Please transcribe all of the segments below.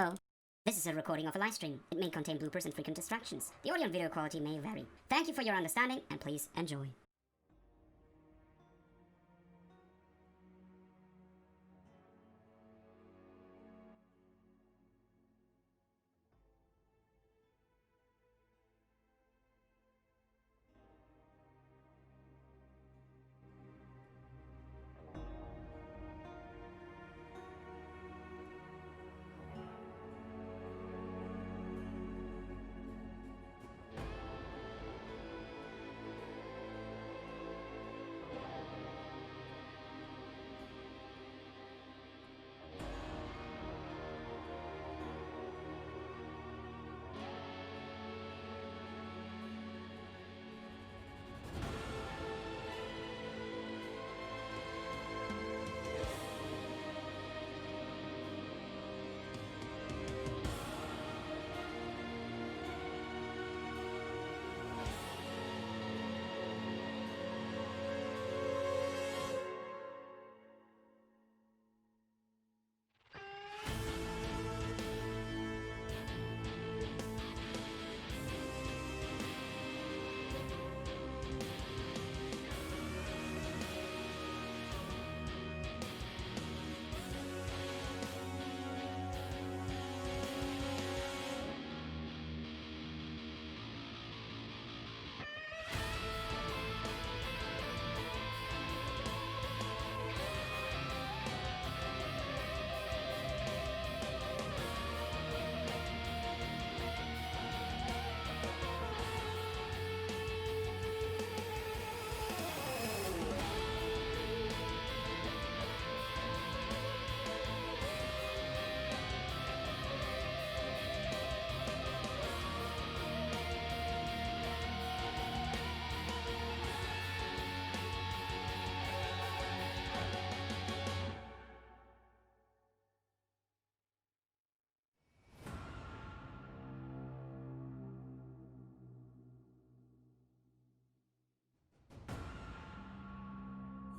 Uh-oh. This is a recording of a live stream. It may contain bloopers and frequent distractions. The audio and video quality may vary. Thank you for your understanding, and please enjoy.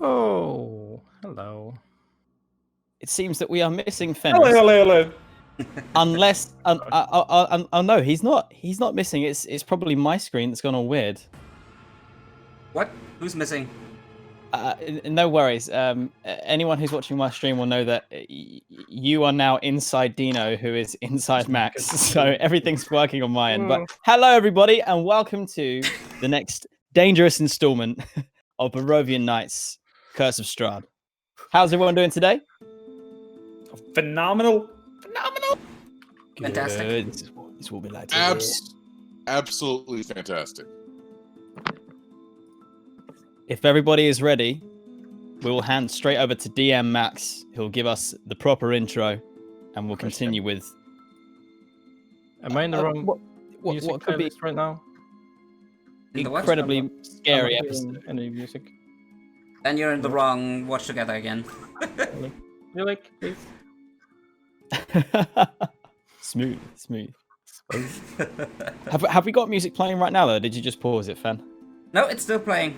Oh, hello. It seems that we are missing Fenris. Hello. Unless, oh no, he's not. He's not missing. It's probably my screen that's gone all weird. What? Who's missing? No worries. Anyone who's watching my stream will know that you are now inside Dino, who is inside Max. So everything's working on my end. But hello, everybody, and welcome to the next dangerous installment of Barovian Nights, Curse of Strahd. How's everyone doing today? Phenomenal. Good. Fantastic. This is what this will be like today. Absolutely fantastic. If everybody is ready, we will hand straight over to DM Max, who'll give us the proper intro, and we'll continue with. Am I in the wrong what could be right now? incredibly scary I'm not episode? hearing any music. Then you're in the wrong watch together again. Really? Please? Smooth. Have we got music playing right now though? Did you just pause it, Fan? No, it's still playing.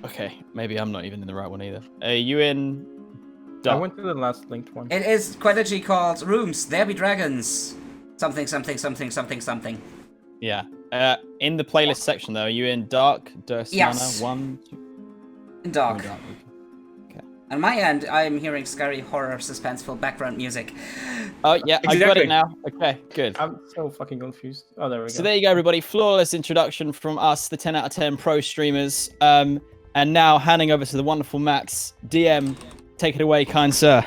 Okay, maybe I'm not even in the right one either. Are you in? I Dark? went to the last linked one. It is Quedigy called Rooms, There Be Dragons. Something. Yeah. In the playlist section though, are you in Dark? Durst Yes. Manor? 1, 2. In dark. Okay. On my end, I'm hearing scary, horror, suspenseful background music. Oh yeah, I got Exactly. it now. Okay, good. I'm so fucking confused. Oh, there we go. So there you go, everybody. Flawless introduction from us, the 10 out of 10 pro streamers. And now handing over to the wonderful Max. DM, take it away, kind sir.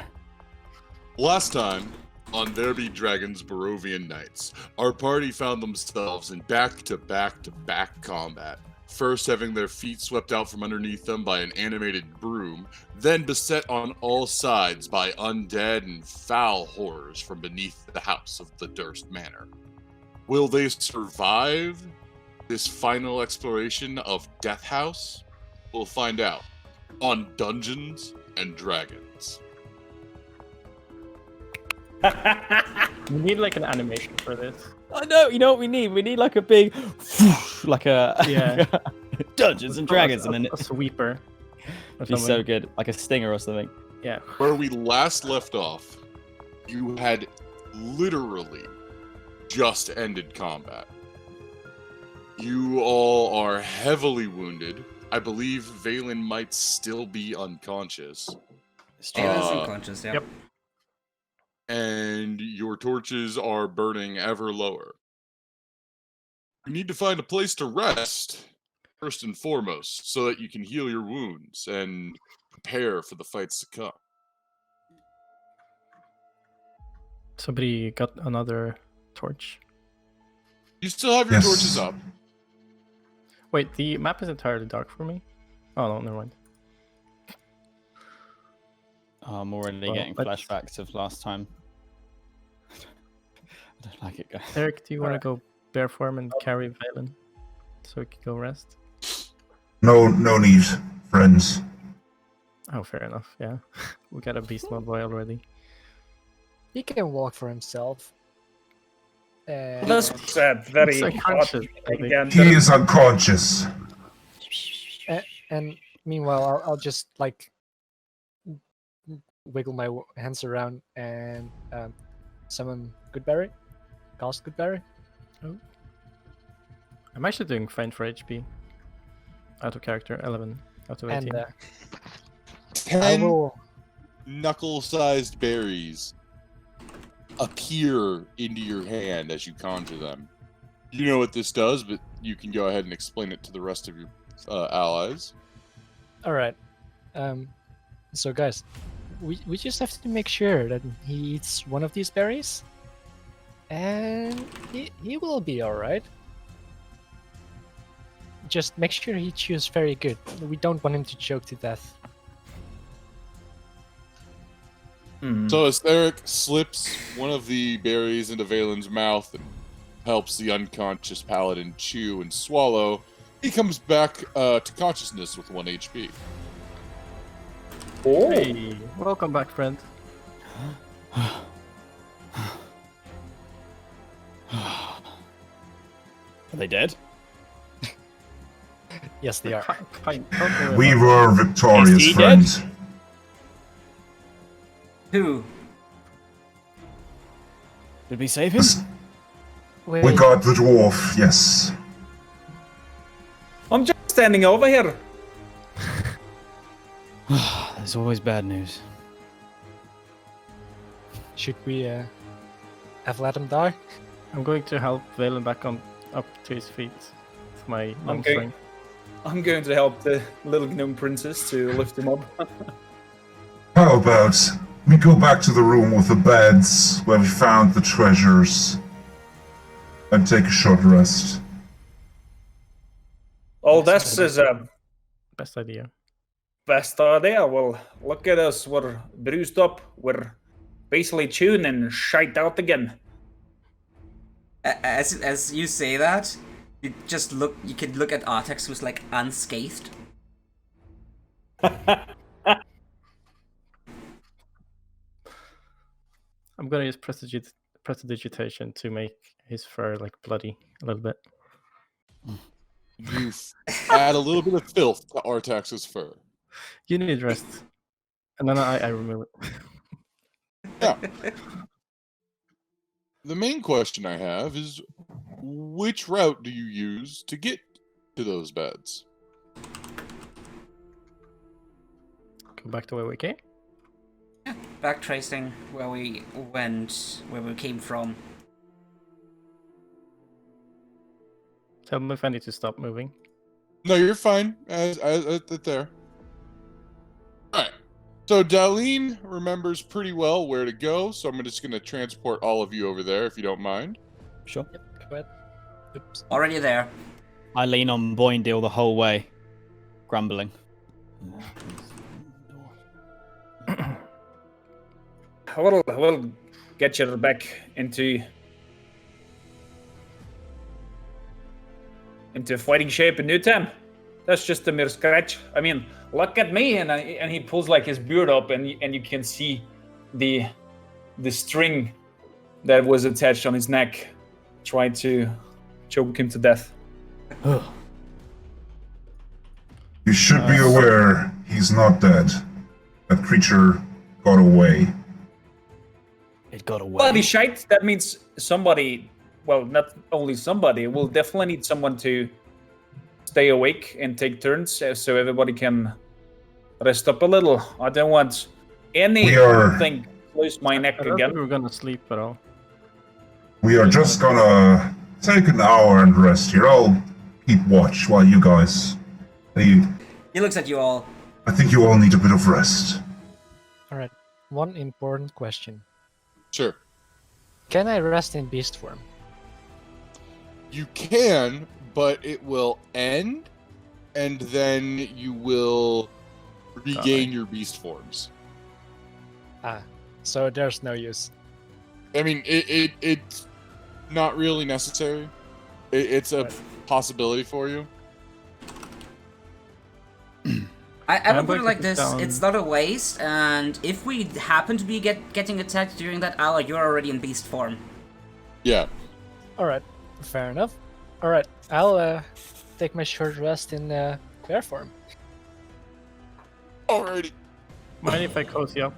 Last time on There Be Dragons Barovian Nights, our party found themselves in back-to-back combat. First having their feet swept out from underneath them by an animated broom, then beset on all sides by undead and foul horrors from beneath the house of the Durst Manor. Will they survive this final exploration of Death House? We'll find out on Dungeons and Dragons. We need like an animation for this. I know, you know what we need? We need like a big, like a Dungeons and Dragons, and then a sweeper. it'd be so good, like a stinger or something. Yeah. Where we last left off, you had literally just ended combat. You all are heavily wounded. I believe Valen might still be unconscious. Valen's unconscious, yeah. Yep. And your torches are burning ever lower. You need to find a place to rest, first and foremost, so that you can heal your wounds and prepare for the fights to come. Somebody got another torch. You still have your torches up. Wait, the map is entirely dark for me? Oh no, never mind. I'm already getting flashbacks of last time. I don't like it, guys. Theric, do you want to go bear form and carry Valen so we can go rest? No need, friends. Oh, fair enough, yeah. We got a beast mode boy already. He can walk for himself. That's very He's unconscious, baby. He is unconscious. And meanwhile, I'll just like wiggle my hands around and summon Goodberry, cast Goodberry. Oh. I'm actually doing fine for HP. Out of character, 11 out of 18. And I 10 will. knuckle-sized berries appear into your hand as you conjure them. You know what this does, but you can go ahead and explain it to the rest of your allies. All right. So guys, we just have to make sure that he eats one of these berries, and he will be all right. Just make sure he chews very good. We don't want him to choke to death. So as Theric slips one of the berries into Valen's mouth and helps the unconscious paladin chew and swallow, he comes back to consciousness with 1 HP. Oh, Hey, welcome back, friend. Are they dead? Yes, they are. Fine, don't worry We about were victorious, Is he friends. Who? Did we save him? We got the dwarf, yes. I'm just standing over here. There's always bad news. Should we have let him die? I'm going to help Valen back up to his feet with my long Okay. string. I'm going to help the little gnome princess to lift him up. How about we go back to the room with the beds where we found the treasures and take a short rest? Oh, this is a Best idea. best idea. Well, look at us. We're bruised up. We're basically chewing and shite out again. As you say that, you just look. You could look at Artax, who's like unscathed. I'm gonna use prestidigitation to make his fur like bloody a little bit. You add a little bit of filth to Artax's fur. You need rest. And then I remove it. Now, the main question I have is, which route do you use to get to those beds? Go back to where we came. Backtracing where we went, where we came from. Tell me if I need to stop moving. No, you're fine. As there. Alright. So Daleen remembers pretty well where to go, so I'm just going to transport all of you over there, if you don't mind. Sure. Go ahead. Oops. Already there. I lean on Boindil the whole way, grumbling. We'll get you back into fighting shape in no time. That's just a mere scratch. I mean, look at me, and he pulls like his beard up, and you can see the string that was attached on his neck, trying to choke him to death. You should be aware he's not dead. That creature got away. It got away. Bloody shite. That means somebody. Well, not only somebody. We'll definitely need someone to stay awake and take turns, so everybody can rest up a little. I don't want anything close my neck I don't again. think we're gonna sleep at all. We are just gonna take an hour and rest here. I'll keep watch while you guys... He looks at you all. I think you all need a bit of rest. All right. One important question: Sure. can I rest in beast form? You can, but it will end, and then you will regain your beast forms. Ah, so there's no use. I mean, it's not really necessary. It's a possibility for you. I would I'm put it going like to this: put down- it's not a waste, and if we happen to be getting attacked during that hour, you're already in beast form. Yeah. All right, fair enough. All right, I'll take my short rest in bear form. Alrighty. Mind if I cozy up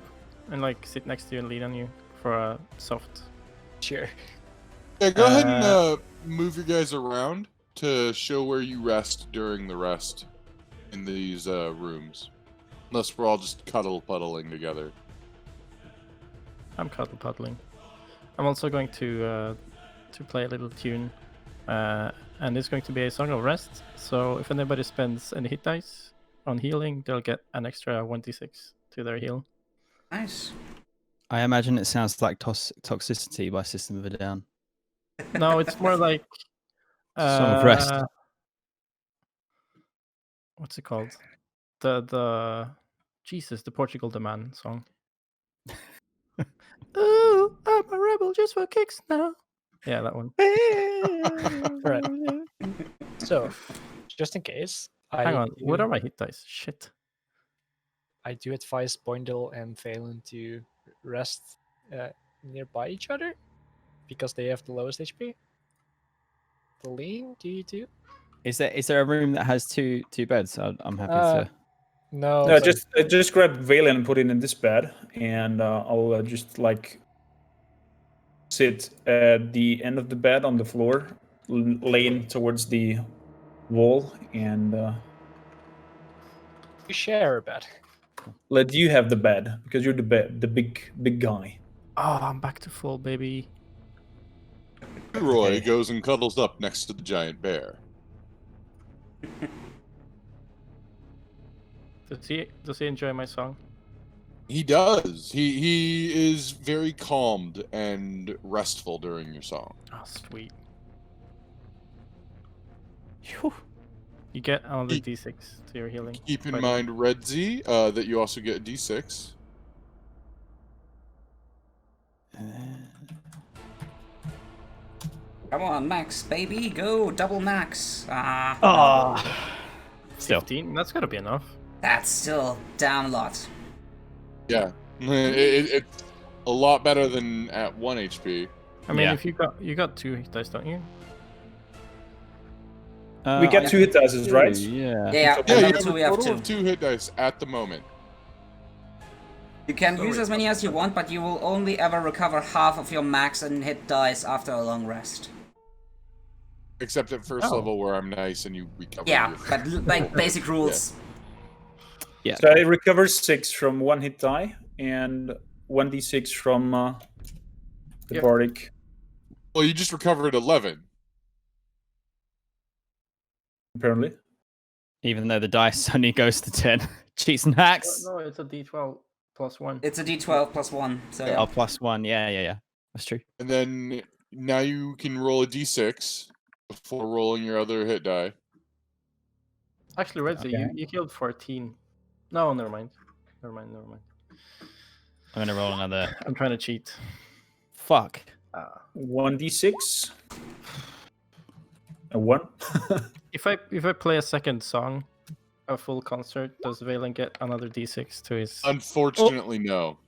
and like sit next to you and lean on you for a soft? Sure. Yeah, go ahead and move your guys around to show where you rest during the rest in these rooms. Unless we're all just puddling together. I'm cuddle puddling. I'm also going to play a little tune, and it's going to be a song of rest. So if anybody spends any hit dice on healing, they'll get an extra 1d6 to their heal. Nice. I imagine it sounds like Toxicity by System of a Down. No, it's more like Song of Rest. What's it called? The Portugal the Man song. Ooh, I'm a rebel just for kicks now. Yeah, that one. Right. So, just in case, Hang on, what are my hit dice? Shit. I do advise Boindil and Valen to rest nearby each other because they have the lowest HP. Daleen, do you too? Is there a room that has two beds? I'm happy to. No. No, but- just grab Valen and put it in this bed, and I'll just like sit at the end of the bed on the floor, laying towards the wall, and you share a bed. let you have the bed because you're the big guy. Oh, I'm back to full, baby. Roy goes and cuddles up next to the giant bear. Does he enjoy my song? He does. He is very calmed and restful during your song. Oh, sweet. Phew. You get another d6 to your healing. Keep in But- mind, Red Z, that you also get a d6. Come on, max, baby, go double max. Ah, Still. 15? That's gotta be enough. that's still down a lot. Yeah, it's a lot better than at 1 HP. I mean, Yeah. if you got 2 hit dice, don't you? We get 2 hit dice, right? Yeah. Yeah, Yeah, you level have 2 a we have total 2. of 2 hit dice at the moment. You can use as many as you want, but you will only ever recover half of your max and hit dice after a long rest. Except at first level where I'm nice and you recover. Yeah, your- but like basic rules. Yeah. So I recover 6 from 1 hit die and 1d6 from the Yep. bardic. Well, you just recovered 11. Apparently. Even though the dice only goes to 10. Cheats and hacks. No, it's a d12 plus 1. It's a d12 plus 1, so yeah. Oh, +1. Yeah. That's true. And then now you can roll a d6 before rolling your other hit die. Actually, Redzy, Okay. you killed 14. No, never mind. Never mind. I'm gonna roll another. I'm trying to cheat. Fuck. 1d6. A 1. If I play a second song, a full concert, does Valen get another d6 to his? Unfortunately, no.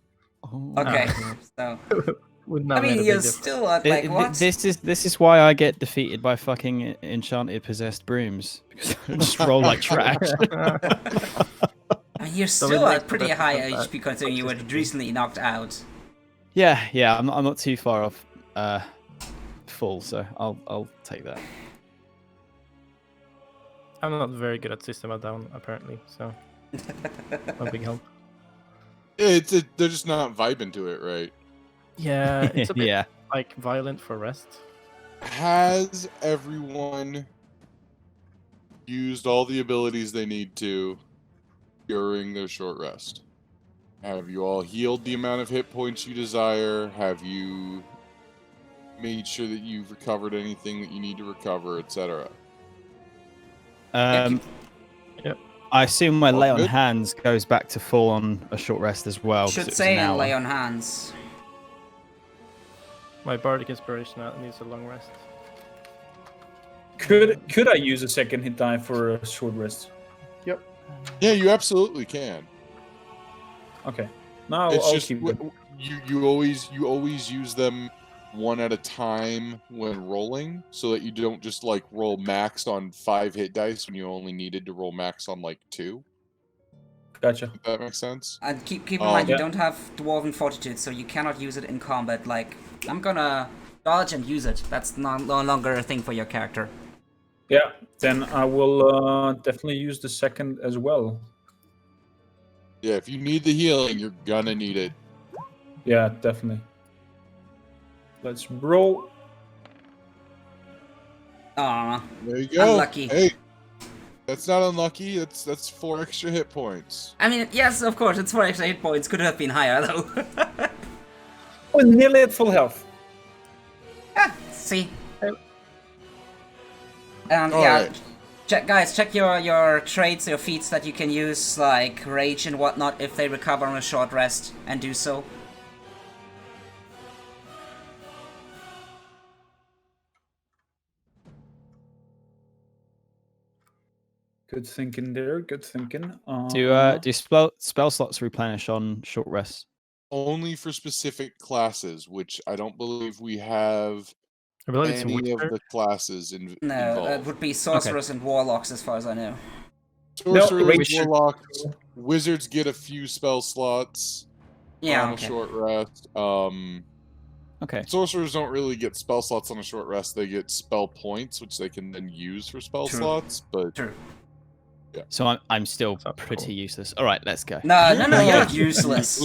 Oh. Okay, so Would I not mean made a you're big difference. still at like what? This is why I get defeated by fucking enchanted possessed brooms because I just roll like trash. I mean, you're So still it at makes pretty the best high of that HP considering you were recently knocked out. Yeah. I'm not too far off full, so I'll take that. I'm not very good at System of Down, apparently, so no big help. They're just not vibing to it, right? Yeah, it's a bit Yeah. like violent for rest. Has everyone used all the abilities they need to during their short rest? Have you all healed the amount of hit points you desire? Have you made sure that you've recovered anything that you need to recover, etc.? Yep. I assume my All lay on good? hands goes back to full on a short rest as well. 'cause it Should was say an hour. lay on hands. My bardic inspiration needs a long rest. Could I use a second hit die for a short rest? Yeah, you absolutely can. Okay. No, It's I'll just keep it. you always use them one at a time when rolling, so that you don't just like roll maxed on 5 hit dice when you only needed to roll max on like 2. Gotcha. If that makes sense. And keep in mind, you Yeah. don't have Dwarven Fortitude, so you cannot use it in combat. Like, I'm gonna dodge and use it. That's no longer a thing for your character. Yeah, then I will definitely use the second as well. Yeah, if you need the healing, you're gonna need it. Yeah, definitely. Let's roll. Aw. There you go. Unlucky. Hey, that's not unlucky. That's 4 extra hit points. I mean, yes, of course, it's 4 extra hit points. Could have been higher, though. Oh, nearly at full health. See? And All yeah, right. guys, check your traits, your feats that you can use, like rage and whatnot, if they recover on a short rest, and do so. Good thinking there. Good thinking. Do spell slots replenish on short rests? Only for specific classes, which I don't believe we have I believe it's any of Witcher. the classes No, involved. it would be sorcerers and warlocks, as far as I know. Sorcerers, Witcher- warlocks, wizards get a few spell slots Yeah, on okay. a short rest. Okay. Sorcerers don't really get spell slots on a short rest. They get spell points, which they can then use for spell True. slots. But True. So I'm still Sounds pretty cool. useless. All right, let's go. No, You're you're not useless.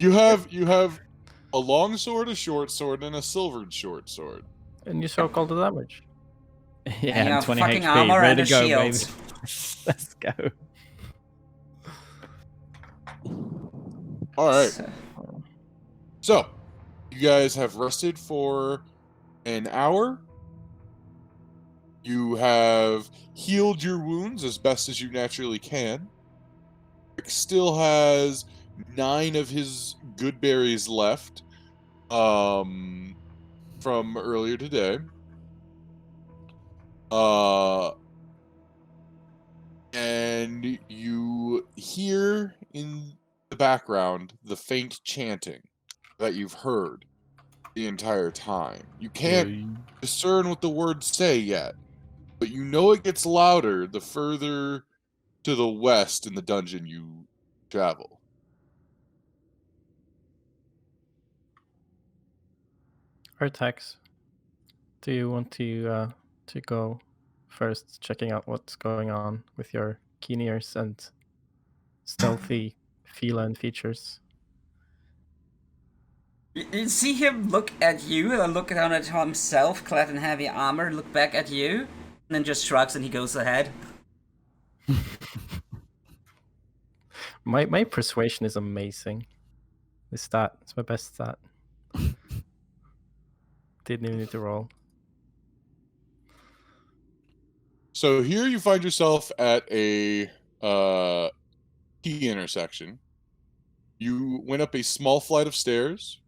You have a long sword, a short sword, and a silvered short sword. And you soak all the damage. Yeah, And you have 20 fucking HP. armor Ready and a to go, shield. baby. Let's go. All right. So- So, you guys have rested for an hour. You have healed your wounds as best as you naturally can. Rick still has 9 of his good berries left from earlier today. And you hear in the background the faint chanting that you've heard the entire time. You can't discern what the words say yet, but you know it gets louder the further to the west in the dungeon you travel. Artax, do you want to go first, checking out what's going on with your keen ears and stealthy feline features? You see him look at you, and look down at himself, clad in heavy armor, look back at you, and then just shrugs and he goes ahead. My persuasion is amazing. This stat, it's my best stat. Didn't even need to roll. So here you find yourself at a T intersection. You went up a small flight of stairs,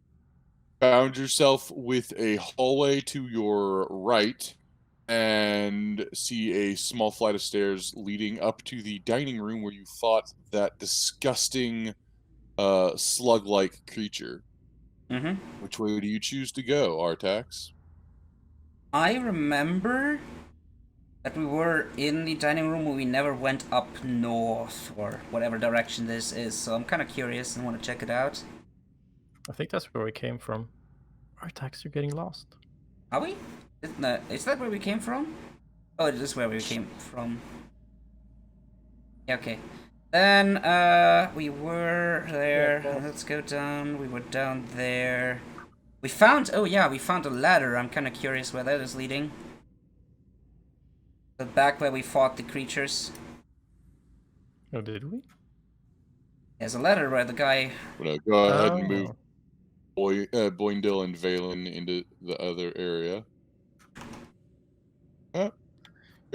found yourself with a hallway to your right, and see a small flight of stairs leading up to the dining room where you fought that disgusting slug-like creature. Mm-hmm. Which way do you choose to go, Artax? I remember that we were in the dining room when we never went up north, or whatever direction this is, so I'm kind of curious and want to check it out. I think that's where we came from. Artax, you're getting lost. Are we? No, is that where we came from? Oh, it is where we came from. Yeah, okay. Then, we were there. Let's go down. We were down there. We found, oh yeah, we found a ladder. I'm kind of curious where that is leading. The back where we fought the creatures. Oh, did we? There's a ladder where the guy... I'm gonna go ahead and move Boindil and Valen into the other area. Careful.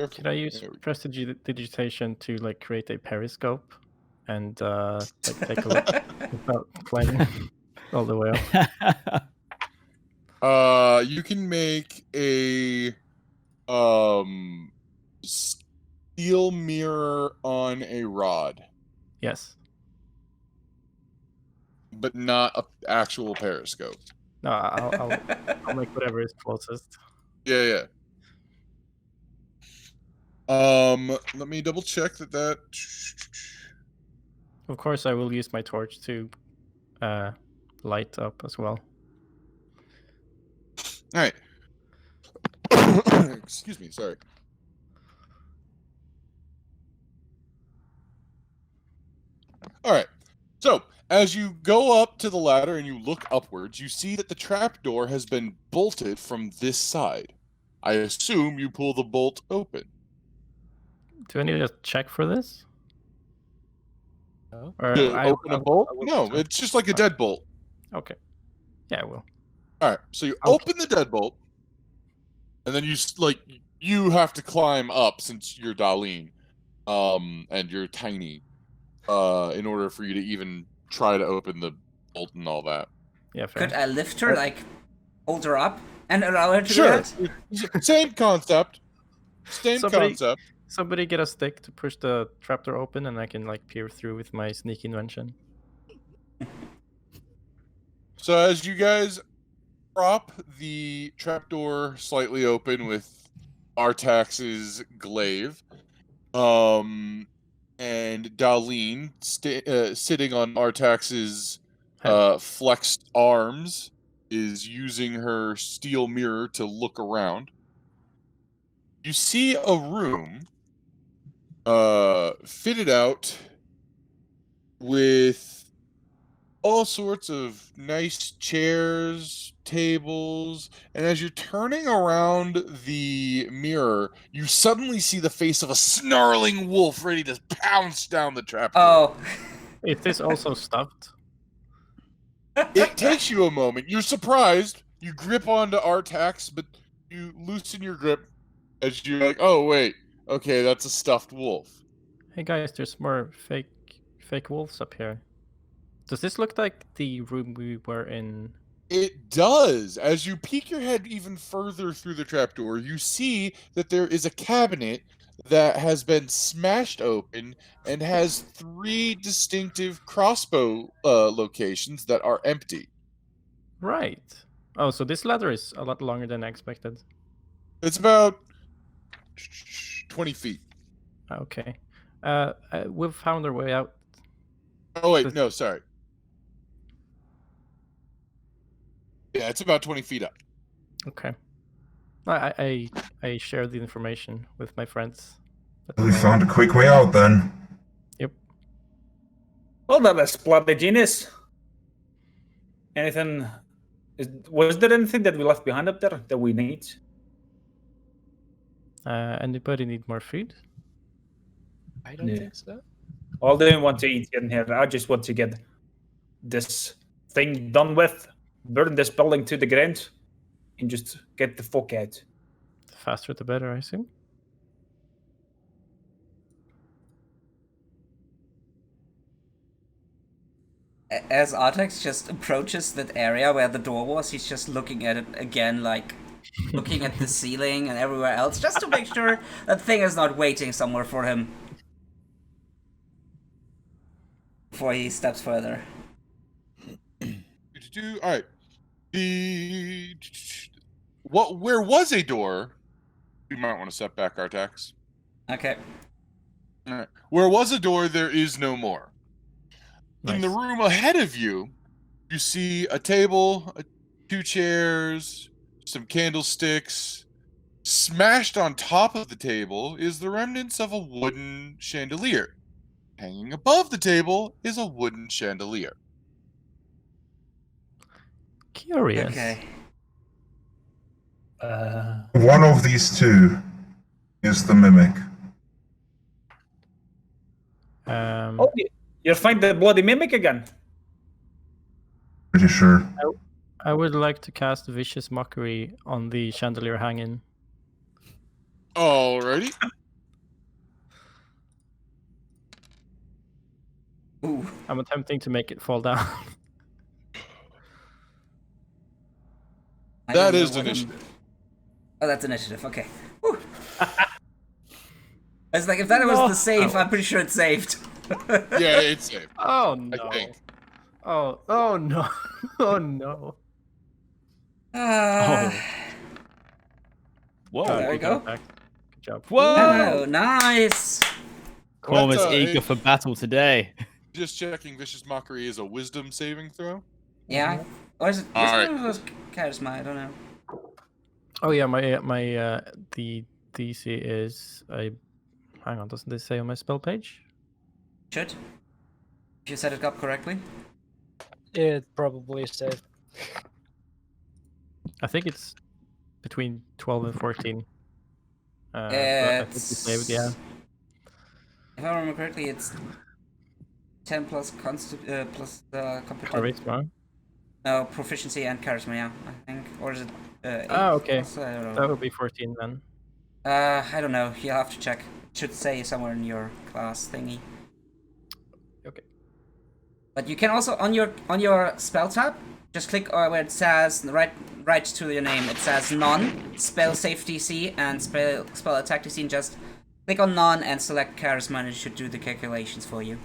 Can I use prestidigitation to like create a periscope and like take a look without climbing all the way up? You can make a steel mirror on a rod, Yes. but not an actual periscope. No, I'll make whatever is closest. Yeah. Let me double check that. Of course, I will use my torch to light up as well. All right. Excuse me. Sorry. All right. So, as you go up to the ladder and you look upwards, you see that the trapdoor has been bolted from this side. I assume you pull the bolt open. Do I need to check for this? No. Or To open a bolt? No, check. it's just like a deadbolt. Okay. Yeah, I will. All right. So you Okay. open the deadbolt, and then you have to climb up since you're Daleen, and you're tiny, in order for you to even try to open the bolt and all that. Yeah, fair. Could I lift her, like, hold her up and allow her to do Sure. that? Same concept. Same concept. Somebody get a stick to push the trapdoor open, and I can like peer through with my sneak invention. So as you guys prop the trapdoor slightly open with Artax's glaive, and Daleen sitting on Artax's flexed arms is using her steel mirror to look around. You see a room fitted out with all sorts of nice chairs, tables, and as you're turning around the mirror, you suddenly see the face of a snarling wolf ready to pounce down the trapdoor. Oh. Is this also stuffed? It takes you a moment. You're surprised. You grip onto Artax, but you loosen your grip as you're like, oh, wait. Okay, that's a stuffed wolf. Hey guys, there's more fake wolves up here. Does this look like the room we were in? It does. As you peek your head even further through the trapdoor, you see that there is a cabinet that has been smashed open and has 3 distinctive crossbow locations that are empty. Right. Oh, so this ladder is a lot longer than I expected. It's about 20 feet. Okay. We've found our way out. Oh, wait, no, sorry. Yeah, it's about 20 feet up. Okay. I share the information with my friends. We found a quick way out then. Yep. Well, that was bloody genius. Anything? Was there anything that we left behind up there that we need? Anybody need more food? I don't think so. All they want to eat in here. I just want to get this thing done with, burn this building to the ground, and just get the fuck out. The faster the better, I assume. As Artax just approaches that area where the door was, he's just looking at it again, like looking at the ceiling and everywhere else, just to make sure that thing is not waiting somewhere for him before he steps further. All right. Where was a door? You might want to step back, Artax. Okay. All right. Where was a door, there is no more. Nice. In the room ahead of you, You see a table, 2 chairs, some candlesticks. Smashed on top of the table is the remnants of a wooden chandelier. Hanging above the table is a wooden chandelier. Curious. Okay. One of these two is the mimic. Oh, you'll find the bloody mimic again. Pretty sure. I would like to cast Vicious Mockery on the chandelier hanging. Alrighty. Ooh. I'm attempting to make it fall down. I That don't know is what I'm- initiative. Oh, that's initiative. Okay. Whew. It's like if that was the save, I'm pretty sure it's saved. Yeah, it's safe. Oh no. I think. Oh no. Oh no. Whoa. there we go. Good job. Whoa! Oh, nice. Korm is That's, eager for battle today. Just checking, Vicious Mockery is a wisdom saving throw. Yeah. Or is it? All right. It was charisma. I don't know. Oh yeah, my the DC is hang on, doesn't this say on my spell page? Should. If you set it up correctly. It probably is safe. I think it's between 12 and 14. But I think we saved, yeah. If I remember correctly, it's 10 plus plus competence. Charisma. No, proficiency and charisma. Yeah, I think. Or is it? 8 okay. plus? I don't know. That would be 14 then. I don't know. You'll have to check. It should say somewhere in your class thingy. Okay. But you can also on your spell tab, just click where it says right to your name. It says none, spell save DC and spell attack DC, and just click on none and select charisma, and it should do the calculations for you.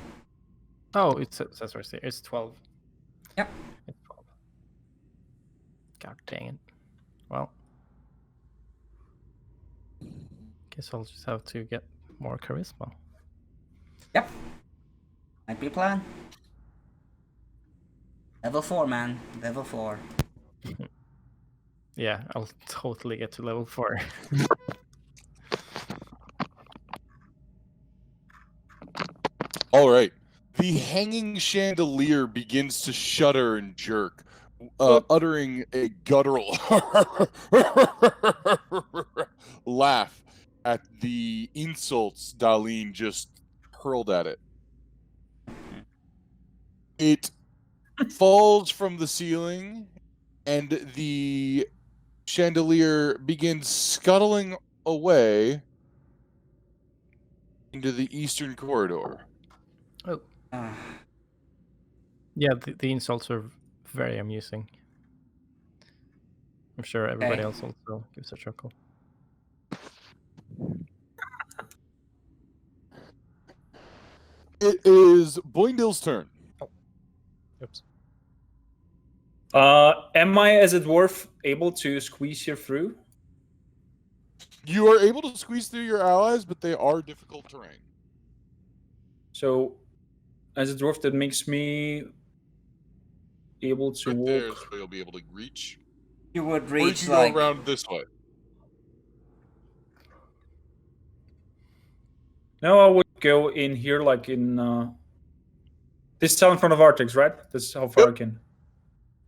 Oh, it says right there. It's 12. Yep. It's 12. God dang it. Well. Guess I'll just have to get more charisma. Yep. Might be a plan. Level 4, man. Level 4. Yeah, I'll totally get to level 4. All right. The hanging chandelier begins to shudder and jerk, uttering a guttural laugh at the insults Daleen just hurled at it. It falls from the ceiling, and the chandelier begins scuttling away into the eastern corridor. Oh. Ah. Yeah, the insults are very amusing. I'm sure everybody else also gives a chuckle. It is Boindil's turn. Oops. Am I, as a dwarf, able to squeeze here through? You are able to squeeze through your allies, but they are difficult terrain. So, as a dwarf, that makes me able to Right there is walk. where you'll be able to reach. You would Or you reach can like go around this way. No, I would go in here, like in this town in front of Artax, right? That's how far I can.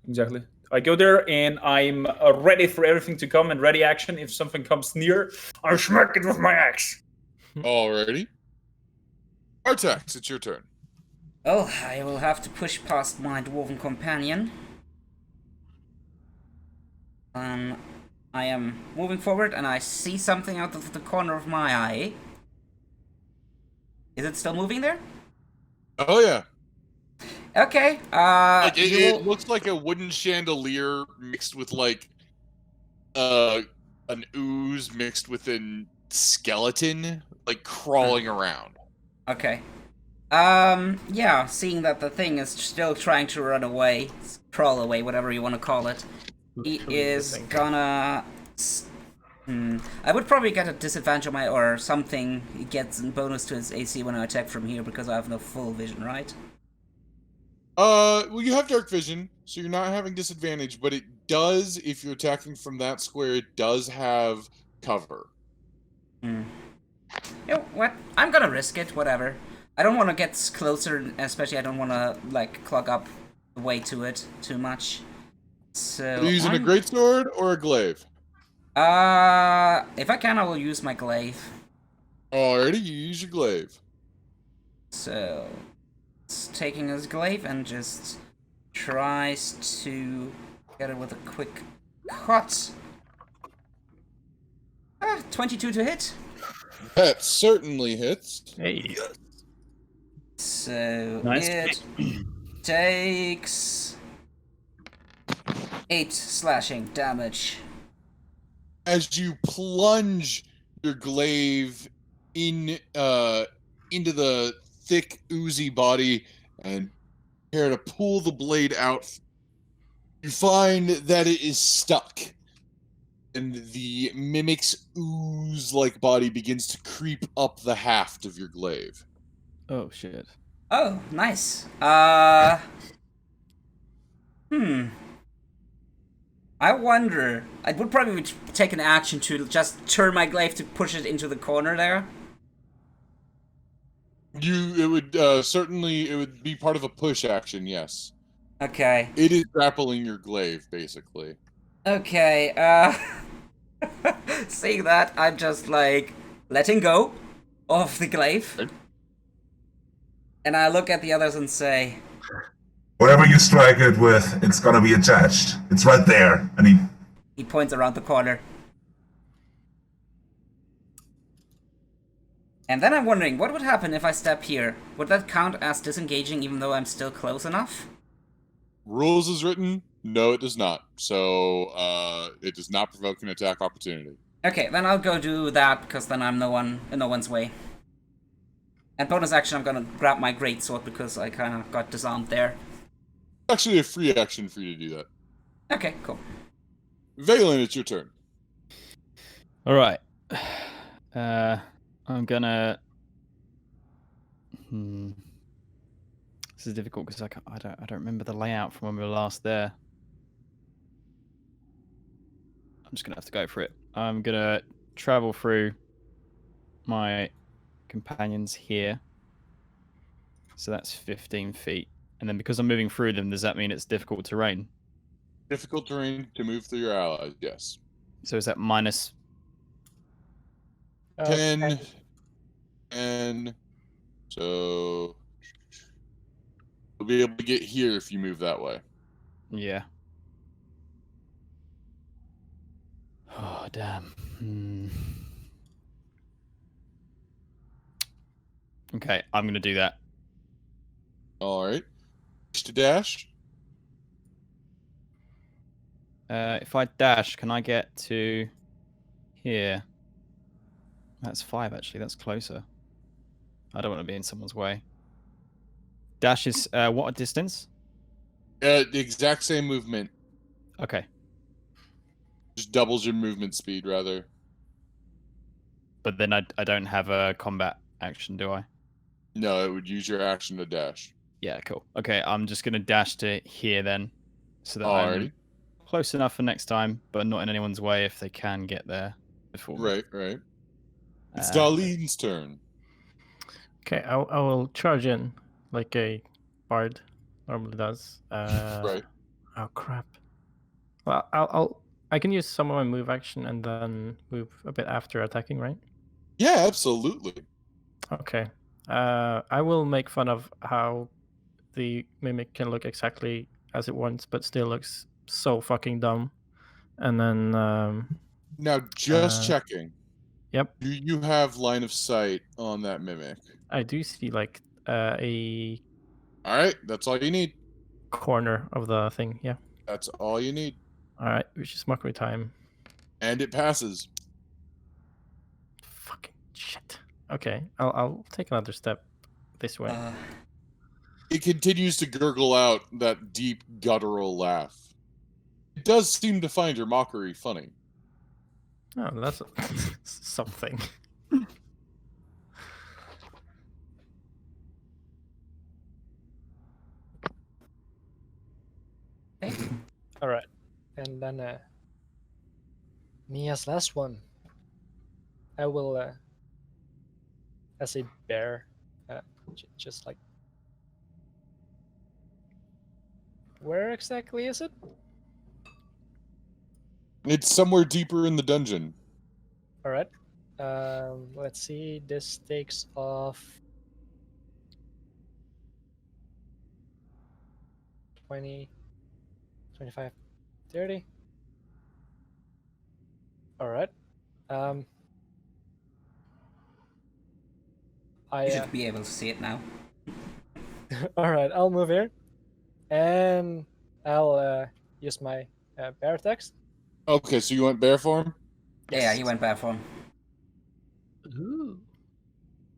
Exactly. I go there and I'm ready for everything to come and ready action. If something comes near, I smack it with my axe. Alrighty. Artax, it's your turn. Oh, I will have to push past my dwarven companion. I am moving forward and I see something out of the corner of my eye. Is it still moving there? Oh yeah. Okay, Like, you it will- looks like a wooden chandelier mixed with like an ooze mixed with a skeleton, like crawling around. Okay. Yeah, seeing that the thing is still trying to run away, crawl away, whatever you want to call it, he Literally the is thing. gonna... I would probably get a disadvantage on my, or something, he gets a bonus to his AC when I attack from here because I have no full vision, right? Well, you have dark vision, so you're not having disadvantage, but it does, if you're attacking from that square, it does have cover. You know what? I'm gonna risk it, whatever. I don't want to get closer, especially I don't want to, like, clog up the way to it too much. So Are you using a greatsword or a glaive? If I can, I will use my glaive. Alrighty, you use your glaive. So, it's taking his glaive and just tries to get it with a quick cut. 22 to hit. That certainly hits. Hey. So Nice. it takes 8 slashing damage. As you plunge your glaive into the thick, oozy body and prepare to pull the blade out, you find that it is stuck. And the mimic's ooze-like body begins to creep up the haft of your glaive. Oh shit. Oh, nice. I wonder. I would probably take an action to just turn my glaive to push it into the corner there. It would certainly, it would be part of a push action, yes. Okay. It is grappling your glaive, basically. Okay, seeing that, I'm just, like, letting go of the glaive. Okay. And I look at the others and say, Whatever you strike it with, it's gonna be attached. It's right there. And he points around the corner. And then I'm wondering, what would happen if I step here? Would that count as disengaging even though I'm still close enough? Rules is written, no it does not. So, it does not provoke an attack opportunity. Okay, then I'll go do that, because then I'm in no one's way. And bonus action, I'm gonna grab my greatsword, because I kind of got disarmed there. Actually a free action for you to do that. Okay, cool. Valen, it's your turn. Alright. I'm gonna... This is difficult because I don't remember the layout from when we were last there. I'm just gonna have to go for it. I'm gonna travel through my companions here. So that's 15 feet. And then because I'm moving through them, does that mean it's difficult terrain? Difficult terrain to move through your allies, yes. So is that minus... 10, and so you'll be able to get here if you move that way. Yeah. Oh, damn. Okay, I'm gonna do that. Alright. To dash. If I dash, can I get to here? That's 5, actually. That's closer. I don't want to be in someone's way. Dash is what a distance? The exact same movement. Okay. Just doubles your movement speed, rather. But then I don't have a combat action, do I? No, it would use your action to dash. Yeah, cool. Okay, I'm just going to dash to here then. So that Alrighty. I'm close enough for next time, but not in anyone's way if they can get there before me. Right, right. It's Daleen's turn. Okay, I will charge in like a bard normally does. Right. Oh crap. Well, I can use some of my move action and then move a bit after attacking, right? Yeah, absolutely. Okay. I will make fun of how the mimic can look exactly as it wants, but still looks so fucking dumb. And then Now, just checking. Yep. Do you have line of sight on that mimic? I do see like a Alright, that's all you need. corner of the thing. Yeah. That's all you need. All right, which is mockery time. And it passes. Fucking shit. Okay, I'll take another step this way. It continues to gurgle out that deep, guttural laugh. It does seem to find your mockery funny. Oh, that's something. All right, and then me as last one. I will, as a bear, just like. Where exactly is it? It's somewhere deeper in the dungeon. All right. Let's see. This takes off 20, 25, 30. All right. You should be able to see it now. All right. I'll move here, and I'll use my bear attacks. Okay, so you went bear form? Yeah, he went bear form. Ooh.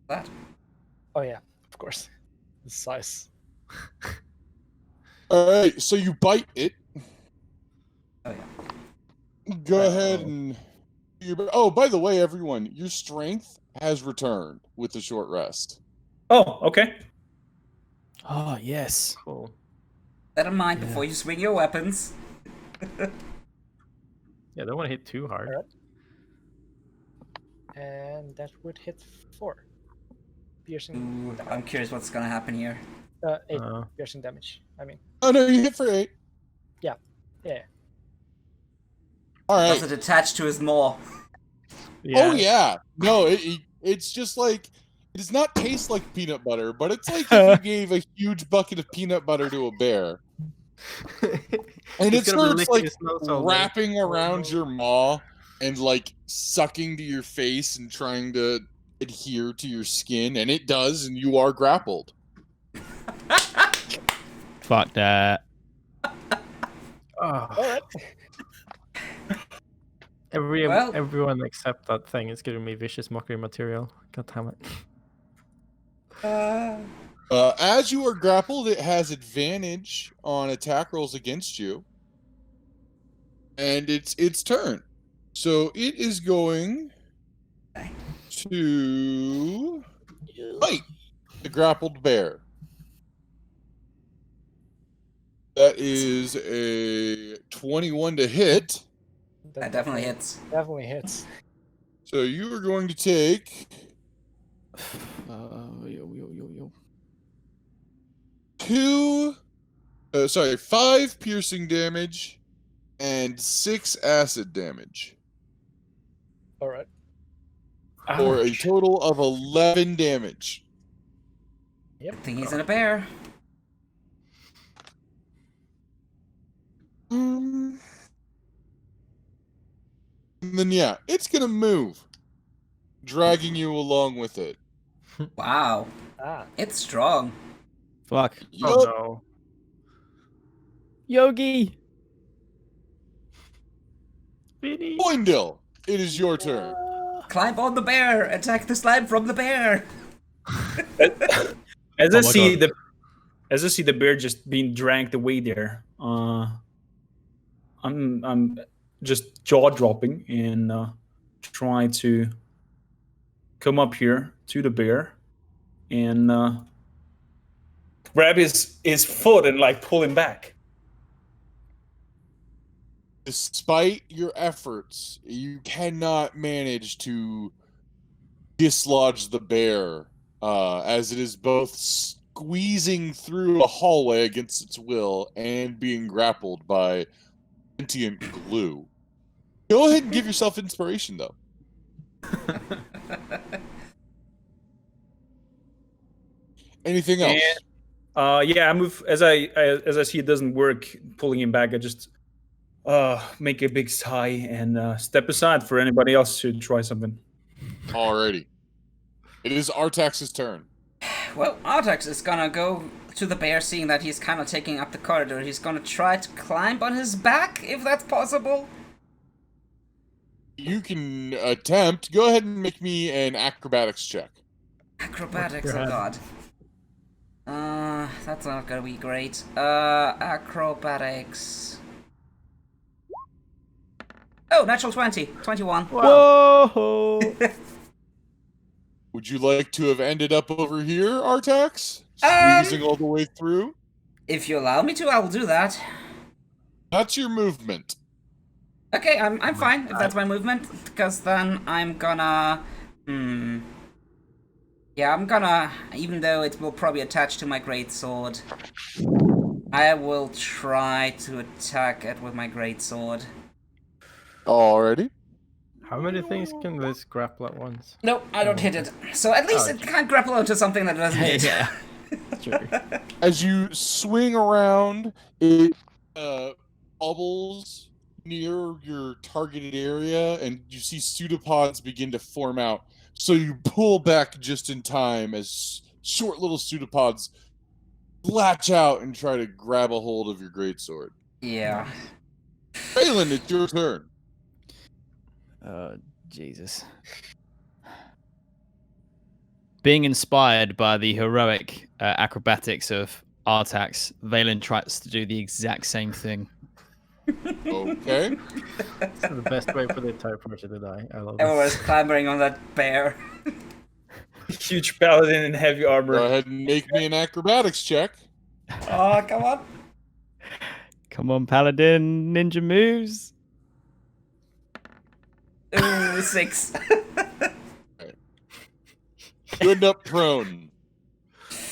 That. Oh yeah, of course. The size. All right, so you bite it. Oh yeah. Go ahead and. Oh, by the way, everyone, your strength has returned with the short rest. Oh, okay. Oh, yes. Cool. Let in mind before you swing your weapons. Yeah, don't want to hit too hard. All right. And that would hit 4 piercing. Ooh, I'm curious what's gonna happen here. 8 piercing damage. I mean. Oh no, you hit for 8. Yeah. All right. Does it attach to his maw? Yeah. Oh yeah. No, it's just like it does not taste like peanut butter, but it's like if you gave a huge bucket of peanut butter to a bear, and it starts like wrapping around your maw and like sucking to your face and trying to adhere to your skin, and it does, and you are grappled. Fuck that. Oh. All right. Everyone except that thing is giving me vicious mockery material. God damn it. As you are grappled, it has advantage on attack rolls against you, and it's its turn. So it is going to bite the grappled bear. That is a 21 to hit. That definitely hits. Definitely hits. So you are going to take 5 piercing damage and 6 acid damage. All right. For a total of 11 damage. Yep. I think he's in a bear. And then yeah, it's gonna move, dragging you along with it. Wow. Ah. It's strong. Fuck. Oh no. Yogi! Boindil, it is your turn. Climb on the bear. Attack the slime from the bear. As I see the bear just being dragged away there, I'm just jaw dropping and try to come up here to the bear and grab his foot and like pull him back. Despite your efforts, you cannot manage to dislodge the bear, as it is both squeezing through a hallway against its will and being grappled by sentient glue. Go ahead and give yourself inspiration, though. Anything else? And, yeah, I move as I see it doesn't work. Pulling him back, I just make a big sigh and step aside for anybody else to try something. Alrighty. It is Artax's turn. Well, Artax is gonna go to the bear, seeing that he's kind of taking up the corridor. He's gonna try to climb on his back, if that's possible. You can attempt. Go ahead and make me an acrobatics check. Acrobatics, oh god. That's not gonna be great. Acrobatics. Oh, natural 20. 21. Whoa! Would you like to have ended up over here, Artax? Squeezing all the way through? If you allow me to, I will do that. That's your movement. Okay, I'm fine if that's my movement, because then I'm gonna. Yeah, I'm gonna. Even though it will probably attach to my greatsword, I will try to attack it with my greatsword. Alrighty. How many things can this grapple at once? Nope, I don't hit it. So at least it can't grapple onto something that doesn't hit. Yeah. True. As you swing around, it bubbles near your targeted area, and you see pseudopods begin to form out. So you pull back just in time as short little pseudopods latch out and try to grab a hold of your greatsword. Yeah. Valen, it's your turn. Jesus. Being inspired by the heroic acrobatics of Artax, Valen tries to do the exact same thing. Okay. It's the best way for the entire party to die. I love Everyone's this. clambering on that bear. Huge paladin in heavy armor. Go ahead and make me an acrobatics check. Oh, come on. Come on, paladin, ninja moves. Ooh, 6. You end up prone.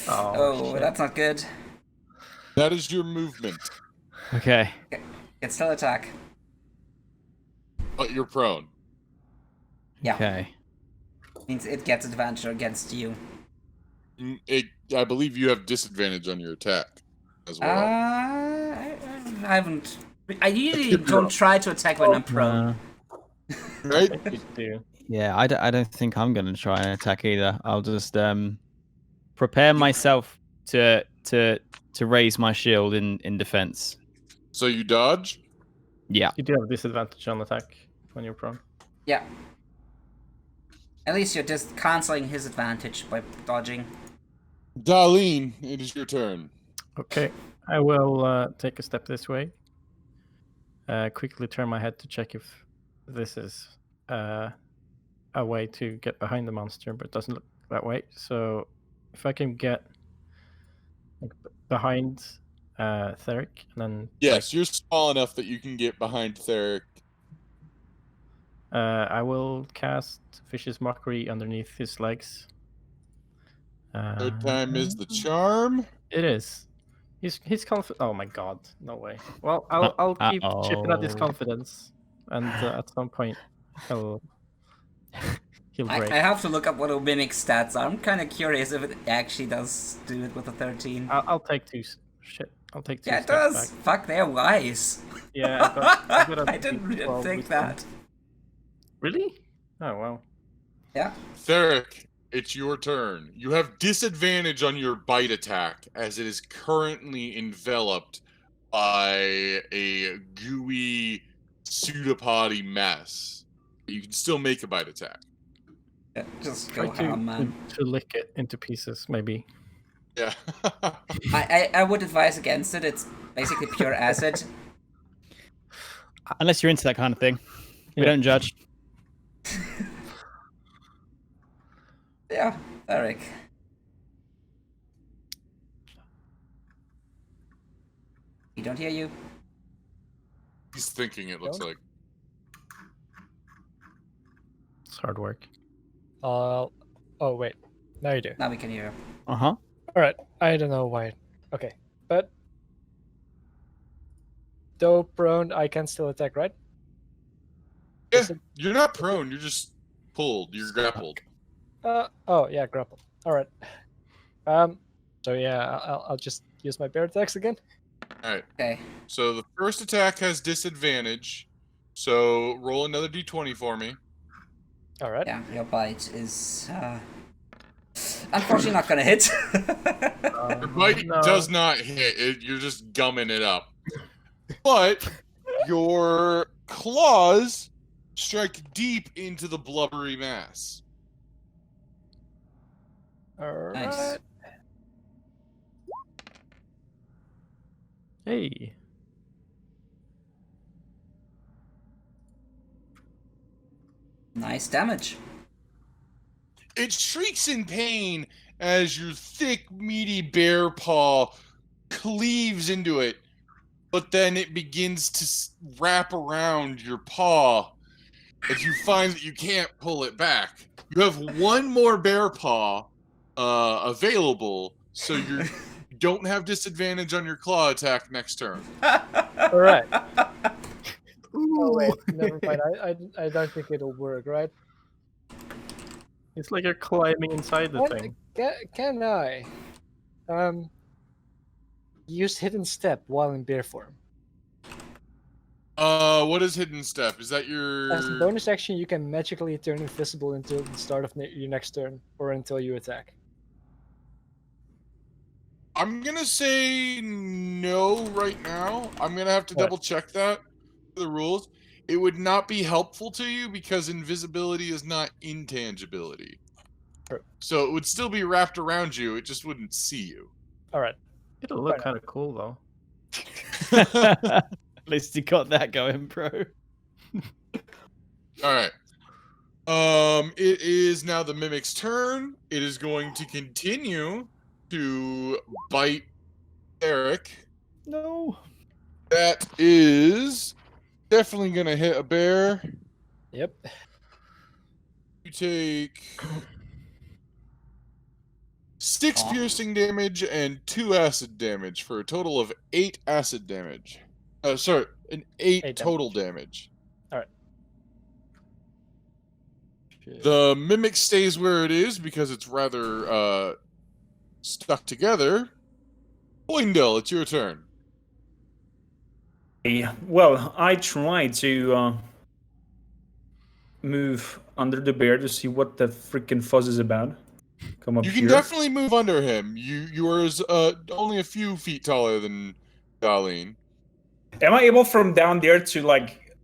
Oh, that's not good. That is your movement. Okay. It's still attack. But you're prone. Yeah. Okay. Means it gets advantage against you. I believe you have disadvantage on your attack as well. I haven't. I usually don't try to attack when I'm prone. Right? You do. Yeah, I don't think I'm going to try and attack either. I'll just prepare myself to raise my shield in defense. So you dodge? Yeah. You do have disadvantage on attack when you're prone. Yeah. At least you're just canceling his advantage by dodging. Daleen, it is your turn. Okay, I will take a step this way. Quickly turn my head to check if this is a way to get behind the monster, but it doesn't look that way. So if I can get behind Theric, and then Yes, you're small enough that you can get behind Theric. I will cast Fish's Mockery underneath his legs. Third time is the charm. It is. He's confident. Oh my god, no way. Well, I'll keep chipping at his confidence, and at some point he'll break. I have to look up what a mimic's stats are. I'm kind of curious if it actually does do it with a 13. I'll take two. Shit, I'll take two. Yeah, it steps does. back. Fuck, they're wise. Yeah, I got a I didn't really 12 think wisdom. that. Really? Oh wow. Yeah. Theric, it's your turn. You have disadvantage on your bite attack as it is currently enveloped by a gooey pseudopody mess. You can still make a bite attack. Yeah, just Try go ham, man. to lick it into pieces, maybe. Yeah. I would advise against it. It's basically pure acid. Unless you're into that kind of thing. We Yeah. don't judge. Yeah, Theric. He don't hear you. He's thinking, it looks like. It's hard work. Oh wait, now you do. Now we can hear. Uh-huh. All right, I don't know why. Okay, but though prone, I can still attack, right? Yeah, you're not prone, you're just pulled, you're grappled. Oh yeah, grapple. All right. So yeah, I'll just use my bear attacks again. Alright, Okay. so the first attack has disadvantage, so roll another d20 for me. All right. Yeah, your bite is unfortunately not gonna hit. Your bite does not hit, you're just gumming it up. But your claws strike deep into the blubbery mass. All right. Nice. Hey. Nice damage. It shrieks in pain as your thick, meaty bear paw cleaves into it, but then it begins to wrap around your paw as you find that you can't pull it back. You have one more bear paw available, so you don't have disadvantage on your claw attack next turn. All right. Oh wait, never mind. I don't think it'll work, right? It's like you're climbing inside the thing. Can I use hidden step while in bear form? What is hidden step? Is that your... As a bonus action, you can magically turn invisible until the start of your next turn, or until you attack. I'm gonna say no right now. I'm gonna have to double check that, the rules. It would not be helpful to you because invisibility is not intangibility. True. So it would still be wrapped around you, it just wouldn't see you. Alright. It'll look kind of cool, though. At least you got that going, bro. Alright. It is now the Mimic's turn. It is going to continue to bite Theric. No. That is definitely gonna hit a bear. Yep. You take 6 piercing damage and 2 acid damage for a total of 8 acid damage. Sorry, an 8 total damage. Alright. The Mimic stays where it is because it's rather stuck together. Boindil, it's your turn. Well, I try to move under the bear to see what the freaking fuzz is about. Come up You here. can definitely move under him. You are only a few feet taller than Daleen. Am I able from down there to like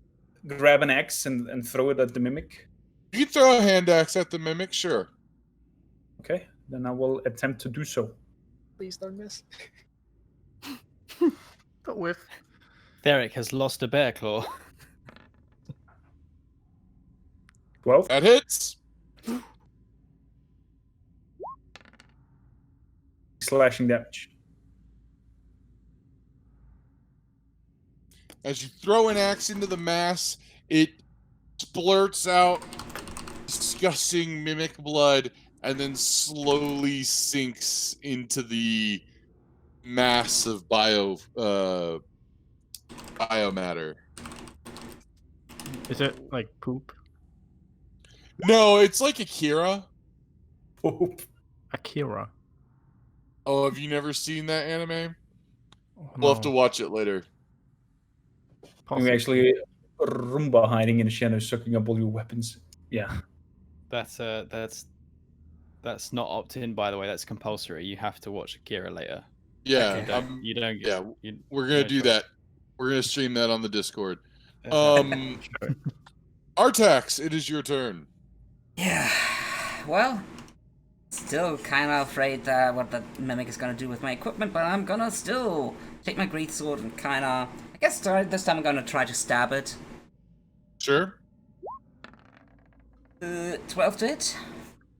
grab an axe and throw it at the mimic? You can throw a hand axe at the Mimic, sure. Okay, then I will attempt to do so. Please don't miss. But with Theric has lost a bear claw. 12. That hits. Slashing damage. As you throw an axe into the mass, it splurts out disgusting mimic blood and then slowly sinks into the mass of biomatter. is it like poop? No, it's like Akira. Akira. Oh, have you never seen that anime? Oh, We'll have to no. watch it later. I'm actually Roomba hiding in the shadows, sucking up all your weapons. Yeah. That's not opt-in, by the way. That's compulsory. You have to watch Akira later. Yeah, You don't. yeah, you, we're gonna no do choice. that. We're gonna stream that on the Discord. Sure. Artax, it is your turn. Yeah, well, still kind of afraid what the Mimic is gonna do with my equipment, but I'm gonna still take my greatsword and kind of, I guess this time I'm gonna try to stab it. Sure. 12 to hit.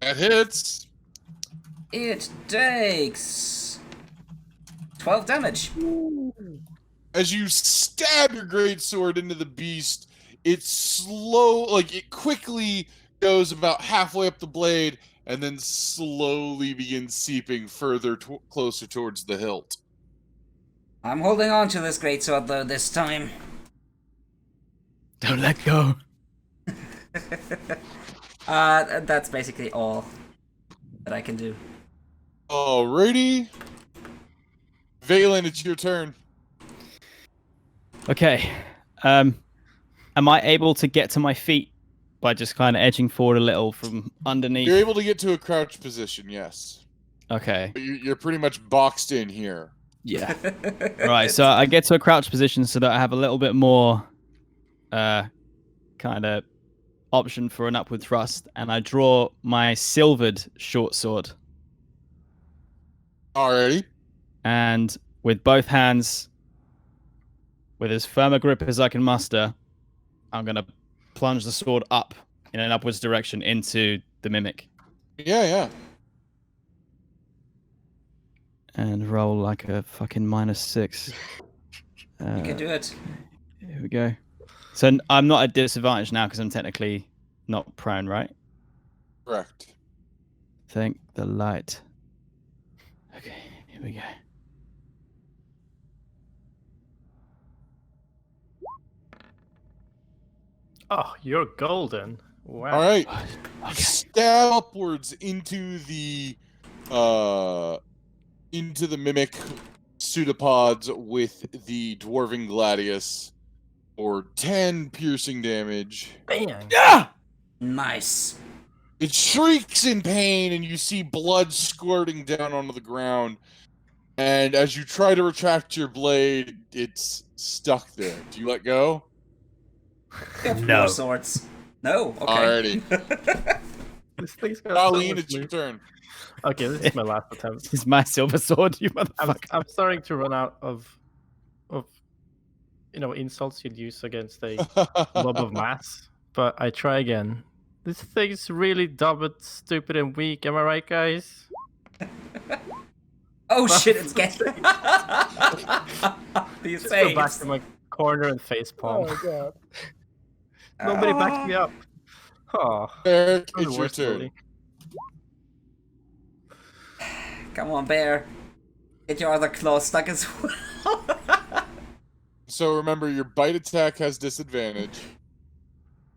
That hits. It takes 12 damage. As you stab your greatsword into the beast, it quickly goes about halfway up the blade and then slowly begins seeping further closer towards the hilt. I'm holding on to this greatsword though this time. Don't let go. That's basically all that I can do. Alrighty. Valen, it's your turn. Okay. Am I able to get to my feet by just kind of edging forward a little from underneath? You're able to get to a crouch position, yes. Okay. But you're pretty much boxed in here. Yeah. Right. So I get to a crouch position so that I have a little bit more, kind of option for an upward thrust, and I draw my silvered short sword. Alrighty. And with both hands, with as firm a grip as I can muster, I'm going to plunge the sword up in an upwards direction into the mimic. Yeah. And roll like a fucking -6. You can do it. Here we go. So I'm not at disadvantage now because I'm technically not prone, right? Correct. Thank the light. Okay, here we go. Oh, you're golden. Wow. All right. Okay. Stab upwards into the mimic pseudopods with the dwarven gladius for 10 piercing damage. Bang. Ah! Nice. It shrieks in pain, and you see blood squirting down onto the ground. And as you try to retract your blade, it's stuck there. Do you let go? Have No. more swords. No. Okay. Alrighty. This thing's got so Daleen, much it's your loot. turn. Okay, this is my last attempt. This is my silver sword, you motherfucker. I'm starting to run out of insults you'd use against a mob of mass, but I try again. This thing's really dumb and stupid and weak. Am I right, guys? Oh shit! It's getting. These Just go back saves. to my corner and facepalm. Oh god. Nobody backed me up. Oh, Theric, I'm the it's your worst turn. bully. Come on, bear. Get your other claw stuck as well. So remember, your bite attack has disadvantage.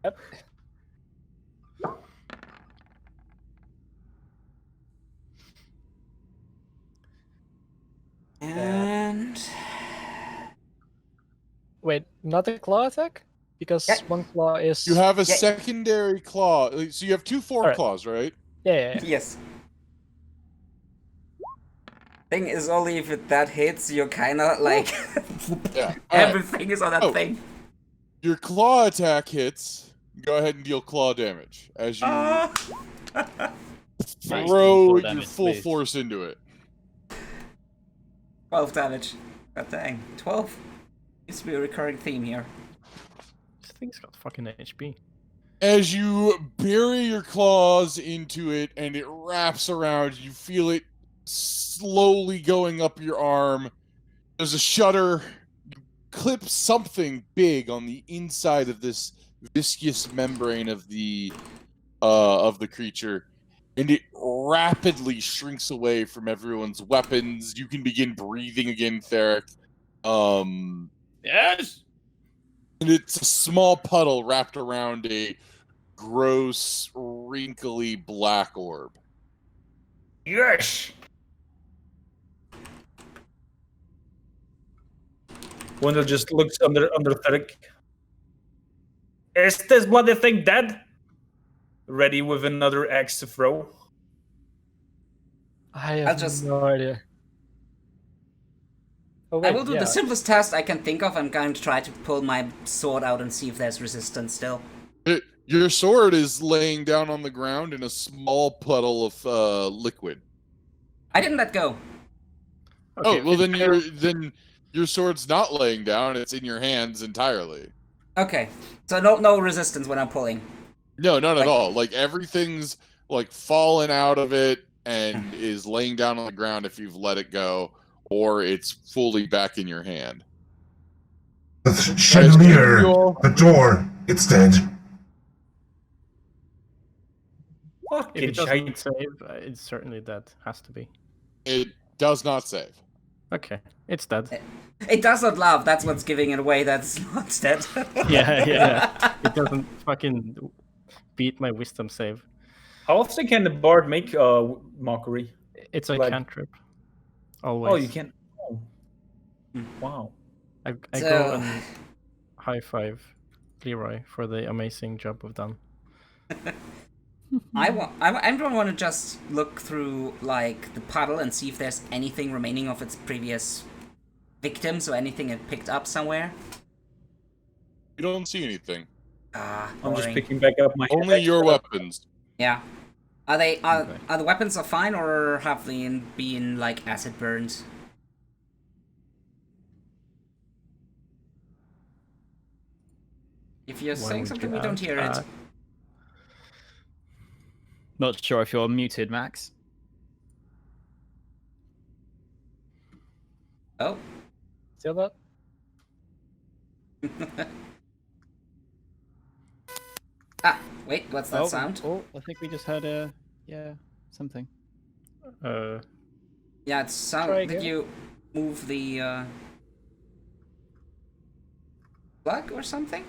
Yep. And Wait, not a claw attack? Because Yeah. one claw is. You have a Yeah. secondary claw. So you have two foreclaws, right? Yeah. yes. Thing is, only if that hits, you're kind of like Yeah. All right. everything is on that Oh. thing. Your claw attack hits. Go ahead and deal claw damage as you Nice. throw Full your damage, full please. force into it. 12 damage. God dang. 12. Seems to be a recurring theme here. This thing's got fucking HP. As you bury your claws into it and it wraps around, you feel it slowly going up your arm. There's a shudder. You clip something big on the inside of this viscous membrane of the creature, and it rapidly shrinks away from everyone's weapons. You can begin breathing again, Theric. Yes. And it's a small puddle wrapped around a gross, wrinkly black orb. Yes. Boindil just looks under Theric. Is this bloody thing dead? Ready with another axe to throw. I have I'll just- no idea. Oh, I wait, will do yeah. the simplest test I can think of. I'm going to try to pull my sword out and see if there's resistance still. Your sword is laying down on the ground in a small puddle of liquid. I didn't let go. Okay, Oh, well then your sword's not laying down, it's in your hands entirely. Okay. So no resistance when I'm pulling. No, not Like- at all. Like everything's like fallen out of it and is laying down on the ground if you've let it go, or it's fully back in your hand. The chandelier, you- the door, it's dead. If Fucking it shite. doesn't save, it's certainly dead. Has to be. It does not save. Okay, it's dead. It does not laugh. That's what's giving it away. That's not dead. Yeah. It doesn't fucking beat my wisdom save. How often can the bard make mockery? It's a Like- cantrip. Always. Oh, you can. Oh. Wow. I So- go and high five Leroy for the amazing job we've done. I don't want to just look through like the puddle and see if there's anything remaining of its previous victims or anything it picked up somewhere. You don't see anything. Ah, I'm just boring. picking back up my. Only your weapons. Yeah. Are they are Okay. the weapons are fine or have they been like acid burned? If you're Why saying would something, you we don't ask hear it. that? Not sure if you're muted, Max. Oh, Still not? Ah, wait, what's that sound? Oh, I think we just heard something. Yeah, it sounds Try like again. you move the plug or something?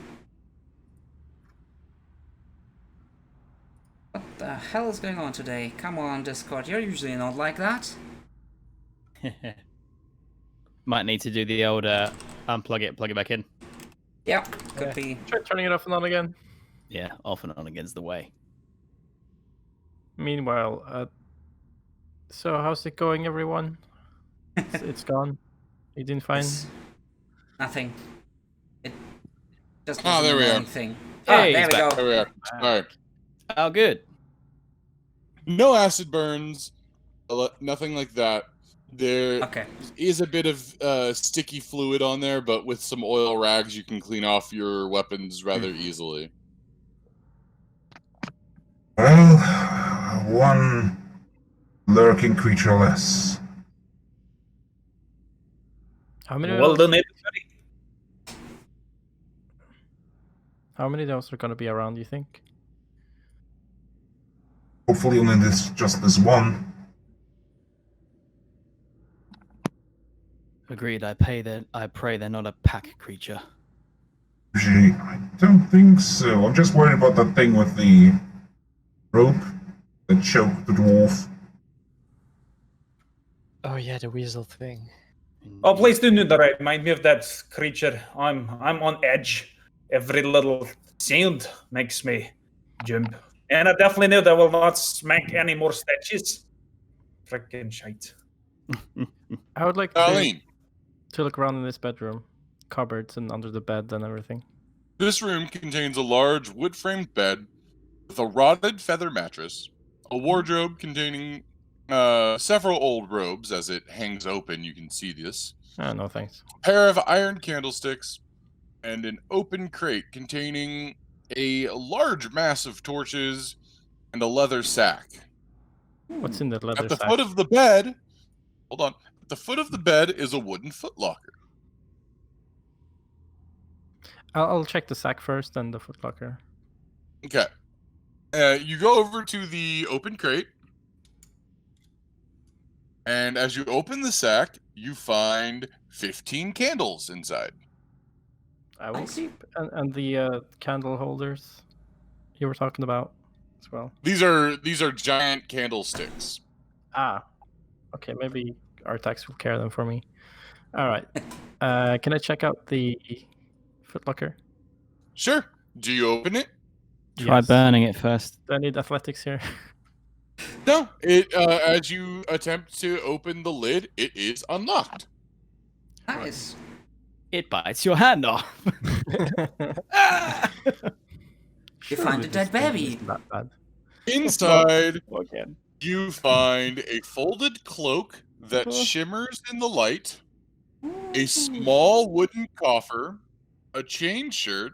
What the hell is going on today? Come on, Discord, you're usually not like that. Might need to do the old unplug it, plug it back in. Yeah, could Yeah. be. Try turning it off and on again. Yeah, off and on against the way. Meanwhile, so how's it going, everyone? It's gone. You didn't find? It's nothing. It just Ah, doesn't there we do are. anything. Hey, there he's we back. go. There we are. Alright. Oh, good. No acid burns, nothing like that. There Okay. is a bit of sticky fluid on there, but with some oil rags, you can clean off your weapons rather easily. Well, one lurking creature less. How many? Well of done, those, everybody. how many of those are gonna be around? You think? Hopefully only just this one. Agreed. I pray they're not a pack creature. Usually, I don't think so. I'm just worried about that thing with the rope that choked the dwarf. Oh yeah, the weasel thing. Oh, please do not remind me of that creature. I'm on edge. Every little sound makes me jump. And I definitely know that will not smack any more statues. Frickin' shite. I would like Daleen, to look around in this bedroom, cupboards and under the bed and everything. this room contains a large wood-framed bed with a rotted feather mattress, a wardrobe containing several old robes. As it hangs open, you can see this. Ah, no thanks. A pair of iron candlesticks, and an open crate containing a large mass of torches and a leather sack. What's in that leather At the sack? foot of the bed, hold on. At the foot of the bed is a wooden footlocker. I'll check the sack first, then the footlocker. Okay. You go over to the open crate, and as you open the sack, you find 15 candles inside. I will Nice. keep and the candle holders you were talking about as well. These are giant candlesticks. Ah, okay. Maybe Artax will carry them for me. All right. Can I check out the footlocker? Sure. Do you open it? Try Yes. burning it first. Do I need athletics here? No. It as you attempt to open the lid, it is unlocked. Nice. It bites your hand off. You find a dead baby. Not bad. Inside, Again. you find a folded cloak that shimmers in the light, a small wooden coffer, a chain shirt,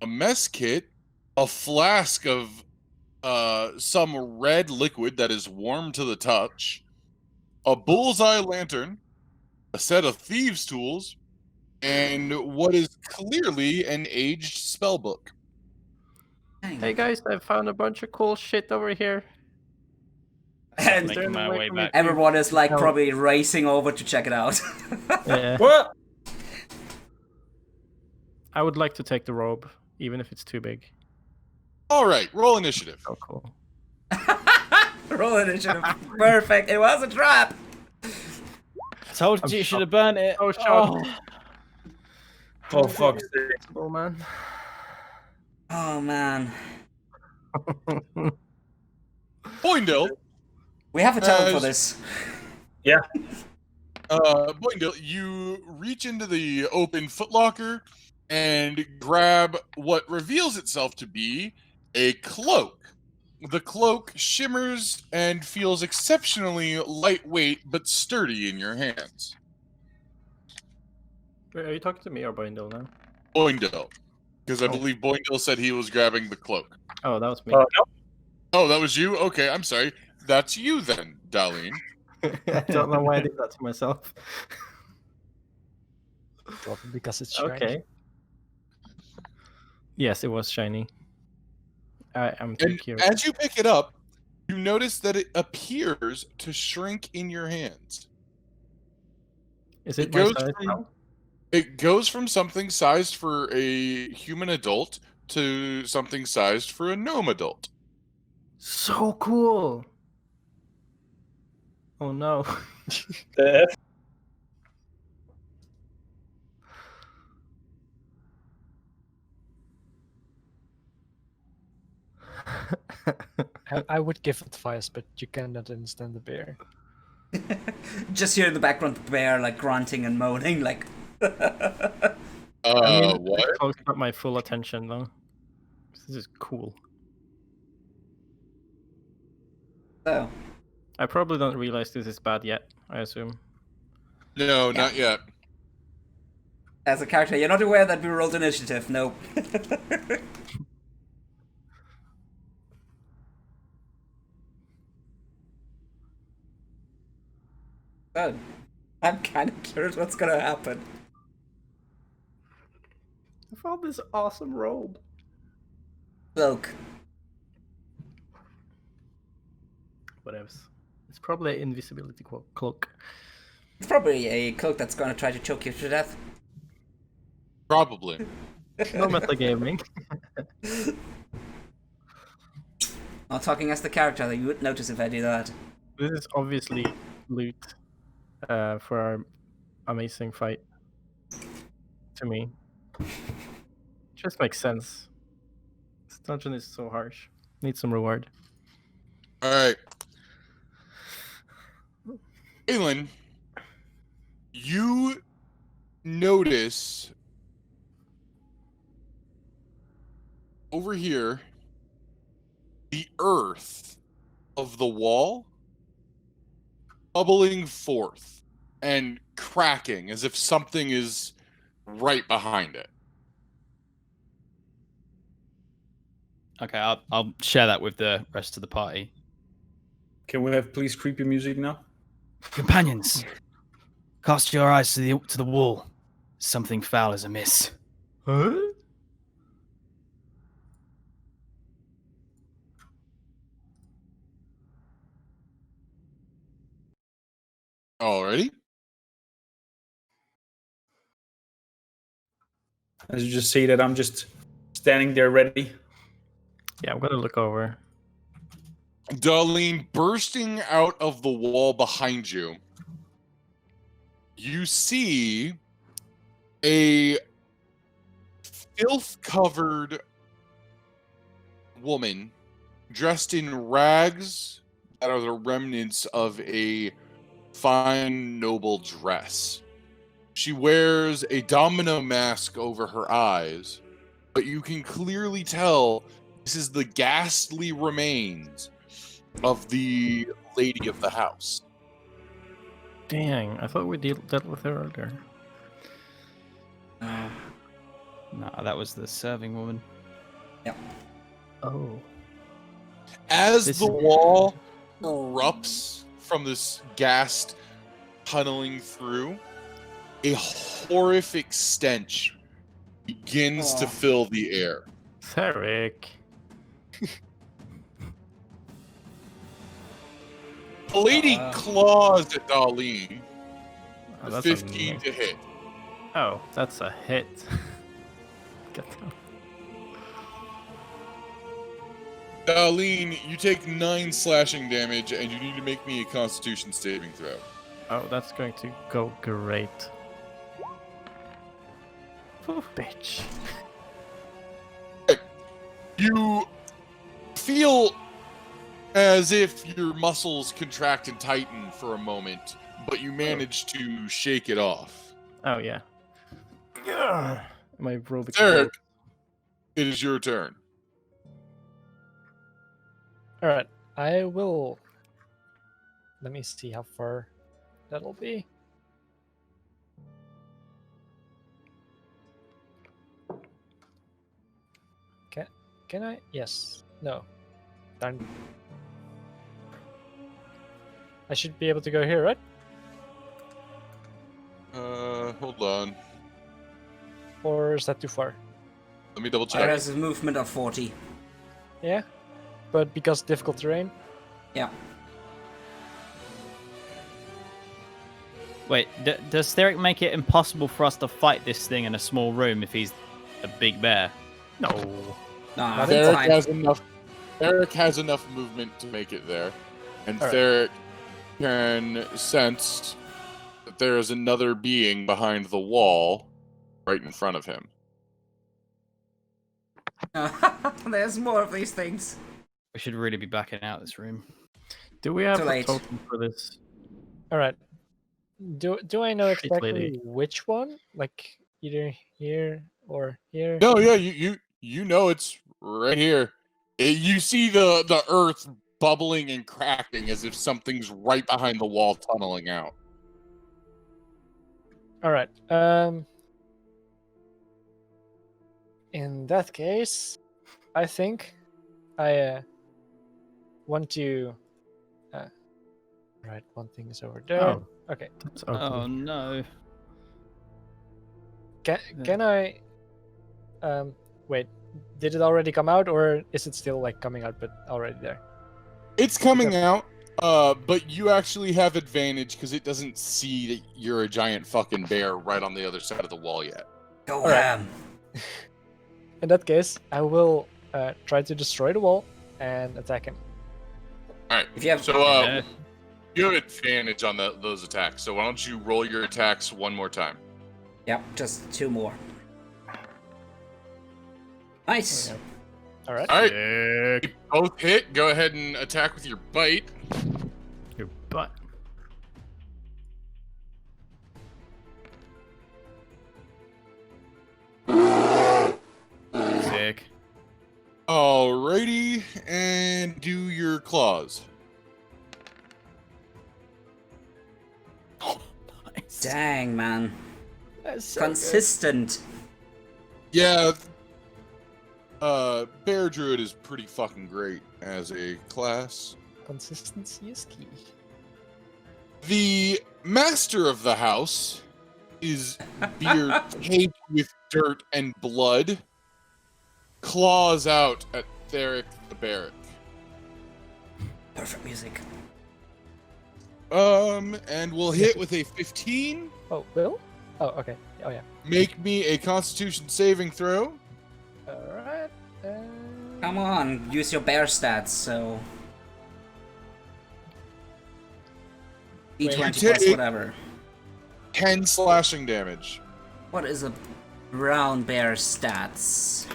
a mess kit, a flask of some red liquid that is warm to the touch, a bullseye lantern, a set of thieves' tools, and what is clearly an aged spellbook. Hey guys, I found a bunch of cool shit over here. And Making my way back. everyone is like No. probably racing over to check it out. Yeah. What? I would like to take the robe, even if it's too big. All right, roll initiative. Oh, cool. Roll initiative. Perfect. It was a trap. Told I'm you you should shocked. have burned it. Oh, shocked. Oh, fuck. Oh man. Oh man. Boindil, We have a talent for As- this. Boindil, you reach into the open footlocker and grab what reveals itself to be a cloak. The cloak shimmers and feels exceptionally lightweight but sturdy in your hands. Wait, are you talking to me or Boindil now? Boindil, because I Oh. believe Boindil said he was grabbing the cloak. Oh, that was me. No. Oh, that was you? Okay, I'm sorry. That's you then, Daleen. I don't know why I did that to myself. Probably because it's Schreck. Okay. Yes, it was shiny. I'm too And curious. as you pick it up, you notice that it appears to shrink in your hands. Is it it my goes size from- now? It goes from something sized for a human adult to something sized for a gnome adult. So cool! Oh no. I would give advice, but you cannot understand the bear. Just hear in the background the bear like grunting and moaning, like. I mean, What? the cloak's got my full attention though. This is cool. So, I probably don't realize this is bad yet, I assume. No, not yet. as a character, you're not aware that we rolled initiative. Nope. Good. I'm kind of curious what's gonna happen. I found this awesome robe. Cloak. Whatevs. It's probably an invisibility cloak. It's probably a cloak that's gonna try to choke you to death. Probably. No metagaming. Not talking as the character, that you would notice if I do that. This is obviously loot for our amazing fight. To me. Just makes sense. This dungeon is so harsh. Needs some reward. Alright. Aelin, you notice over here the earth of the wall bubbling forth and cracking as if something is right behind it. Okay, I'll share that with the rest of the party. Can we have please creepy music now? Companions, cast your eyes to the wall. Something foul is amiss. Huh? Alrighty. As you just say that, I'm just standing there ready. Yeah, I'm gonna look over. Daleen, bursting out of the wall behind you, you see a filth-covered woman dressed in rags that are the remnants of a fine, noble dress. She wears a domino mask over her eyes, but you can clearly tell this is the ghastly remains of the lady of the house. Dang, I thought we dealt with her earlier. No, that was the serving woman. Oh. As This the is- wall erupts from this gas tunneling through, a horrific stench begins to fill the air. Theric. The lady claws at Daleen. Oh, that's 15 a to hit. Oh, that's a hit. Get down. Daleen, you take 9 slashing damage, and you need to make me a Constitution saving throw. Oh, that's going to go great. Oh, bitch. You feel as if your muscles contract and tighten for a moment, but you manage to shake it off. Oh, yeah. Ugh. My aerobic. Theric, it is your turn. Alright, I will... Let me see how far that'll be. Can I? Yes. No. Darn. I should be able to go here, right? Hold on. Or is that too far? Let me double It check. has a movement of 40. Yeah, but because difficult terrain. Yeah. Wait, does Theric make it impossible for us to fight this thing in a small room if he's a big bear? No. Nah, it's Theric fine. has enough. Theric has enough movement to make it there, and All right. Theric can sense that there is another being behind the wall, right in front of him. There's more of these things. We should really be backing out this room. Do we have Too a late. totem for this? All right. Do I know Shit exactly lady. which one? Like either here or here? No, yeah, you know it's right here. You see the earth bubbling and cracking as if something's right behind the wall tunneling out. All right. In that case, I think I want to. Right, one thing is over there. Oh. Okay. That's Oh ugly. no. Can I? Wait. Did it already come out, or is it still like coming out but already there? It's coming out, but you actually have advantage because it doesn't see that you're a giant fucking bear right on the other side of the wall yet. Go Alright. ham. In that case, I will try to destroy the wall and attack him. All right. If you have- So Yeah. you have advantage on those attacks. So why don't you roll your attacks one more time? Yep, just 2 more. Nice. All right. All right. You both hit. Go ahead and attack with your bite. Your butt. Sick. Alrighty, and do your claws. Oh, nice. Dang, man. That's so Consistent. Yeah, Bear Druid is pretty fucking great as a class. Consistency is key. The master of the house is beard caked with dirt and blood, claws out at Theric the Barrack. Perfect music. And we'll hit with a 15. Oh, Will? Oh, okay. Oh, yeah. Make me a Constitution saving throw. All right. Come on, use your bear stats, so... Wait, D20 you plus take- whatever. 10 slashing damage. What is a brown bear stats?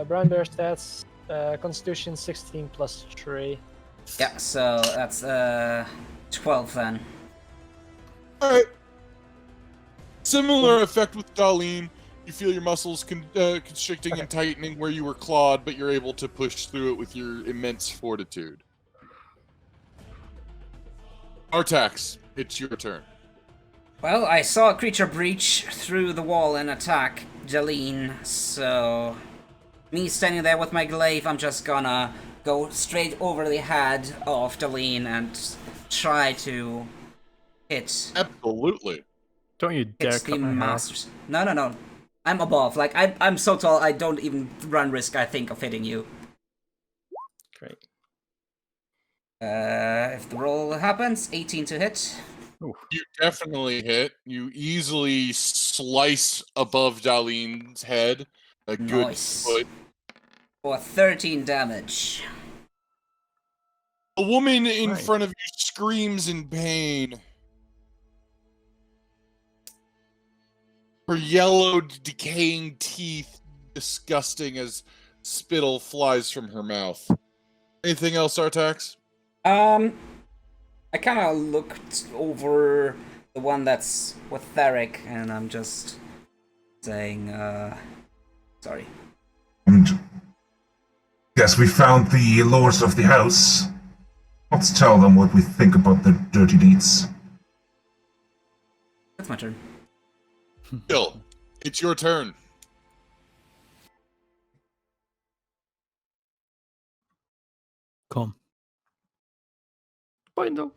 Brown bear stats. Constitution 16 plus 3. Yeah, so that's 12 then. Alright. Similar effect with Daleen. You feel your muscles constricting and tightening where you were clawed, but you're able to push through it with your immense fortitude. Artax, it's your turn. Well, I saw a creature breach through the wall and attack Daleen, so... Me standing there with my glaive, I'm just gonna go straight over the head of Daleen and try to hit Absolutely. Don't you dare It's the cut my hair off. masters. No. I'm above. Like, I'm so tall, I don't even run risk, I think, of hitting you. Great. If the roll happens, 18 to hit. Oof. You definitely hit. You easily slice above Daleen's head. A good Nice. foot. For 13 damage. A woman in Right. front of you screams in pain. Her yellowed, decaying teeth disgusting as spittle flies from her mouth. Anything else, Artax? I kind of looked over the one that's with Theric, and I'm just saying, sorry. And yes, we found the lords of the house. Let's tell them what we think about their dirty deeds. That's my turn. Bill, it's your turn. Come. Boindil.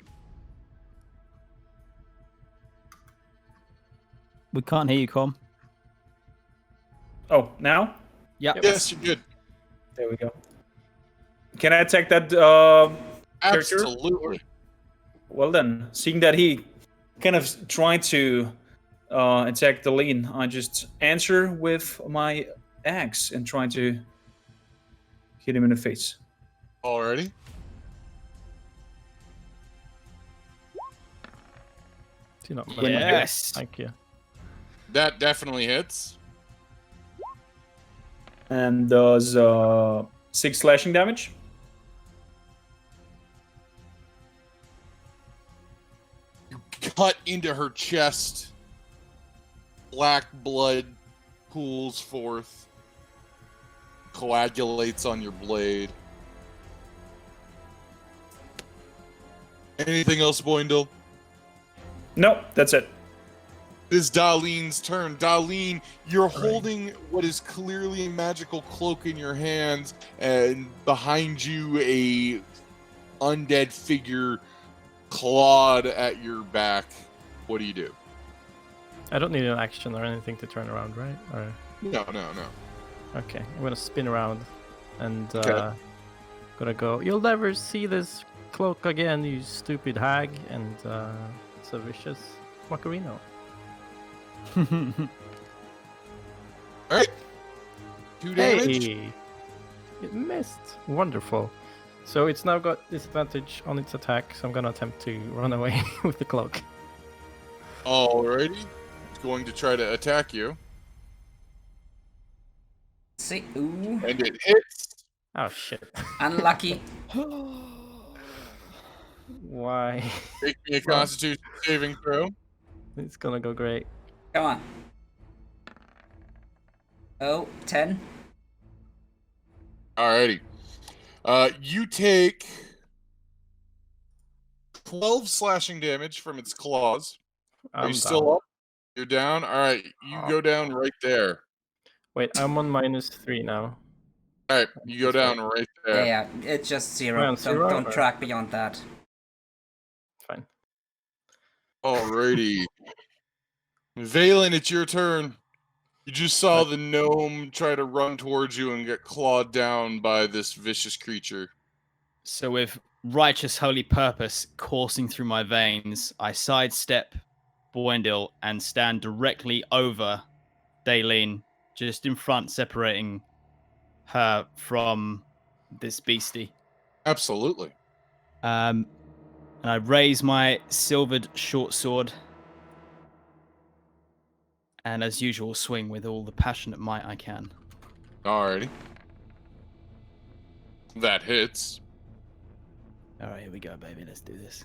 We can't hear you, Com. Oh, now? Yep. Yes, you're good. There we go. Can I attack that character? Absolutely. Well then, seeing that he kind of tried to attack Daleen, I just answer with my axe and try to hit him in the face. Alrighty. Do not Yes. Thank you. That definitely hits. And does 6 slashing damage. Cut into her chest. Black blood pools forth. Coagulates on your blade. Anything else, Boindil? No, that's it. It is Daleen's turn. Daleen, you're holding what is clearly a magical cloak in your hands, and behind you a undead figure clawed at your back. What do you do? I don't need an action or anything to turn around, right? Or... No. Okay, I'm gonna spin around and Okay. gonna go. You'll never see this cloak again, you stupid hag! And it's a vicious Macarino. Alright. 2 damage. Hey, it missed. Wonderful. So it's now got disadvantage on its attack. So I'm gonna attempt to run away with the cloak. Alrighty. It's going to try to attack you. See, ooh, And it hits. Oh shit! unlucky. Why? Make me a Constitution saving throw. It's gonna go great. Come on. Oh, 10. Alrighty. You take 12 slashing damage from its claws. Are I'm you still down. up? You're down? Alright, you go down right there. Wait, I'm on -3 now. Alright, you go down right there. Yeah, it's just 0. Around 0, Don't or- track beyond that. Fine. Alrighty. Valen, it's your turn. You just saw the gnome try to run towards you and get clawed down by this vicious creature. So with righteous holy purpose coursing through my veins, I sidestep Boindil and stand directly over Daleen, just in front, separating her from this beastie. Absolutely. And I raise my silvered short sword, and as usual, swing with all the passionate might I can. Alrighty. That hits. All right, here we go, baby. Let's do this.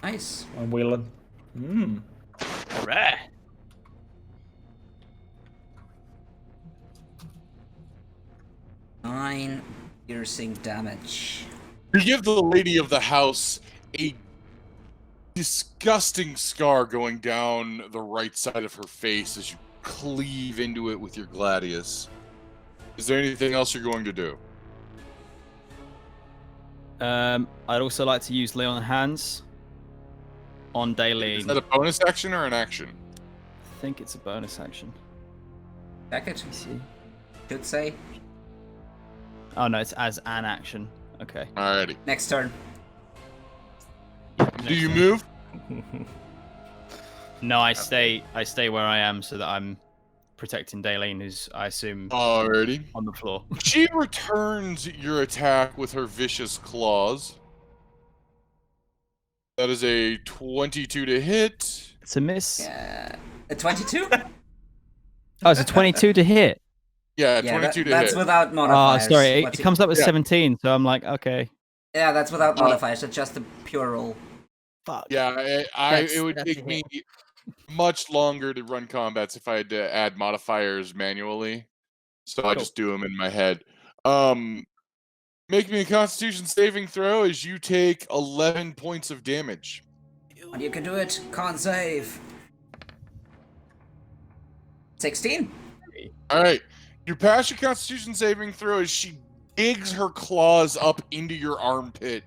Nice. I'm willing. All right. Nine piercing damage. You give the lady of the house a disgusting scar going down the right side of her face as you cleave into it with your gladius. Is there anything else you're going to do? I'd also like to use lay on hands on Daleen. Is that a bonus action or an action? I think it's a bonus action. Check it. See. Should say. Oh no, it's as an action. Okay. Alrighty. Next turn. Do you move? No, I stay where I am so that I'm protecting Daleen, who's I assume Alrighty. on the floor. She returns your attack with her vicious claws. That is a 22 to hit. It's a miss. Yeah. A 22? Oh, it's a 22 to hit. Yeah, Yeah, 22 to that's hit. without Oh, modifiers. sorry. It What's comes up with Yeah. 17, so I'm like, okay. Yeah, that's without modifiers. It's just a pure roll. Fuck. Yeah, That's- it would that's a take me hit. much longer to run combats if I had to add modifiers manually. So I just do them in my head. Make me a Constitution saving throw as you take 11 points of damage. And you can do it. Con save. 16. All right, you pass your Constitution saving throw as she digs her claws up into your armpit.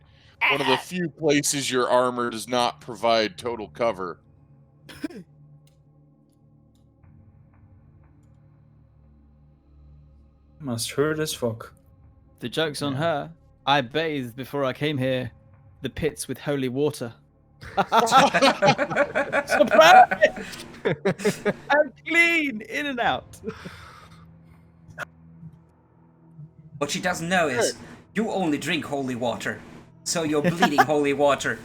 One of the few places your armor does not provide total cover. Must hurt as fuck. The joke's on her. I bathed before I came here. The pits with holy water. Surprise! I'm clean, in and out. What she doesn't know is you only drink holy water, so you're bleeding holy water.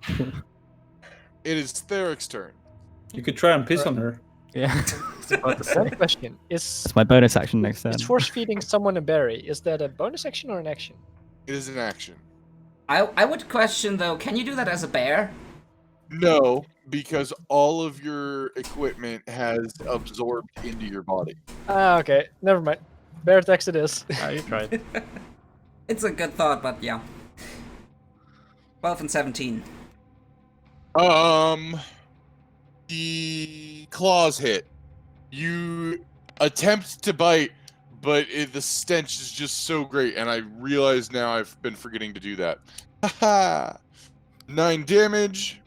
It is Theric's turn. You could try and piss on her. Yeah. It's about the One same. question: Is That's my bonus action next turn. force feeding someone a berry? Is that a bonus action or an action? It is an action. I would question though, can you do that as a bear? No, because all of your equipment has absorbed into your body. Ah, okay. Never mind. Bear attacks it is. Ah, you tried. It's a good thought, but yeah. 12 and 17. The claws hit. You attempt to bite, but the stench is just so great, and I realize now I've been forgetting to do that. Haha! 9 damage.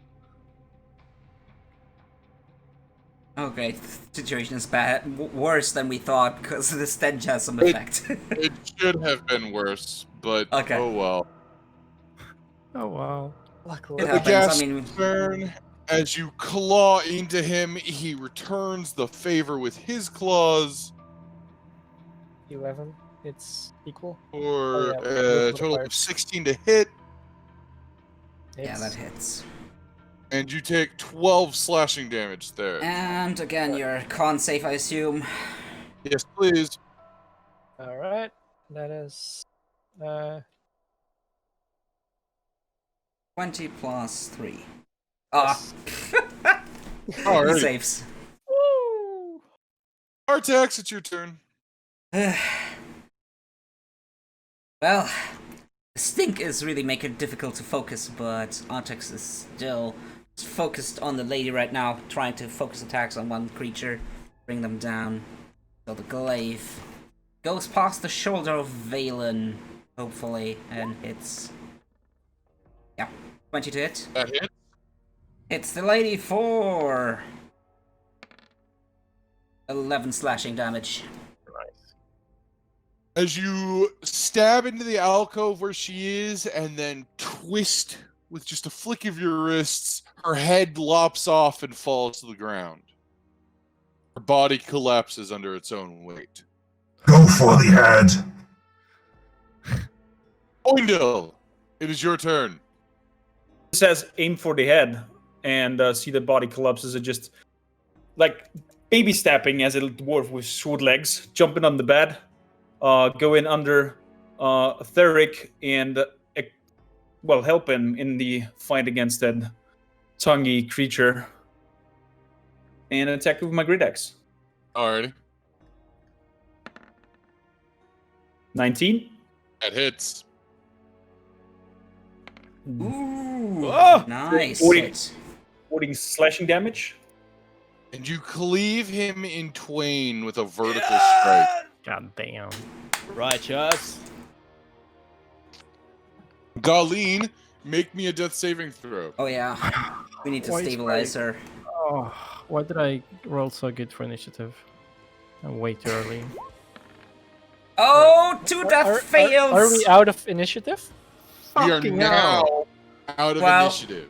Okay, situation is bad. Worse than we thought, because the stench has some effect. It should have been worse, but Okay. oh well. Oh wow. Luckily. It The happens, gas I mean- turn. As you claw into him, he returns the favor with his claws 11. It's equal. for yeah, a with total modifiers. of 16 to hit, Yeah, It's- that hits. and you take 12 slashing damage there. And again, your con save, I assume. Yes, please. All right. That is. 20 plus 3. Ah, he Alrighty. saves. Artax, it's your turn. Well, the stink is really making it difficult to focus, but Artax is still focused on the lady right now, trying to focus attacks on one creature, bring them down. So the glaive goes past the shoulder of Valen, hopefully, and hits. Yeah, 20 to hit. That hit. Hits the lady for 11 slashing damage. As you stab into the alcove where she is, and then twist with just a flick of your wrists, her head lops off and falls to the ground. Her body collapses under its own weight. Go for the head. Boindil, it is your turn. It says aim for the head and see the body collapses. It just like baby stepping as a little dwarf with short legs, jumping on the bed, go in under Theric and help him in the fight against that tonguey creature, and attack with my great axe. Alrighty. 19. That hits. Ooh, Oh! nice. 40. hit. 40 slashing damage. And you cleave him in twain with a vertical strike. God damn. Righteous. Daleen, make me a death saving throw. Oh yeah, we need to Why is stabilize her. Oh, why did I roll so good for initiative? I'm way too early. Oh, two death fails! Are we out of initiative? We are Fucking now hell. out of Well, initiative.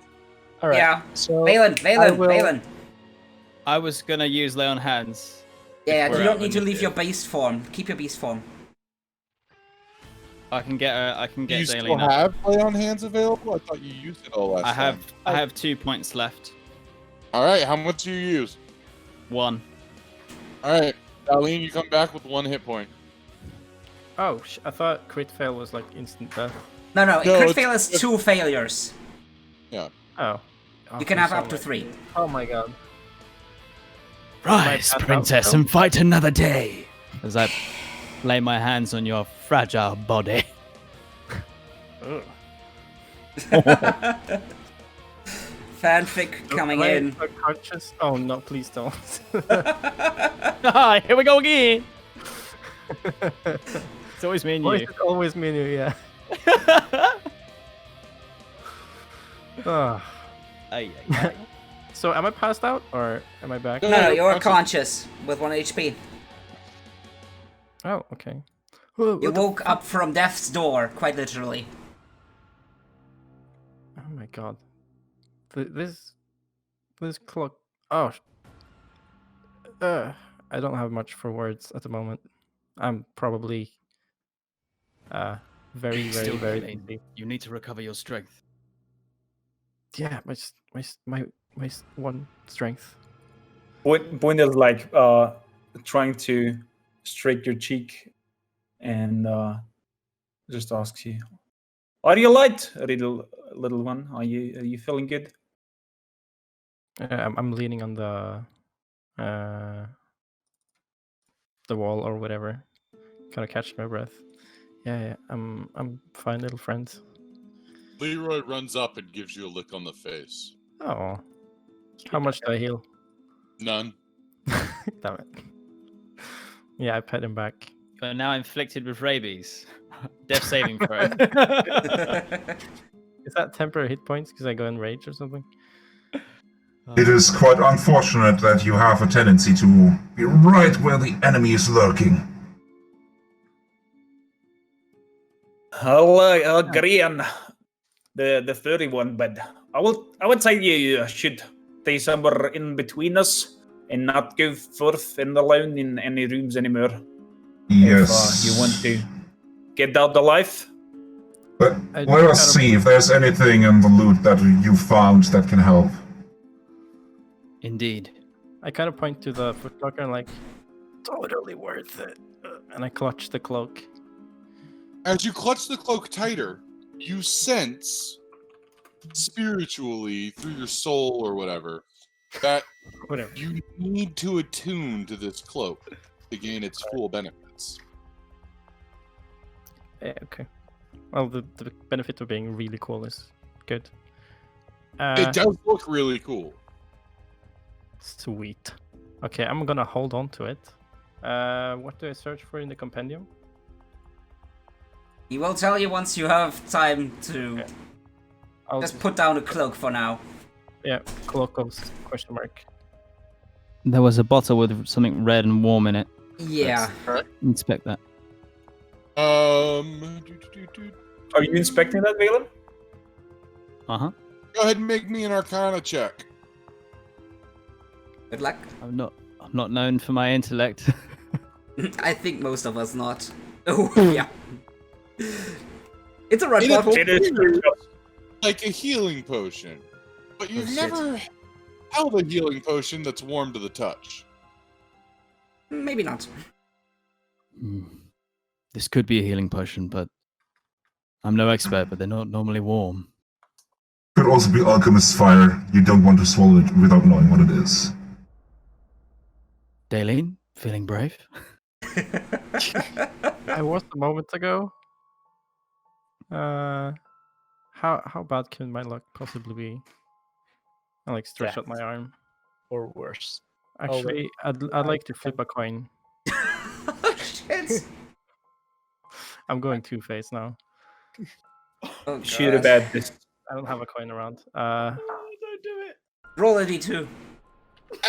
All right. Yeah. So Valen. I was gonna use lay on hands. Yeah, We're you out don't of need to leave your initiative. beast form. Keep your beast form. I can get Do you still Daleen up. have play on hands available? I thought you used it all last time. I have 2 points left. Alright, how much do you use? 1. Alright, Daleen, you come back with 1 hit point. Oh, I thought crit fail was like instant death. No, No, crit it's- fail is 2 failures. Oh. You can have up to 3. Oh my god. Rise, My bad princess, outcome. and fight another day. As I lay my hands on your fragile body. Ugh. Fanfic coming Am I in. unconscious? Oh no, please don't. Here we go again. It's always me and Why is you. it always me and you? Yeah. Ah. Ay, ay, ay. So am I passed out or am I back? No, No, you're conscious. conscious with 1 HP. Oh, okay. Whoa, You what the woke up from death's door, quite literally. Oh my god. This clock. Oh. I don't have much for words at the moment. I'm probably very Still, very Daleen, busy. you need to recover your strength. Yeah, my one strength. Boindil's like trying to stroke your cheek and just asks you, "Are you light, little one? Are you feeling good?" I'm leaning on the wall or whatever. Kind of catch my breath. Yeah, I'm fine, little friend. Leroy runs up and gives you a lick on the face. Oh, how much do I heal? None. Damn it. Yeah, I pet him back. You are now inflicted with rabies. Death saving throw. Is that temporary hit points because I go in rage or something? It is quite unfortunate that you have a tendency to be right where the enemy is lurking. I'll agree on the furry one, but I would say you should stay somewhere in between us and not go forth and alone in any rooms anymore. Yes. If you want to get out alive. But let us see if there's anything in the loot that you found that can help. Indeed. I kind of point to the footlocker and like, totally worth it. And I clutch the cloak. As you clutch the cloak tighter, you sense spiritually through your soul or whatever that Whatever. you need to attune to this cloak to gain its full benefits. Yeah, okay. Well, the benefit of being really cool is good. It does look really cool. Sweet. Okay, I'm gonna hold on to it. What do I search for in the compendium? He will tell you once you have time to. Okay. I'll Just put down a cloak for now. Yeah, cloak of question mark. There was a bottle with something red and warm in it. Yeah. Inspect that. Are you inspecting that, Valen? Uh-huh. Go ahead and make me an Arcana check. Good luck. I'm not known for my intellect. I think most of us not. Oh, yeah. It's a red It bottle. appears like a healing potion, but you've shit. never held a healing potion that's warm to the touch. Maybe not. This could be a healing potion, but I'm no expert, but they're not normally warm. Could also be alchemist's fire. You don't want to swallow it without knowing what it is. Daleen, feeling brave? I was a moment ago. How bad can my luck possibly be? I like stretch out my arm. Or worse. Actually, I'd like to flip a coin. Oh, shit. I'm going two-face now. Oh, Shoot God. about this. I don't have a coin around. Don't do it. Roll a d2.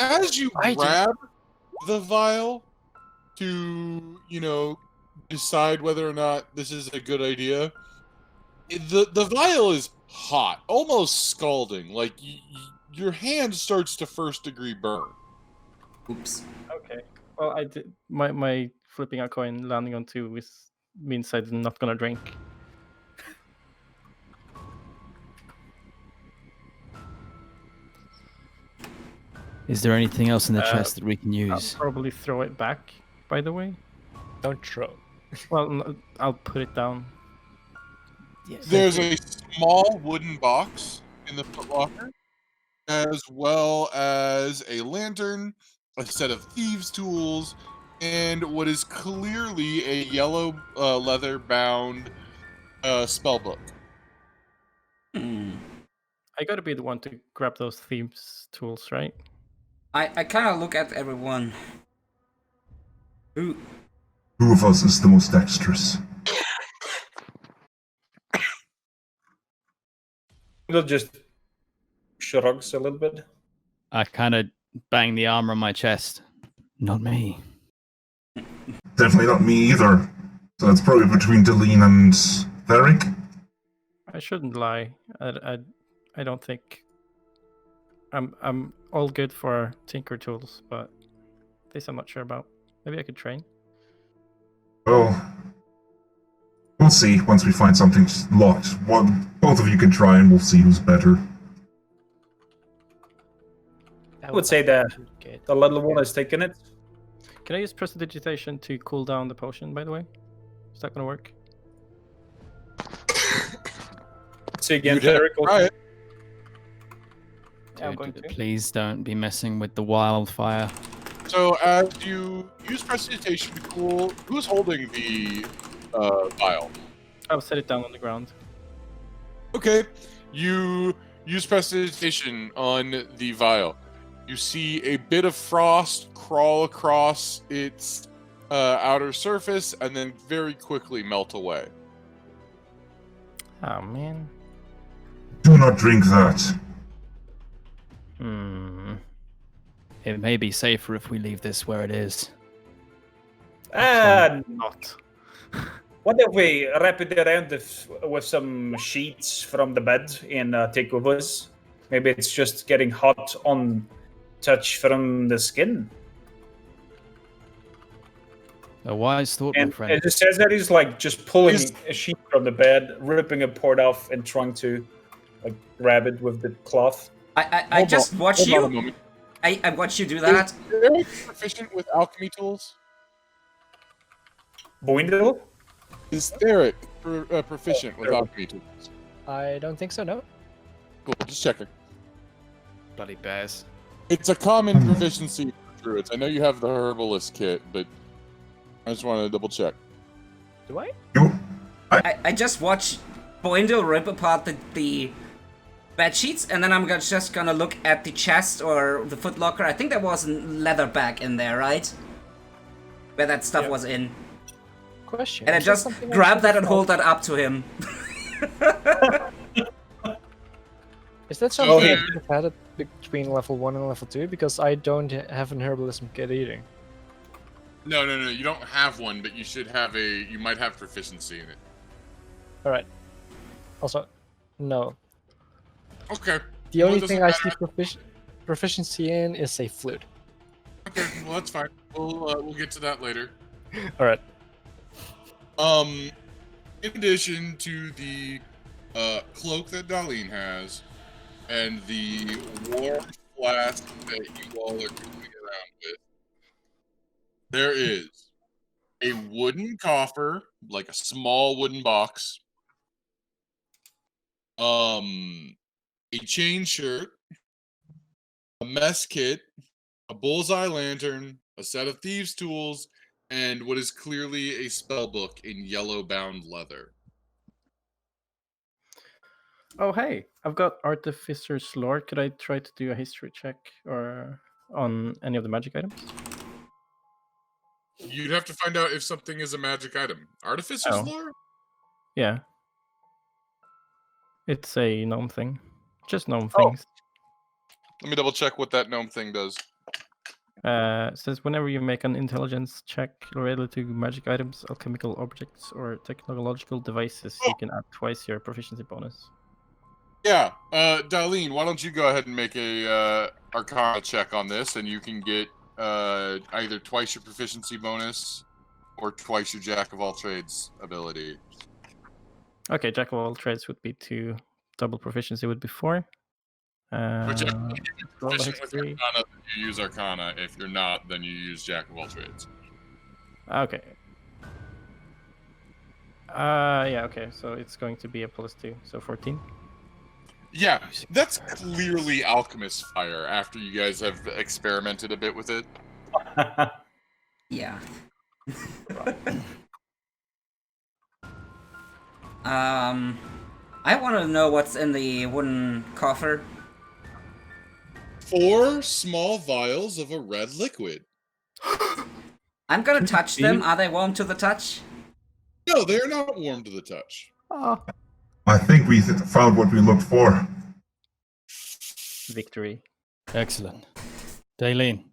As you grab the vial to, decide whether or not this is a good idea, the vial is hot, almost scalding. Like your hand starts to first-degree burn. Oops. Okay. Well, I did my flipping a coin landing on two means I'm not gonna drink. Is there anything else in the chest that we can I'll use? probably throw it back. By the way. Don't throw. Well, no, I'll put it down. Yes. There's a small wooden box in the footlocker, as well as a lantern, a set of thieves' tools, and what is clearly a yellow leather-bound spell book. I gotta be the one to grab those thieves' tools, right? I kind of look at everyone. Who Who of us is the most dexterous? We'll just shrugs a little bit. I kind of bang the armor on my chest. Not me. definitely not me either. So it's probably between Daleen and Theric. I shouldn't lie. I don't think I'm all good for tinker tools, but this I'm not sure about. Maybe I could train. Well, we'll see once we find something locked. Both of you can try and we'll see who's better. I would say the little one is taking it. Can I use prestidigitation to cool down the potion, by the way? Is that gonna work? So again, You'd have Theric. to try it. Yeah, I'm going to. Please don't be messing with the wildfire. So as you use prestidigitation to cool, who's holding the vial? I'll set it down on the ground. Okay, you use prestidigitation on the vial. You see a bit of frost crawl across its outer surface and then very quickly melt away. Oh man. Do not drink that. It may be safer if we leave this where it is. And Not. what if we wrap it around with some sheets from the bed and take with us? Maybe it's just getting hot on touch from the skin. A wise thought, my And friend. it just says that he's like just pulling a sheet from the bed, ripping a part off, and trying to like grab it with the cloth. I just watch Hold on a you. moment. I watch you do that. Is Theric proficient with alchemy tools? Boindil? Is Theric proficient with alchemy tools? I don't think so, no. Cool, just checking. Bloody bears. It's a common proficiency for druids. I know you have the herbalist kit, but I just wanted to double check. Do I? I just watch Boindil rip apart the bed sheets, and then I'm just gonna look at the chest or the footlocker. I think there was a leather bag in there, right? Where that stuff was in. Question. And I is that just something I grab should that and follow? hold that up to him. Is that something I Okay. should have had it between level 1 and level 2? Because I don't have an herbalism kit either. No, you don't have one, but you should have you might have proficiency in it. Alright. Also, no. Okay. The Well, it only doesn't thing I see matter. proficiency in is a flute. Okay, well that's fine. We'll get to that later. Alright. In addition to the cloak that Daleen has, and the warm flask that you all are going around with, there is a wooden coffer, like a small wooden box, a chain shirt, a mess kit, a bullseye lantern, a set of thieves' tools, and what is clearly a spell book in yellow bound leather. Oh hey, I've got Artificer's Lore. Could I try to do a history check or on any of the magic items? You'd have to find out if something is a magic item. Artificer's Oh. lore? Yeah. It's a gnome thing. Just gnome things. Let me double check what that gnome thing does. It says whenever you make an intelligence check related to magic items, alchemical objects, or technological devices, you can add twice your proficiency bonus. Yeah, Daleen, why don't you go ahead and make a Arcana check on this, and you can get either twice your proficiency bonus or twice your Jack of all trades ability. Okay, Jack of all trades would be 2, double proficiency would be 4. Whichever Roll you're a proficient with history. Arcana, then you use Arcana. If you're not, then you use Jack of all trades. Okay. Yeah, okay, so it's going to be a +2, so 14. Yeah, that's clearly alchemist fire after you guys have experimented a bit with it. Yeah. I want to know what's in the wooden coffer. 4 small vials of a red liquid. I'm gonna touch them. Are they warm to the touch? No, they are not warm to the touch. Oh. I think we found what we looked for. Victory. Excellent. Daleen,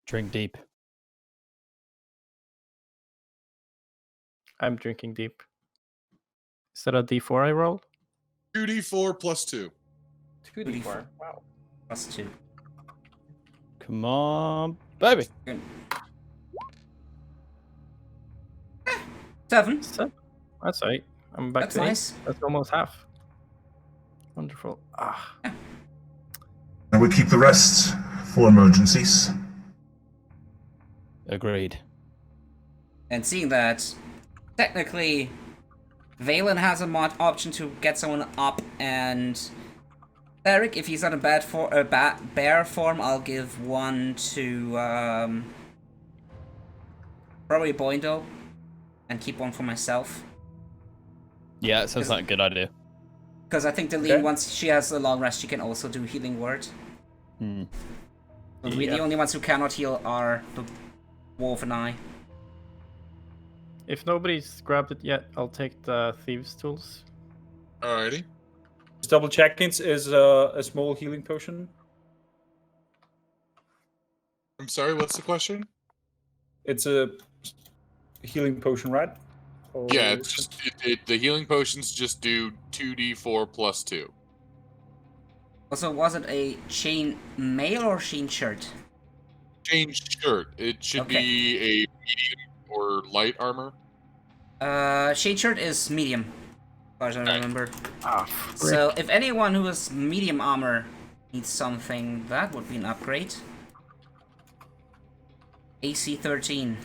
drink deep. I'm drinking deep. Is that a D4 I roll? 2d4 plus 2. 2d4. Wow. +2. Come on, baby. 7. So, that's 8. I'm back That's to 8. nice. That's almost half. Wonderful. Ah. And we keep the rest for emergencies. Agreed. And seeing that, technically, Valen has a mod option to get someone up, and Theric, if he's on a bear form, I'll give one to probably Boindil, and keep one for myself. Yeah, that sounds like a good idea. Because I think Daleen, once she has a long rest, she can also do healing word. Hmm. The only ones who cannot heal are the Wolf and I. If nobody's grabbed it yet, I'll take the Thieves' Tools. Alrighty. Just double checking, is a small healing potion. I'm sorry, what's the question? It's a healing potion, right? Or Yeah, it's just the healing potions just do 2d4 plus 2. Also, was it a chain mail or chain shirt? Chain shirt. It should Okay. be a medium or light armor. Chain shirt is medium, as far as I remember. Ah, So, if anyone who has medium armor needs something, that would be an upgrade. AC 13.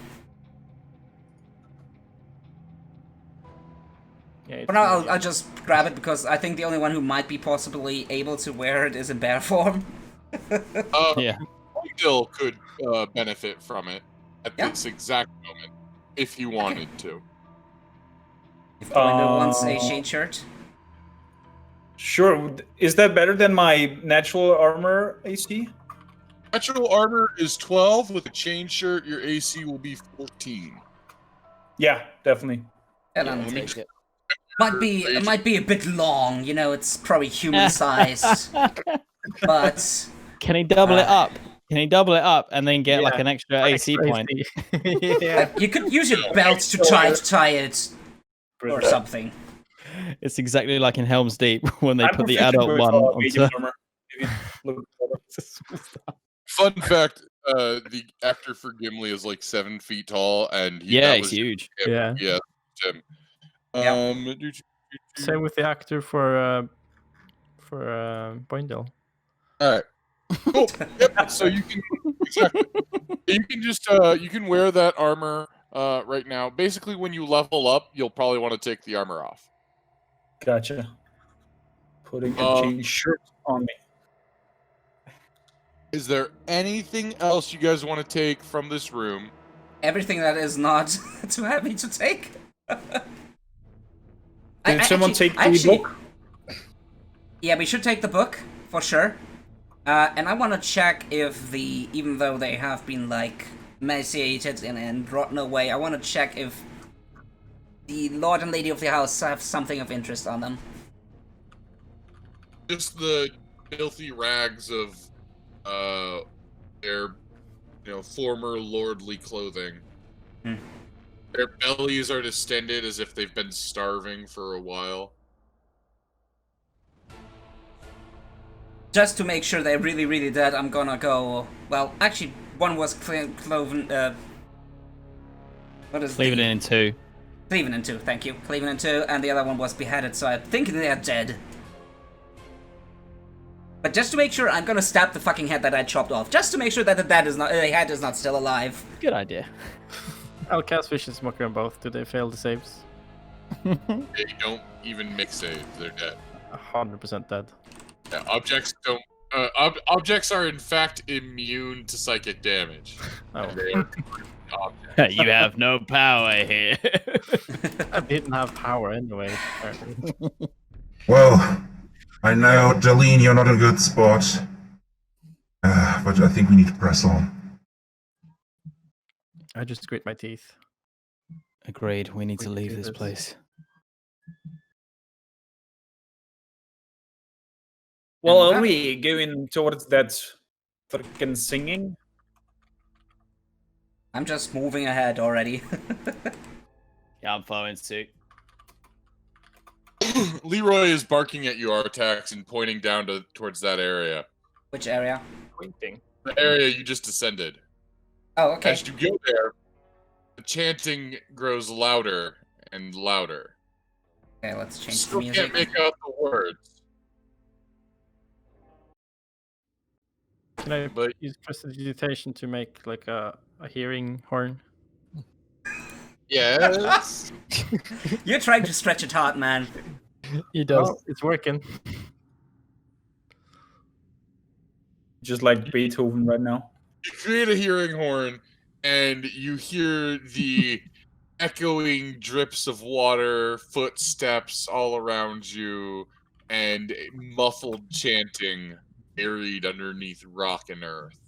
yeah, For now, I'll just grab it because I think the only one who might be possibly able to wear it is in bear form. Yeah. Still could benefit from it at Yeah. this exact moment if he wanted to. If Boindil wants a chain shirt. Sure. Is that better than my natural armor AC? Natural armor is 12. With a chain shirt, your AC will be 14. Yeah, definitely. And Yeah, I'm let me Take it. it might be a bit long, you know, it's probably human sized. But Can he double it up? Can he double it up and then get like Yeah. an extra AC point? Yeah. you could use your belt to tie it or something. It's exactly like in Helm's Deep when they I'm put the proficient adult with, one medium onto. armor. If you look at it. Fun fact: the actor for Gimli is like 7 feet tall, and Yeah, that it's was huge. him. Yeah. Yeah, Tim. Yep. Same with the actor for Boindil. All right. Cool. Yep. So you can exactly. You can just you can wear that armor right now. Basically, when you level up, you'll probably want to take the armor off. Gotcha. Putting a chain shirt on me. Is there anything else you guys want to take from this room? Everything that is not too heavy to take. Did someone take the book? Yeah, we should take the book, for sure. And I want to check if even though they have been, like, emaciated and rotten away, I want to check if the Lord and Lady of the House have something of interest on them. Just the filthy rags of their former lordly clothing. Hmm. Their bellies are distended as if they've been starving for a while. Just to make sure they're really, really dead, I'm gonna go... Well, actually, one was cloven... what is Leave it in 2. Cleven in 2, thank you. Cleven in 2, and the other one was beheaded, so I think they are dead. But just to make sure, I'm gonna stab the fucking head that I chopped off. Just to make sure that the head is not still alive. Good idea. I'll cast Vicious Mockery on both. Do they fail the saves? They don't even make saves; they're dead. 100% dead. Yeah, objects don't. Objects are in fact immune to psychic damage. Oh. They are objects. You have no power here. I didn't have power anyway. Apparently. Well, I know, Daleen, you're not in a good spot. But I think we need to press on. I just grit my teeth. Agreed. We need to We leave do this this. place. Well, are we going towards that freaking singing? I'm just moving ahead already. Yeah, I'm following suit. Leroy is barking at you, Artax, and pointing down towards that area. Which area? Pointing. The area you just descended. Oh, okay. As you go there, the chanting grows louder and louder. Okay, let's change the Still music. can't make out the words. Can I But- use prestidigitation to make like a hearing horn? Yes. You're trying to stretch it hard, man. He does. Oh, it's working. Just like Beethoven right now. You create a hearing horn, and you hear the echoing drips of water, footsteps all around you, and muffled chanting buried underneath rock and earth.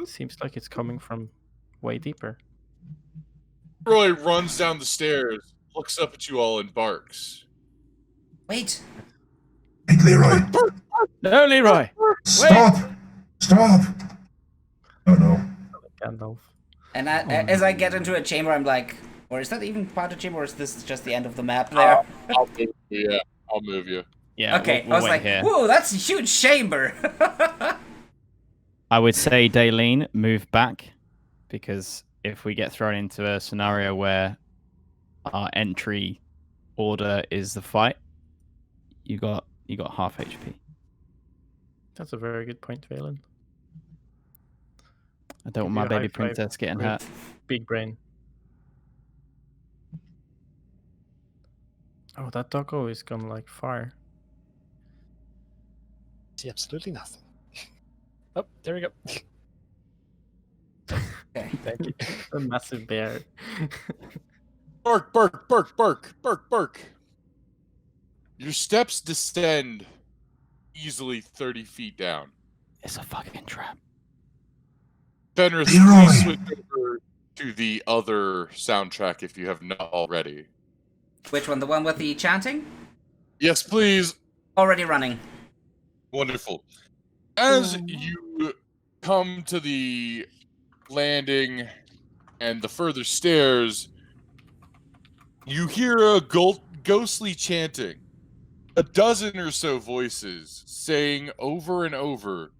Seems like it's coming from way deeper. Roy runs down the stairs, looks up at you all, and barks. Wait. Hey, Leroy, No, Leroy. stop! Stop! Oh no. Gandalf. And as I get into a chamber, I'm like, or is that even part of the chamber, or is this just the end of the map there? I'll move you. Yeah, I'll move you. Yeah. Okay, we'll I was wait like, here. whoa, that's a huge chamber! I would say, Daleen, move back, because if we get thrown into a scenario where our entry order is the fight, you got half HP. That's a very good point, Valen. I don't want Give my you a baby high five. princess getting Great. hurt. Big brain. Oh, that doggo is gone like far. See absolutely nothing. Oh, there we go. Okay. Thank you. A massive bear. Bark, bark, bark, bark, bark, bark. Your steps descend easily 30 feet down. It's a fucking trap. Fenris, Leroy! please switch over to the other soundtrack if you have not already. Which one? The one with the chanting? Yes, please. Already running. Wonderful. As you come to the landing and the further stairs, you hear a ghostly chanting. A dozen or so voices saying over and over,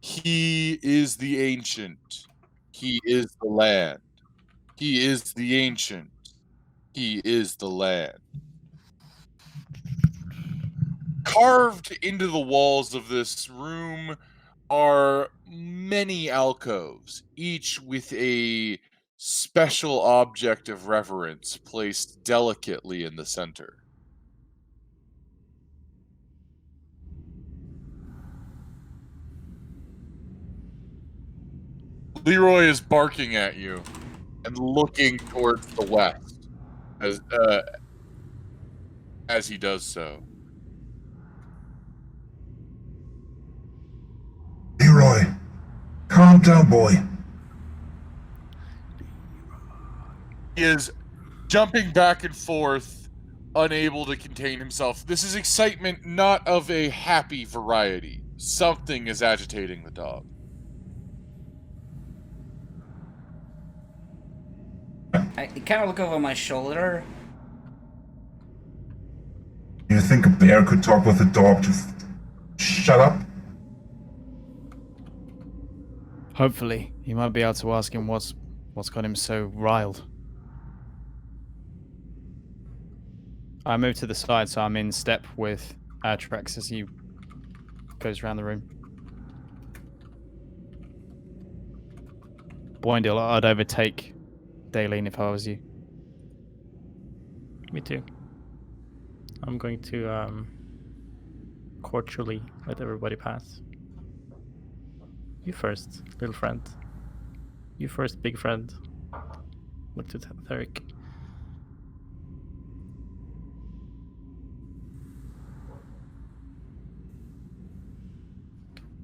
"He is the ancient. He is the land. He is the ancient. He is the land." Carved into the walls of this room are many alcoves, each with a special object of reverence placed delicately in the center. Leroy is barking at you and looking towards the west as he does so. Leroy, calm down, boy. He is jumping back and forth, unable to contain himself. This is excitement not of a happy variety. Something is agitating the dog. I kind of look over my shoulder. You think a bear could talk with a dog? Just shut up. Hopefully, you might be able to ask him what's got him so riled. I move to the side, so I'm in step with Artax as he goes around the room. Boindil, I'd overtake Daleen if I was you. Me too. I'm going to cordially let everybody pass. You first, little friend. You first, big friend. Look to Theric.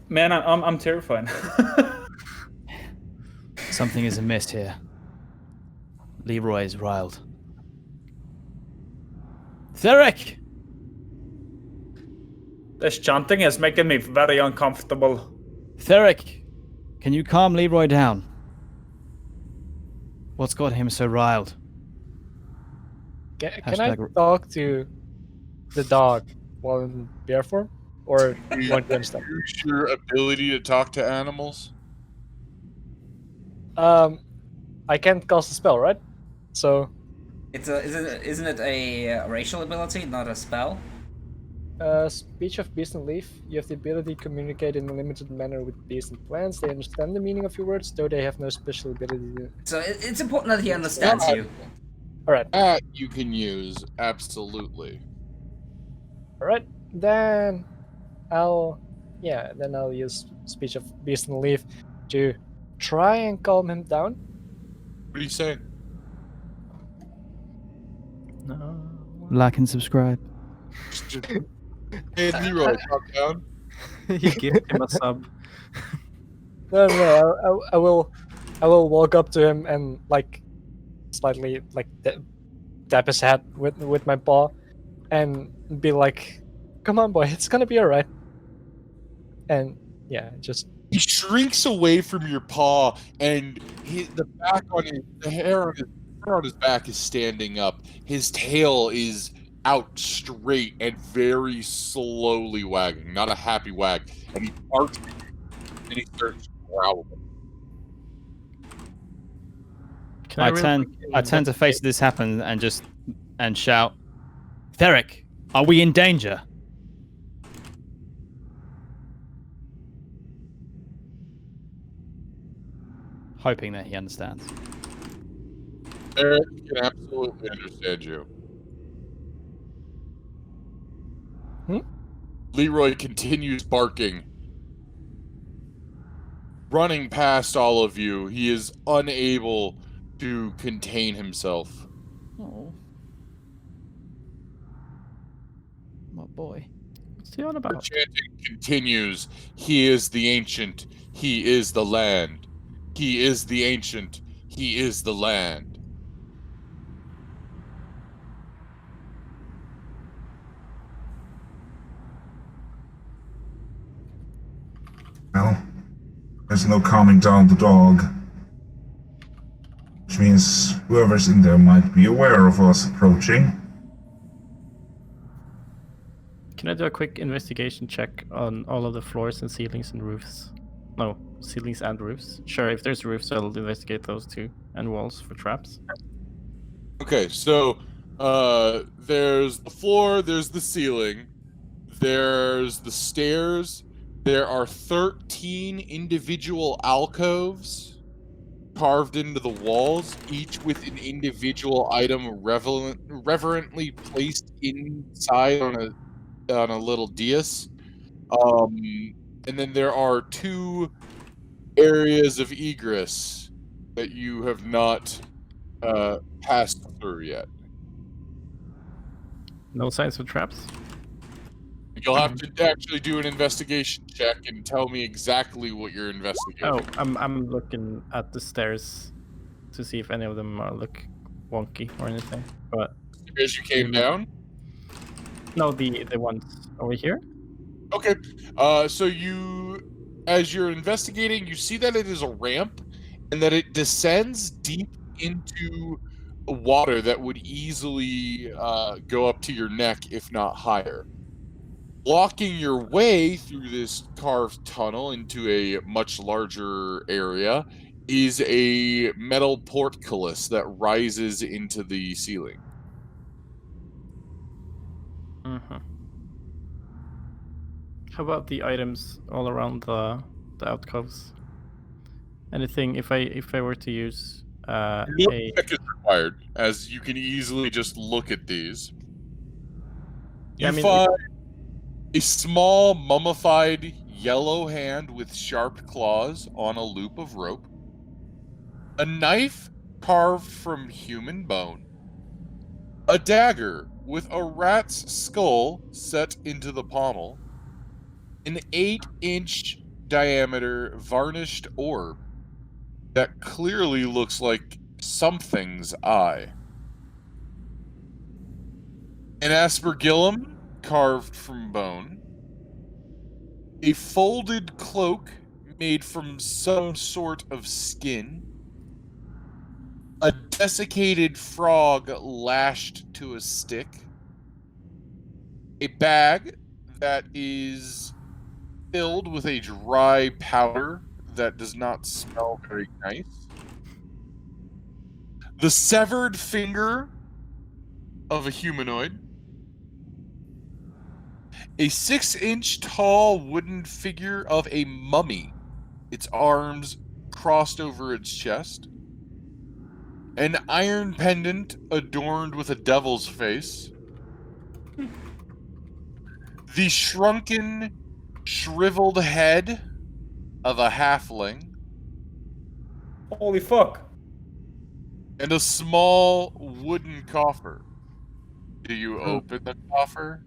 Man, I'm terrified. Something is amiss here. Leroy is riled. Theric! This chanting is making me very uncomfortable. Theric! Can you calm Leroy down? What's got him so riled? Can I Hashtag- talk to the dog while in bear form? Or won't you understand? Use your ability to talk to animals. I can't cast a spell, right? So, Isn't it a racial ability, not a spell? speech of beast and leaf. You have the ability to communicate in a limited manner with beasts and plants. They understand the meaning of your words, though they have no special ability to... So it's important that he understands you. Alright, That you can use, absolutely. alright. Then I'll use speech of beast and leaf to try and calm him down. What are you saying? No. Like and subscribe. Hey, Leroy, calm down. You give him a sub. No, I will walk up to him and like slightly like tap his head with my paw, and be like, "Come on, boy, it's gonna be alright." And yeah, just He shrinks away from your paw, and the hair on his back is standing up. His tail is out straight and very slowly wagging, not a happy wag. And he barks at you, and he starts growling. Can I really turn quickly to face this happen and shout, Theric, are we in danger? Hoping that he understands. Eric can absolutely understand you. Leroy continues barking. Running past all of you, he is unable to contain himself. Oh. My boy. What's he on The about? chanting continues. He is the ancient. He is the land. He is the ancient. He is the land. Well, there's no calming down the dog. Which means whoever's in there might be aware of us approaching. Can I do a quick investigation check on all of the floors and ceilings and roofs? No, ceilings and roofs. Sure, if there's roofs, I'll investigate those too, and walls for traps. Okay, so there's the floor, there's the ceiling, there's the stairs. There are 13 individual alcoves carved into the walls, each with an individual item reverently placed inside on a little dais. And then there are 2 areas of egress that you have not passed through yet. No signs of traps? You'll have to actually do an investigation check and tell me exactly what you're investigating. Oh, I'm looking at the stairs to see if any of them look wonky or anything. But As you came down? no, the ones over here. Okay. So as you're investigating, you see that it is a ramp and that it descends deep into water that would easily go up to your neck, if not higher. Blocking your way through this carved tunnel into a much larger area is a metal portcullis that rises into the ceiling. Mm-hmm. How about the items all around the alcoves? Anything? If I were to use a Check is required, as you can easily just look at these. Yeah, I You mean, find a small mummified yellow hand with sharp claws on a loop of rope, a knife carved from human bone, a dagger with a rat's skull set into the pommel, an 8-inch diameter varnished orb that clearly looks like something's eye, an aspergillum carved from bone, a folded cloak made from some sort of skin, a desiccated frog lashed to a stick, a bag that is filled with a dry powder that does not smell very nice, the severed finger of a humanoid, a 6-inch tall wooden figure of a mummy, its arms crossed over its chest, an iron pendant adorned with a devil's face, the shrunken, shriveled head of a halfling, Holy fuck. and a small wooden coffer. Do you open the coffer?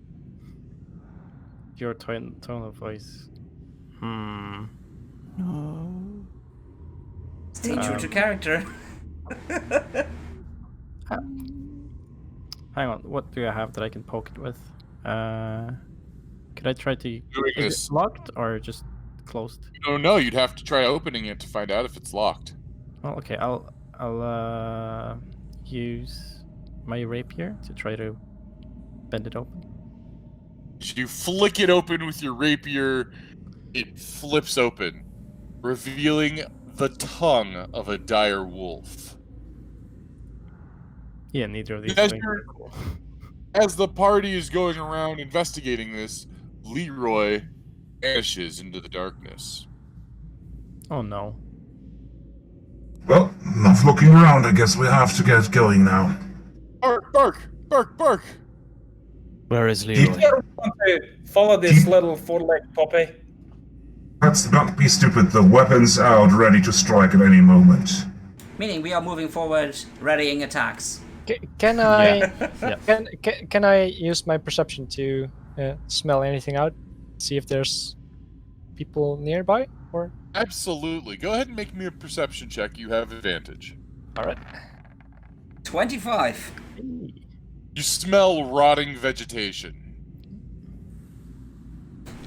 Your tone of voice. No. Stay true to character. Hang on, what do I have that I can poke it with? Could I try to... Doing Is this. it locked or just closed? Oh no, you'd have to try opening it to find out if it's locked. Well, okay, I'll use my rapier to try to bend it open. You flick it open with your rapier, it flips open, revealing the tongue of a dire wolf. Yeah, neither of these As things you're- are cool. As the party is going around investigating this, Leroy vanishes into the darkness. Oh no. Well, enough looking around. I guess we have to get going now. Bark, bark, bark, bark! Where is Leroy? Want to follow this little 4-legged puppy? Let's not be stupid. The weapon's out, ready to strike at any moment. Meaning we are moving forward, readying attacks. Can I Yeah. can I use my perception to smell anything out? See if there's people nearby, or Absolutely. Go ahead and make me a perception check. You have advantage. all right. 25. You smell rotting vegetation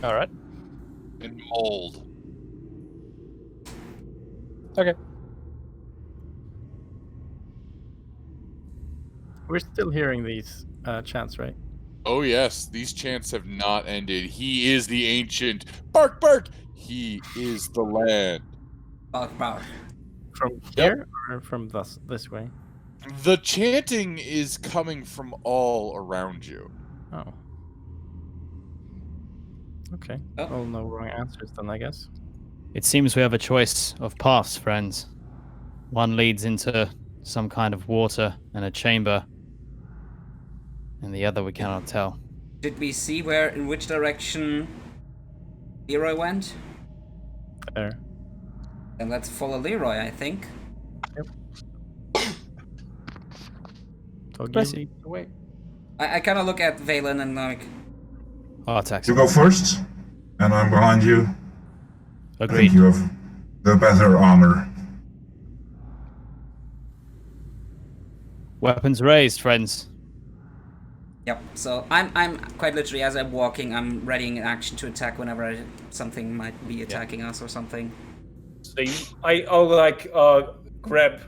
All right. and mold. Okay. We're still hearing these chants, right? Oh yes, these chants have not ended. He is the ancient. Bark, bark! He is the land. Bark, bark. From here or from this way? The chanting is coming from all around you. Oh. Okay. Oh. Well, no wrong answers then, I guess. It seems we have a choice of paths, friends. One leads into some kind of water and a chamber, and the other we cannot tell. Did we see in which direction Leroy went? There. Then let's follow Leroy, I think. Doggy Bless leads the way. I kind of look at Valen and like, Artax. You go first, and I'm behind you. I Agreed. think you have the better armor. Weapons raised, friends. yep. So I'm quite literally, as I'm walking, I'm readying an action to attack whenever something might be attacking us or something. So I'll like grab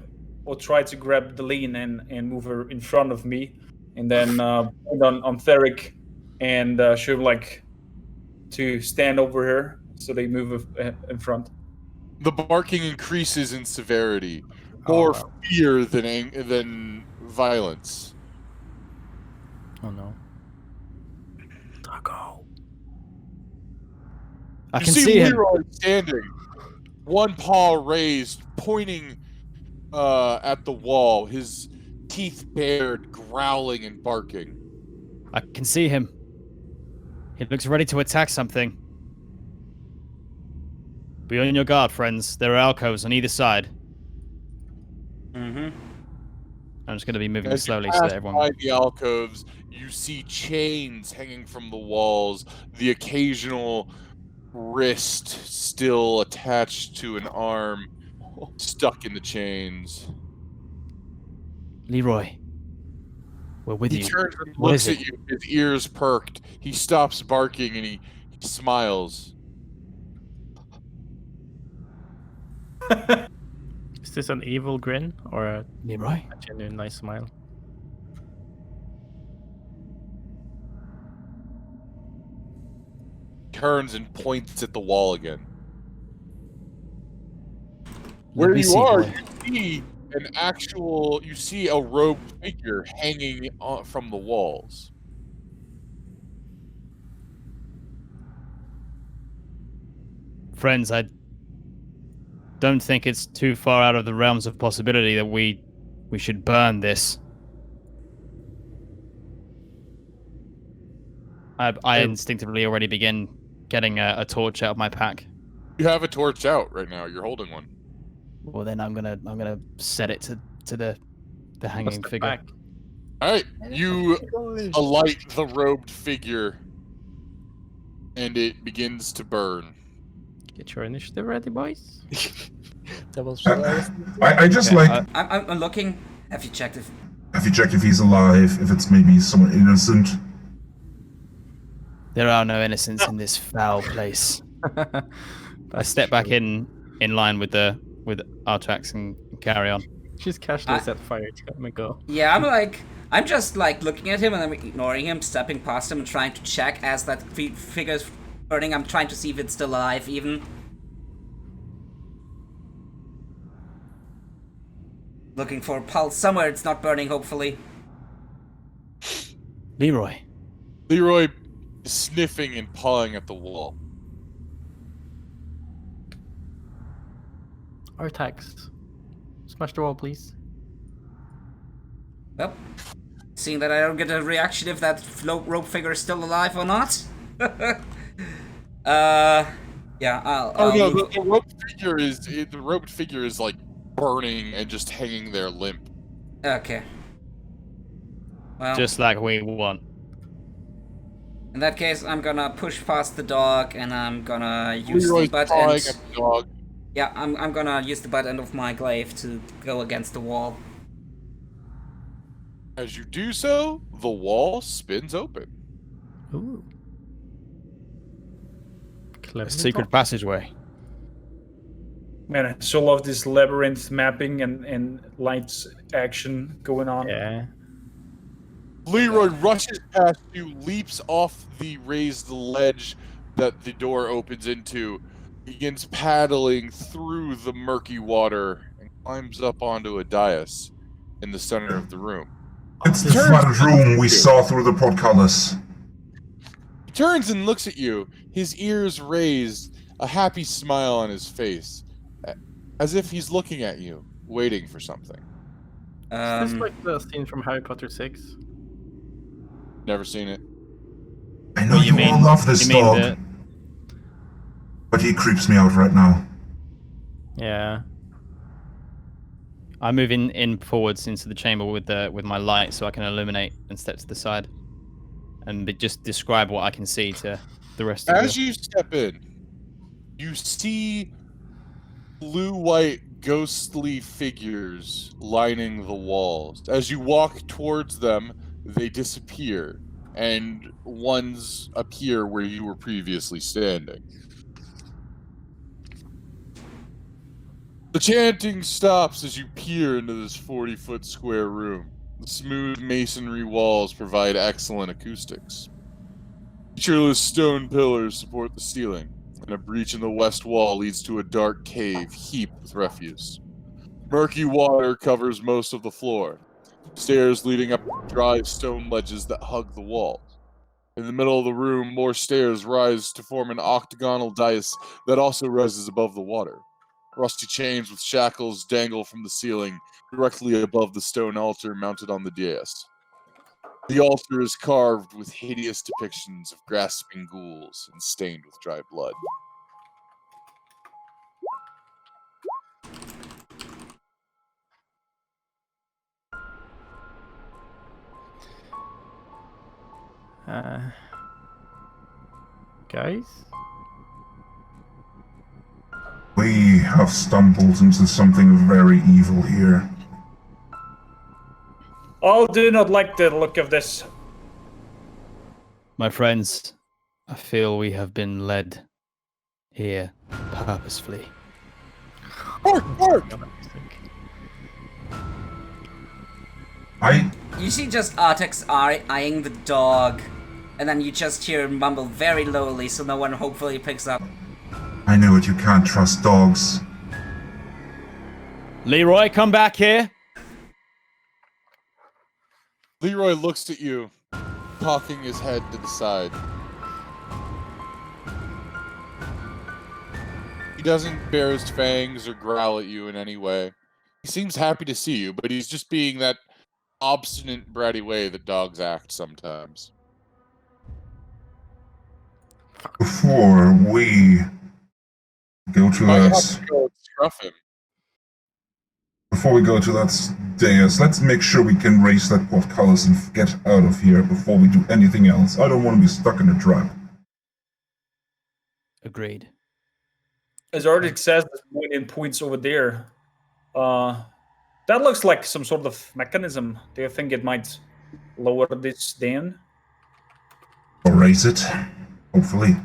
or try to grab Daleen and move her in front of me, and then put on Theric and she'll like to stand over her so they move in front. The barking increases in severity, Oh, more wow. fear than violence. Oh no. Doggo. I You can see see him. Leroy standing, one paw raised, pointing at the wall, his teeth bared, growling and barking. I can see him. He looks ready to attack something. Be on your guard, friends. There are alcoves on either side. Mm-hmm. I'm just going to be moving As you slowly so pass that everyone... by the alcoves, you see chains hanging from the walls, the occasional wrist still attached to an arm, stuck in the chains. Leroy, we're with He you. turns and What looks is at it? you, his ears perked. He stops barking and he smiles. Is this an evil grin or a Leroy? genuine nice smile? Turns and points at the wall again. Let Where me you see, are, boy. you see a robed figure hanging from the walls. Friends, I don't think it's too far out of the realms of possibility that we should burn this. I instinctively already begin getting a torch out of my pack. You have a torch out right now. You're holding one. Well, then I'm gonna set it to the hanging Step figure. back. All right, you alight the robed figure, and it begins to burn. Get your initiative ready, boys. That was hilarious. I just Okay, like. I'm looking. Have you checked if? Have you checked if he's alive? If it's maybe someone innocent? There are no innocents in this foul place. I step back in line with Artax and carry on. Just casually set fire to him and go. Yeah, I'm just like looking at him and I'm ignoring him, stepping past him and trying to check as that figure's burning. I'm trying to see if it's still alive, even. Looking for a pulse somewhere. It's not burning, hopefully. Leroy. Leroy is sniffing and pawing at the wall. Artax. Smash the wall, please. Well, seeing that I don't get a reaction if that rope figure is still alive or not. Yeah, I'll No, move. the robed figure is like burning and just hanging there limp. Okay. Well, Just like we want. in that case, I'm gonna push past the dog and I'm gonna use Leroy's the butt pawing end. at the dog. Yeah, I'm gonna use the butt end of my glaive to go against the wall. As you do so, the wall spins open. Ooh. Clever. A secret passageway. Man, I so love this labyrinth mapping and lights action going on. Yeah. Leroy rushes past you, leaps off the raised ledge that the door opens into, begins paddling through the murky water, and climbs up onto a dais in the center of the room. It's the flooded room we saw through the portcullis. He turns and looks at you, his ears raised, a happy smile on his face, as if he's looking at you, waiting for something. Is this like the scene from Harry Potter 6? Never seen it. I know you all love this dog, but he creeps me out right now. Yeah. I move in forwards into the chamber with my light so I can illuminate and step to the side, and just describe what I can see to the rest of As you step in, you see blue-white ghostly figures lining the walls. As you walk towards them, they disappear, and ones appear where you were previously standing. The chanting stops as you peer into this 40-foot square room. The smooth masonry walls provide excellent acoustics. Featureless stone pillars support the ceiling, and a breach in the west wall leads to a dark cave heaped with refuse. Murky water covers most of the floor, stairs leading up dry stone ledges that hug the walls. In the middle of the room, more stairs rise to form an octagonal dais that also rises above the water. Rusty chains with shackles dangle from the ceiling directly above the stone altar mounted on the dais. The altar is carved with hideous depictions of grasping ghouls and stained with dry blood. Guys? We have stumbled into something very evil here. All do not like the look of this. My friends, I feel we have been led here purposefully. Bark! Bark! You see just Artax eyeing the dog, and then you just hear him mumble very lowly so no one hopefully picks up. I know it, you can't trust dogs. Leroy, come back here. Leroy looks at you, cocking his head to the side. He doesn't bare his fangs or growl at you in any way. He seems happy to see you, but he's just being that obstinate, bratty way that dogs act sometimes. Before we go to Might have that, to go scruff him. before we go to that dais, let's make sure we can raise that portcullis and get out of here before we do anything else. I don't want to be stuck in a trap. Agreed. As Artax says, there's million points over there. That looks like some sort of mechanism. Do you think it might lower this down? Or raise it, hopefully.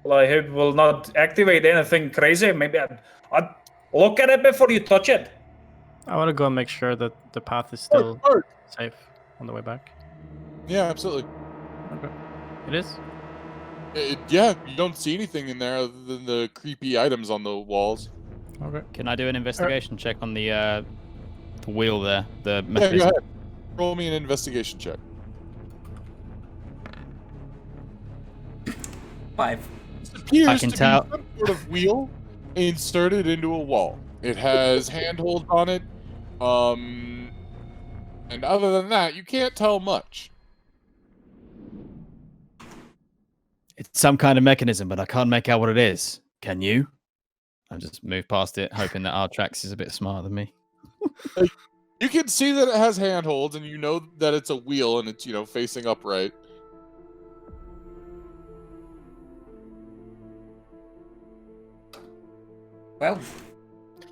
Well, I hope it will not activate anything crazy. Maybe I'd look at it before you touch it. I want to go and make sure that the path is still safe on the way back. Yeah, absolutely. Okay. It is? Yeah, you don't see anything in there other than the creepy items on the walls. Okay. Can I do an investigation check on the wheel there? The Yeah, mechanism? go ahead. Roll me an investigation check. 5. It appears I can to tell. be some sort of wheel inserted into a wall. It has handholds on it, and other than that, you can't tell much. It's some kind of mechanism, but I can't make out what it is. Can you? I just move past it, hoping that Artax is a bit smarter than me. You can see that it has handholds, and you know that it's a wheel, and it's, facing upright. Well,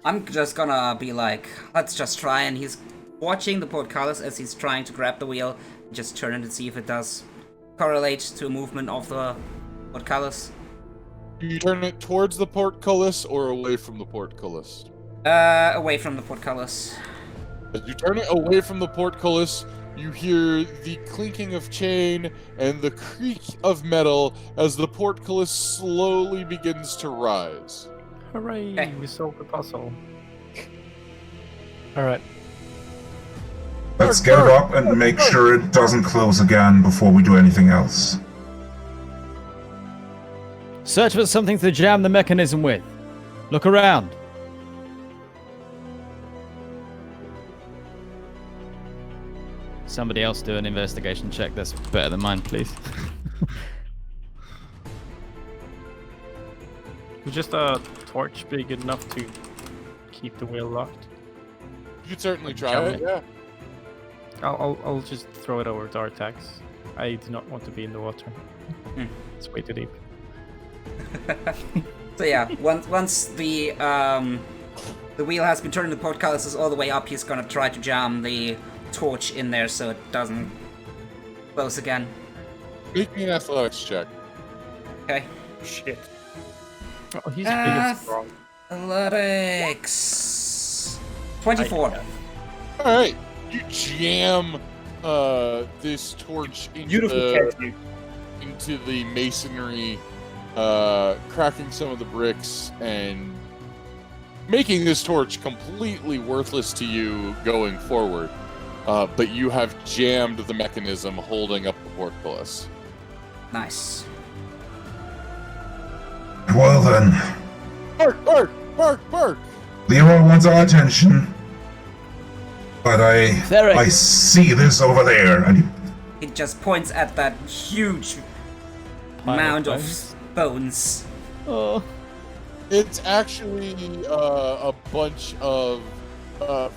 I'm just gonna be like, let's just try, and he's watching the portcullis as he's trying to grab the wheel. Just turn it and see if it does correlate to a movement of the portcullis. Do you turn it towards the portcullis or away from the portcullis? Away from the portcullis. As you turn it away from the portcullis, you hear the clinking of chain and the creak of metal as the portcullis slowly begins to rise. Hooray! Okay. We solved the puzzle. Alright. Let's get it up and make sure it doesn't close again before we do anything else. Search for something to jam the mechanism with. Look around. Somebody else do an investigation check that's better than mine, please. Would just a torch be good enough to keep the wheel locked? You could certainly try Jam it, it. yeah. I'll just throw it over to Artax. I do not want to be in the water. Hmm. It's way too deep. So yeah, once the wheel has been turned, the portcullis is all the way up. He's gonna try to jam the torch in there so it doesn't close again. Make me an athletics check. Okay. Shit. Oh, he's big and strong. Athletics. 24. Alright, you jam this torch Beautiful catch, dude. into the masonry, cracking some of the bricks and making this torch completely worthless to you going forward. But you have jammed the mechanism holding up the portcullis. Nice. Well then, Bark! Leroy wants our attention. But Theric. I see this over there, and He just points at that huge Pile of mound of bones. bones. Oh. It's actually a bunch of,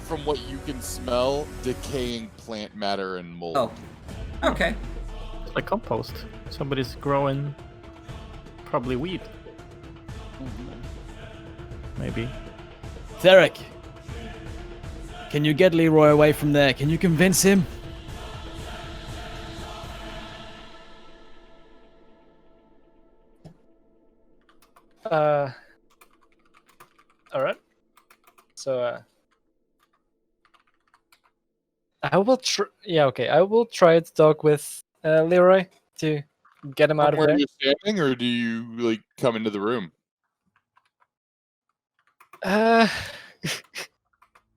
from what you can smell, decaying plant matter and mold. Oh. Okay. It's like compost. Somebody's growing probably weed. Maybe. Theric. Can you get Leroy away from there? Can you convince him? Alright. So, I will try. Yeah, okay. I will try to talk with Leroy to get him out of Where there. you're standing, or do you like come into the room?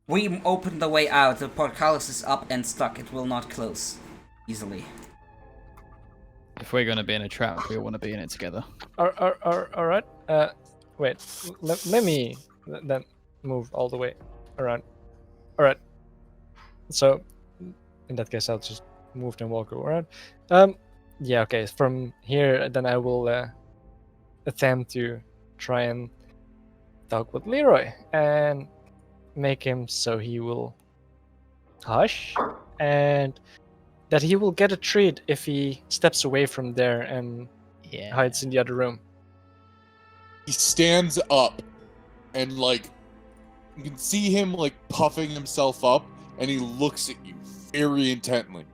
We opened the way out. The portcullis is up and stuck. It will not close easily. If we're going to be in a trap, we want to be in it together. All right. Wait. Let me then move all the way around. All right. So, in that case, I'll just move and walk around. Yeah. Okay. From here, then I will attempt to try and talk with Leroy and make him so he will hush, and that he will get a treat if he steps away from there and hides in the other room. He stands up, and like you can see him like puffing himself up, and he looks at you very intently.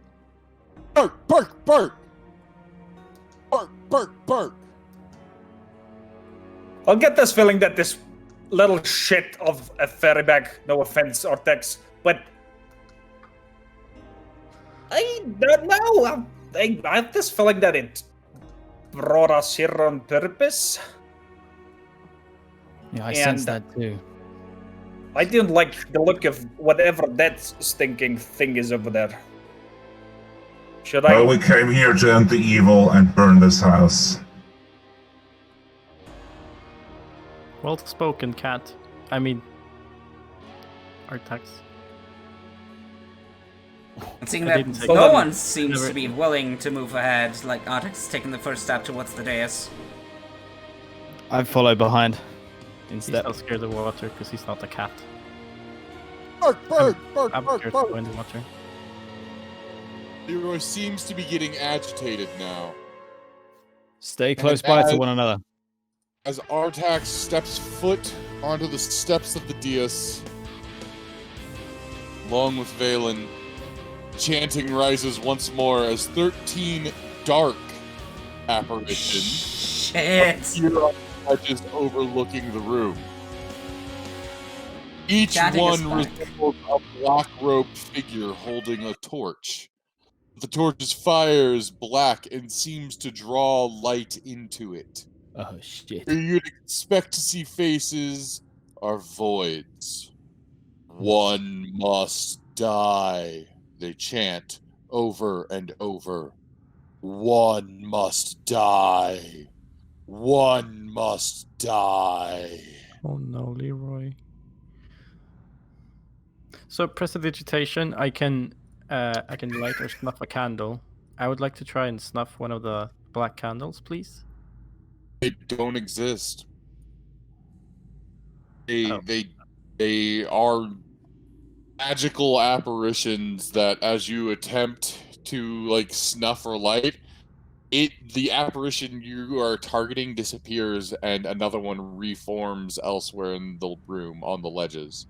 Bark, bark, bark! Bark, bark, bark! I'll get this feeling that this little shit of a fairy bag, no offense, Artax, but I don't know. I have this feeling that it brought us here on purpose. Yeah, I sense that too. I didn't like the look of whatever that stinking thing is over there. Should I? Well, we came here to end the evil and burn this house. Well spoken, cat. I mean, Artax. And seeing I that didn't take no it. one seems Never- to be willing to move ahead, like Artax is taking the first step towards the dais. I've followed behind He's instead. not scared of water because he's not a cat. Bark, bark, bark, I'm bark, scared bark! to go in the water. Leroy seems to be getting agitated now. Stay close by to one another. As Artax steps foot onto the steps of the dais, along with Valen, chanting rises once more as 13 dark apparitions Shit! appear on the ledges overlooking the room. Each Chanting is one fine. resembles a black-robed figure holding a torch. The torch fires black and seems to draw light into it. Oh shit. Where you'd expect to see faces are voids. One must die, they chant over and over. One must die. One must die. Oh no, Leroy. So prestidigitation, I can light or snuff a candle. I would like to try and snuff one of the black candles, please. They don't exist. They Oh. they are magical apparitions that as you attempt to like snuff or light, the apparition you are targeting disappears and another one reforms elsewhere in the room on the ledges.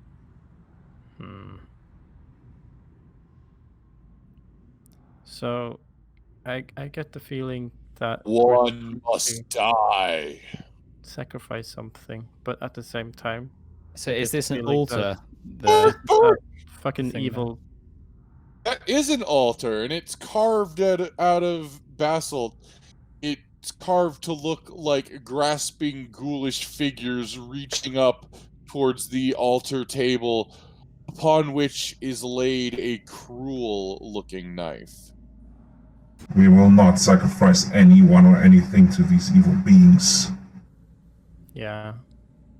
So, I get the feeling that One must die. sacrifice something, but at the same time, So is get this the an feeling altar? that The fucking thing evil. That is an altar, and it's carved out of basalt. It's carved to look like grasping, ghoulish figures reaching up towards the altar table, upon which is laid a cruel-looking knife. We will not sacrifice anyone or anything to these evil beings. Yeah.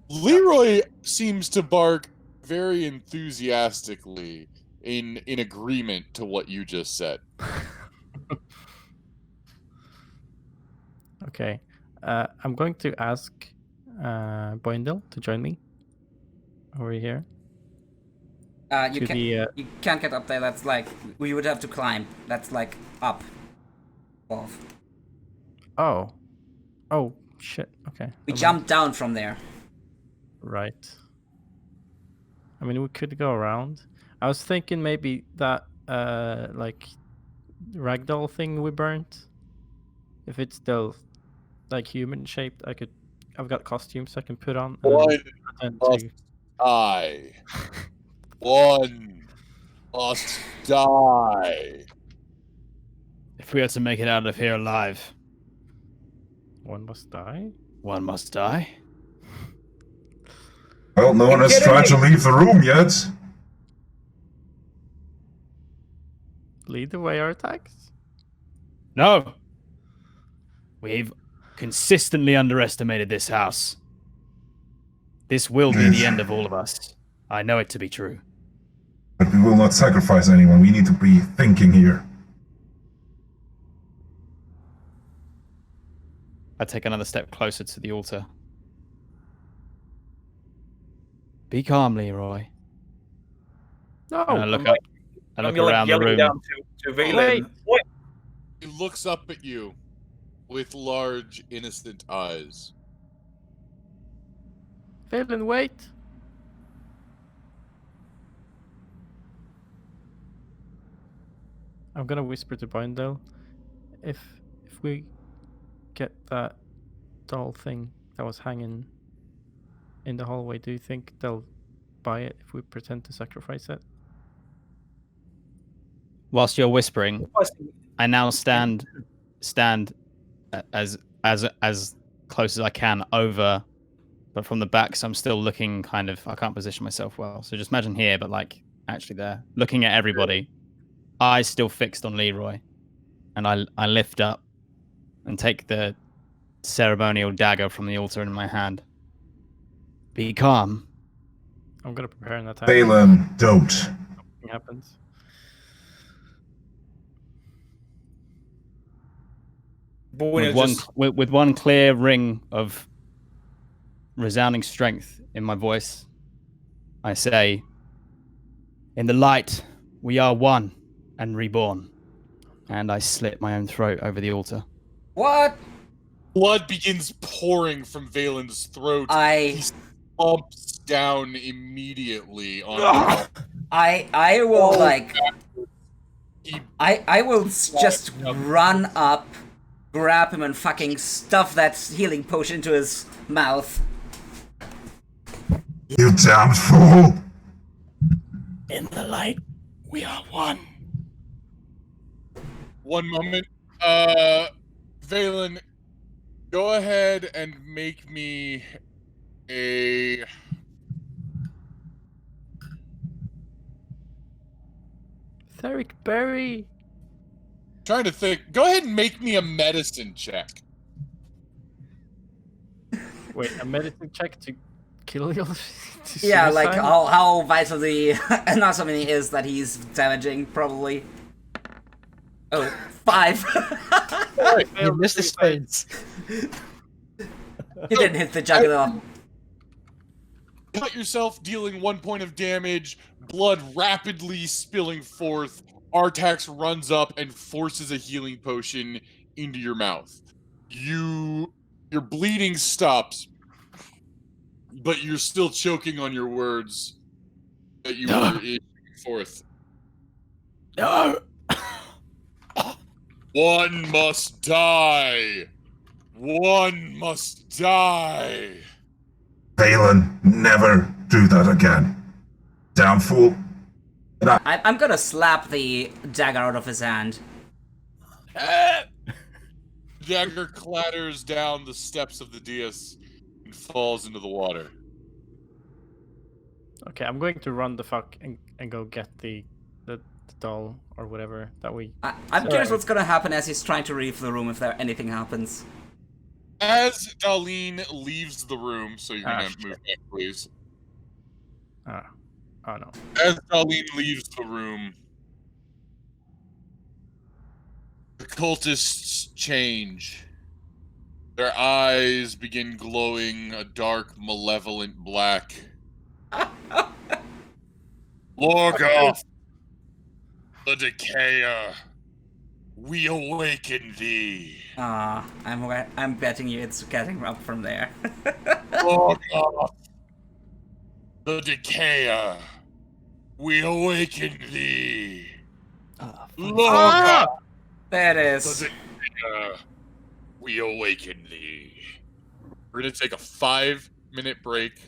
Leroy seems to bark very enthusiastically in agreement to what you just said. Okay. I'm going to ask Boindil to join me over here. You To can't. the You can't get up there. That's like we would have to climb. That's like up. Off. oh shit. Okay. We never mind. jumped down from there. Right. I mean, we could go around. I was thinking maybe that like ragdoll thing we burnt. If it's still like human shaped, I've got costumes I can put on. And One pretend must to... die. One must die. If we are to make it out of here alive, One must die? one must die. Well, no one has tried to leave the room yet. Lead the way, Artax? No! We've consistently underestimated this house. This will be the end of all of us. I know it to be true. But we will not sacrifice anyone. We need to be thinking here. I take another step closer to the altar. Be calm, Leroy. No! And I look up. I look around the yelling room. down to Valen. What? He looks up at you with large, innocent eyes. Valen, wait! I'm gonna whisper to Boindil. If we get that doll thing that was hanging in the hallway, do you think they'll buy it if we pretend to sacrifice it? Whilst you're whispering, I now stand as close as I can over, but from the back, so I'm still looking kind of. I can't position myself well, so just imagine here, but like actually there, looking at everybody, eyes still fixed on Leroy, and I lift up and take the ceremonial dagger from the altar in my hand. Be calm. I'm gonna prepare an attack. Valen, don't. Something happens. With one clear ring of resounding strength in my voice, I say, in the light, we are one and reborn. And I slit my own throat over the altar. What? Blood begins pouring from Valen's throat. He slumps down immediately on I will like I will just run up, grab him and fucking stuff that healing potion into his mouth. You damn fool! In the light, we are one. One moment. Valen, go ahead and make me a... Theric Berry! Trying to think. Go ahead and make me a medicine check. Wait, a medicine check to kill you? Yeah, like how vital the anatomy is that he's damaging, probably. Oh, 5. You missed his face. He didn't hit the jugular. Cut yourself, dealing 1 point of damage, blood rapidly spilling forth. Artax runs up and forces a healing potion into your mouth. Your bleeding stops, but you're still choking on your words that you were issuing forth. No! One must die! One must die! Valen, never do that again. Damn fool. I'm gonna slap the dagger out of his hand. Dagger clatters down the steps of the dais and falls into the water. Okay, I'm going to run the fuck and go get the doll or whatever that we... I'm curious what's gonna happen as he's trying to leave the room if anything happens. As Daleen leaves the room, so you're gonna move back, please. Oh no. As Daleen leaves the room, the cultists change. Their eyes begin glowing a dark, malevolent black. Lorgoth, the Decayer, we awaken thee. I'm betting you it's getting up from there. Lorgoth, the Decayer, we awaken thee. Lorgoth, there it is. the Decayer, we awaken thee. We're gonna take a 5-minute break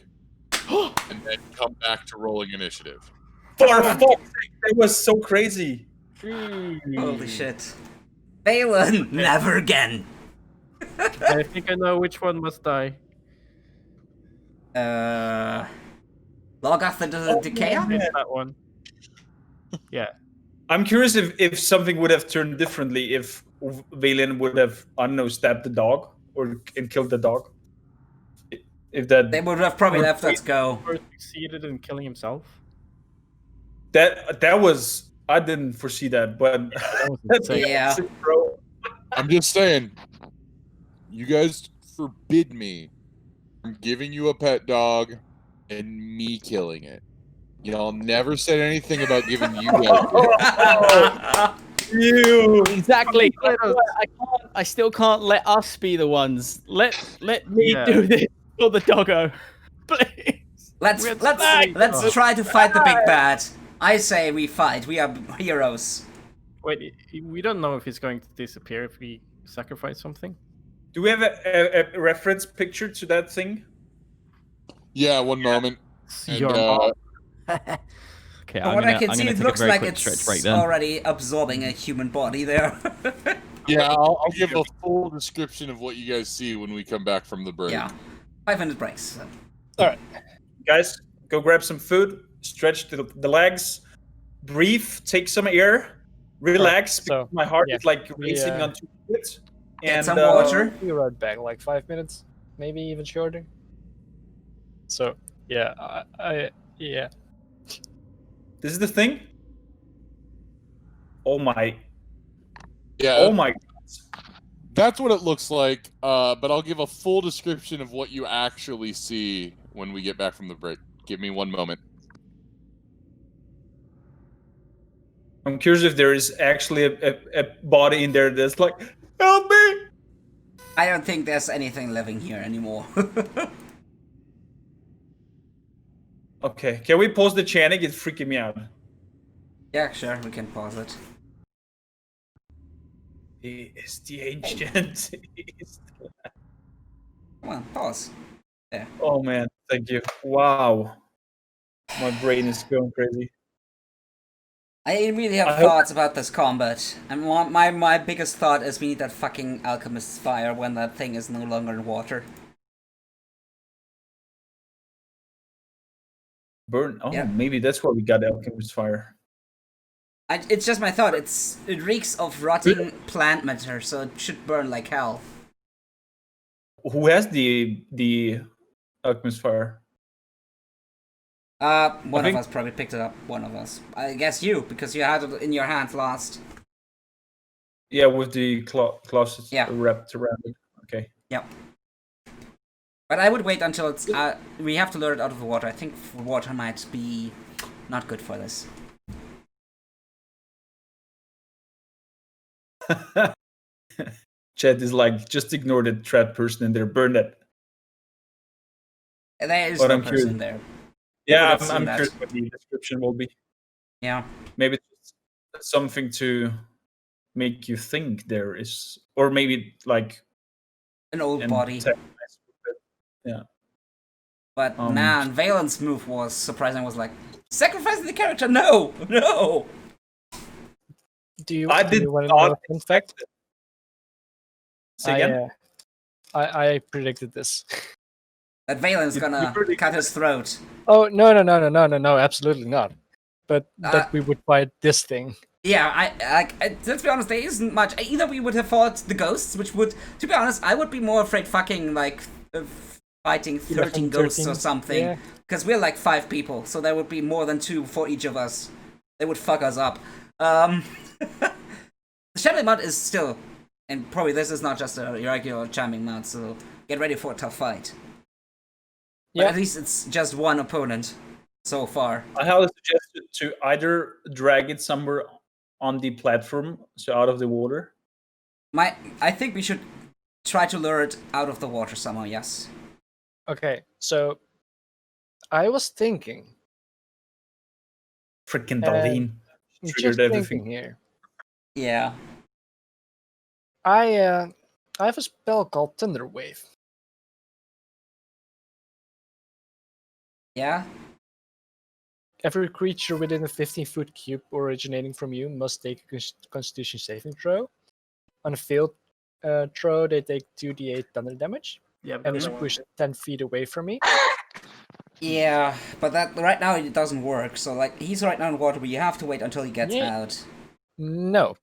and then come back to rolling initiative. For fuck's sake, That was so crazy. Holy shit. Valen, never again. I think I know which one must die. Log after the decay? It's that one. Yeah. I'm curious if something would have turned differently if Valen would have, I don't know, stabbed the dog and killed the dog. If that They would have probably left us go. Or succeeded in killing himself. that was, I didn't foresee that, but That was that's insane. Yeah. bro. I'm just saying, you guys forbid me from giving you a pet dog and me killing it. Y'all never said anything about giving you guys. You. Exactly. I still can't let us be the ones. Let me Yeah. do this for the doggo, please. Let's try to fight the big bad. I say we fight. We are heroes. Wait, we don't know if he's going to disappear if we sacrifice something. Do we have a reference picture to that thing? Yeah, one moment. And, Your mom. Okay, From what I can see, it looks like it's already absorbing a human body there. yeah, I'll give a full description of what you guys see when we come back from the break. Yeah. 5 minute breaks. So. All right, guys, go grab some food, stretch the legs, breathe, take some air, relax. So, Because my heart yeah. is like racing on 2 minutes. Get some water. Be right back, like 5 minutes, maybe even shorter. So yeah, yeah. This is the thing. Oh my! Yeah, Oh my! that's what it looks like. But I'll give a full description of what you actually see when we get back from the break. Give me one moment. I'm curious if there is actually a body in there that's like, help me! I don't think there's anything living here anymore. Okay, can we pause the chanting? It's freaking me out. Yeah, sure, we can pause it. He is the ancient. Come on, pause. There. Oh man, thank you. Wow. My brain is going crazy. I really have thoughts about this combat. And my biggest thought is we need that fucking alchemist's fire when that thing is no longer in water. Burn. Oh, Yeah. maybe that's why we got Alchemist Fire. It's just my thought. It reeks of rotting plant matter, so it should burn like hell. Who has the Alchemist Fire? One of us probably picked it up. One of us. I guess you, because you had it in your hands last. Yeah, with the closets Yeah. wrapped around it. Okay. Yep. But I would wait until it's. We have to lure it out of the water. I think water might be not good for this. Chat is like, just ignore the trapped person in there, burn it. There is But no I'm person curious. there. Yeah, I've seen I'm that. curious what the description will be. Yeah. Maybe it's something to make you think there is, or maybe like An old body. Yeah. But man, Valen's move was surprising. Was like, sacrificing the character? No! No! Do you? I do did you want to not know a fun fact? Say again? I predicted this. That Valen's gonna cut his throat. Oh no! Absolutely not. But that we would fight this thing. Yeah, let's be honest, there isn't much. Either we would have fought the ghosts, which would, to be honest, I would be more afraid fucking, like, fighting 13 ghosts or something. Because we're like 5 people, so there would be more than 2 for each of us. They would fuck us up. The Shadow mod is still, and probably this is not just a regular charming mod, so get ready for a tough fight. But at least it's just one opponent so far. I highly suggested to either drag it somewhere on the platform, so out of the water. I think we should try to lure it out of the water somehow, yes. Okay, so I was thinking. Freaking Daleen triggered everything here. Yeah. I have a spell called Thunder Wave. Yeah? every creature within a 15-foot cube originating from you must take a Constitution saving throw. On a failed throw, they take 2d8 thunder damage, Yeah, and is pushed 10 feet away from me. Yeah, but that right now it doesn't work. So like he's right now in water, but you have to wait until he gets Yeah. out. No.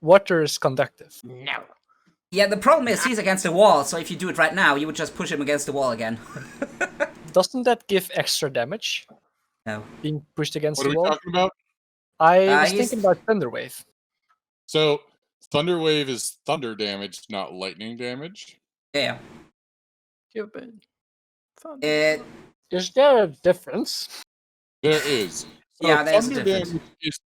Water is conductive. No. Yeah, the problem is he's against the wall, so if you do it right now, you would just push him against the wall again. Doesn't that give extra damage? No. Being pushed against What are the we wall? talking about? I was he's- thinking about Thunderwave. So, thunder wave is thunder damage, not lightning damage. Yeah. Stupid. It. Is there a difference? There is. So Yeah, there's a thunder difference. damage is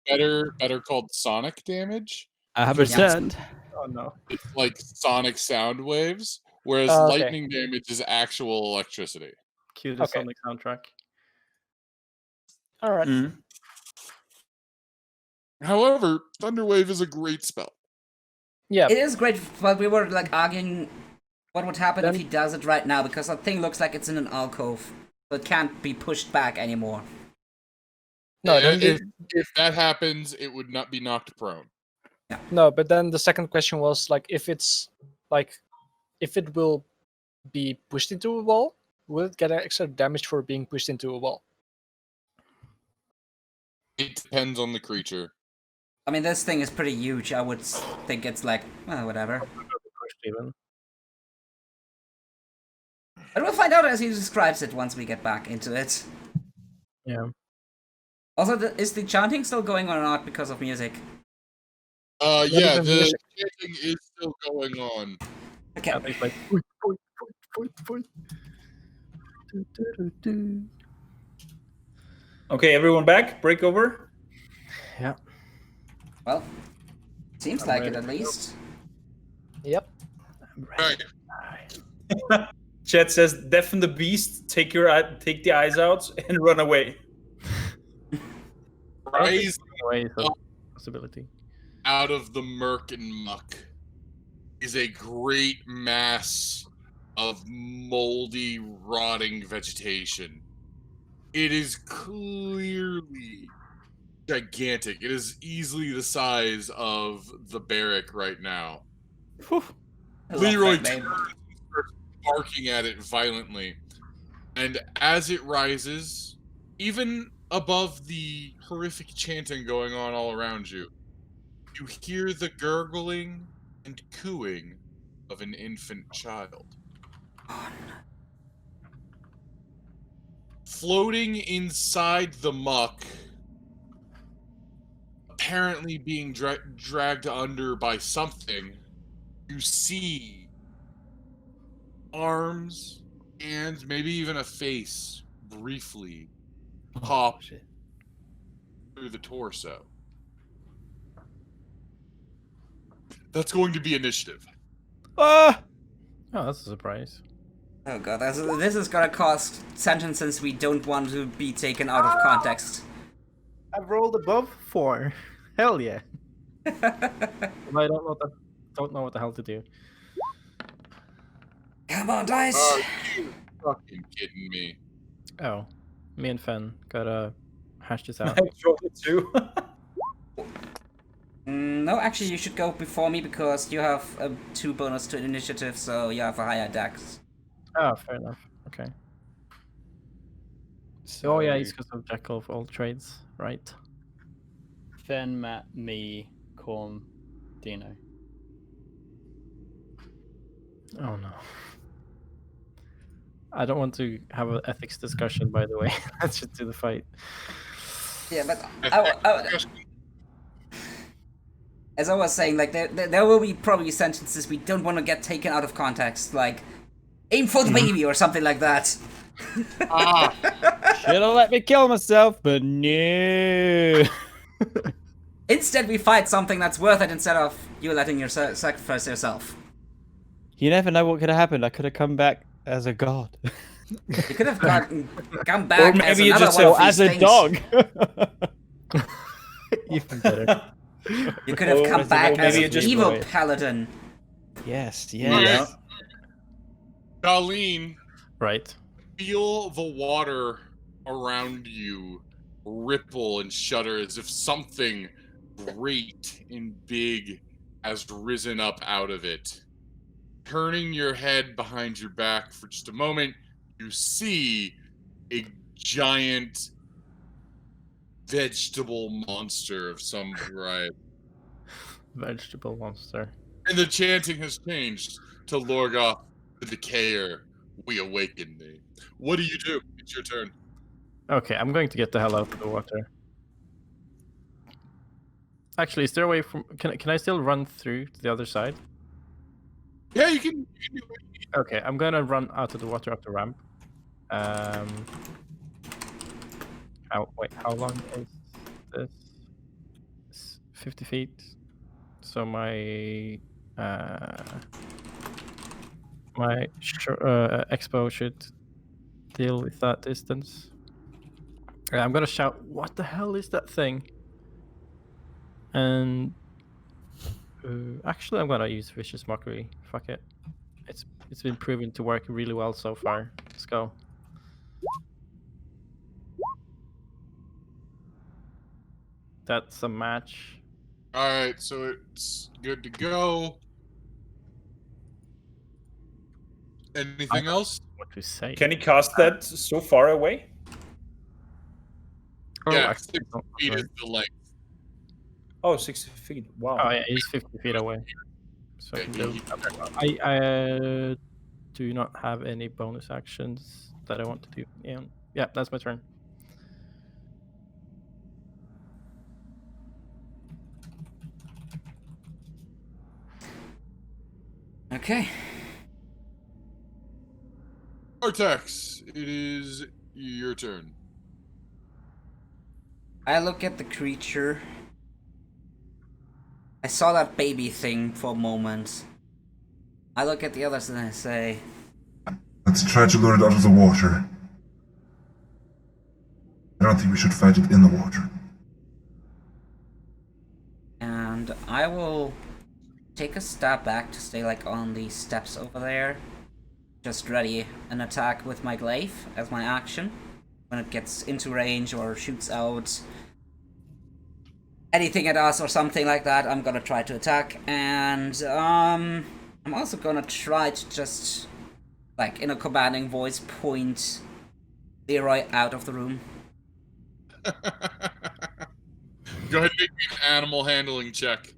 better called sonic damage. I have Yeah. returned. Oh no. It's like sonic sound waves, whereas Oh, okay. lightning damage is actual electricity. Cue the Okay. Sonic soundtrack. All right. Mm. However, thunder wave is a great spell. Yeah. It is great, but we were like arguing what would happen if Then- he does it right now, because that thing looks like it's in an alcove, so it can't be pushed back anymore. No, then if that happens, it would not be knocked prone. no, but then the second question was like if it's like if it will be pushed into a wall, will it get extra damage for being pushed into a wall? It depends on the creature. I mean, this thing is pretty huge. I would think it's like, well, whatever. Pushed even. But we'll find out as he describes it once we get back into it. Yeah. Also, is the chanting still going on or not because of music? Yeah, the the music? chanting is still going on. Okay. I think like point, point, point, point, point. Do, do, do, do. Okay, everyone back? Break over? Yeah. Well, seems I'm like ready it at to go. least. Yep. I'm Right. ready. Chat says, deafen the beast, take the eyes out, and run away. Rise Away is a possibility. out of the murk and muck is a great mass of moldy, rotting vegetation. It is clearly gigantic. It is easily the size of the barrack right now. I love Leroy that name. turns and starts barking at it violently. And as it rises, even above the horrific chanting going on all around you, you hear the gurgling and cooing of an infant child. Floating inside the muck, apparently being dragged under by something, you see arms, hands, maybe even a face briefly pop through the torso. That's going to be initiative. Ah! Oh, that's a surprise. Oh god, this is gonna cost sentences we don't want to be taken out of context. I've rolled above 4. Hell yeah. I don't know what the hell to do. Come on, dice! Are you fucking kidding me? Oh, me and Fen gotta hash this out. I rolled it too. No, actually, you should go before me because you have a 2 bonus to initiative, so you have a higher dex. Oh, fair enough. Okay. Oh yeah, it's because of Jack of all trades, right? Fen, Matt, me, Korm, Dino. Oh no. I don't want to have an ethics discussion, by the way. Let's just do the fight. Yeah, but as I was saying, like there will be probably sentences we don't want to get taken out of context, like aim for the baby or something like that. Should have let me kill myself, but no. Instead, we fight something that's worth it instead of you letting yourself sacrifice yourself. You never know what could have happened. I could have come back as a god. You could have come Or back as maybe you another just one of as these a things. dog. Even better. You could have Or come back as maybe an you just- evil boy. paladin. Yes, Yeah. yes. Daleen, Right. feel the water around you ripple and shudder as if something great and big has risen up out of it. Turning your head behind your back for just a moment, you see a giant vegetable monster of some variety. Vegetable monster. And the chanting has changed to Lorgoth the Decayer, we awaken thee. What do you do? It's your turn. Okay, I'm going to get the hell out of the water. Actually, is there a way from... Can I still run through to the other side? Yeah, you can do it. Okay, I'm gonna run out of the water up the ramp. Wait, how long is this? It's 50 feet. So my expo should deal with that distance. I'm gonna shout, "What the hell is that thing?" And actually, I'm gonna use vicious mockery. Fuck it. It's been proven to work really well so far. Let's go. That's a match. All right, so it's good to go. Anything else? What to say? Can he cast that so far away? Yeah, actually, 6 feet is the length. Oh, 60 feet. Wow. Oh yeah, he's 50 feet away. So Yeah, I do not have any bonus actions that I want to do. Yeah, that's my turn. Okay. Artax, it is your turn. I look at the creature. I saw that baby thing for a moment. I look at the others and I say, Let's try to lure it out of the water. I don't think we should fight it in the water. and I will take a step back to stay like on the steps over there. Just ready an attack with my glaive as my action. When it gets into range or shoots out anything at us or something like that, I'm gonna try to attack. And I'm also gonna try to just, like, in a commanding voice, point Leroy out of the room. Go ahead and make me an animal handling check.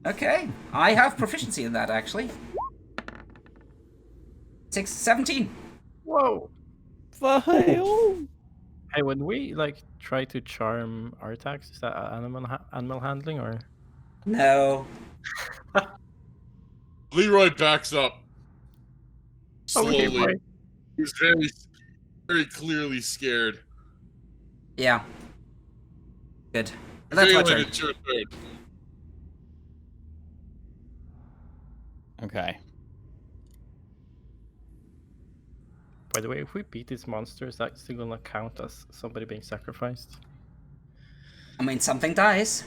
Okay, I have proficiency in that, actually. 17. Whoa! Fail. Hey, when we like try to charm Artax, is that animal handling or? No. Leroy backs up Okay, slowly. boy. He's very, very clearly scared. Yeah. Good. That's my Valen, turn. it's your turn. Okay. By the way, if we beat these monsters, that's still gonna count as somebody being sacrificed. I mean, something dies.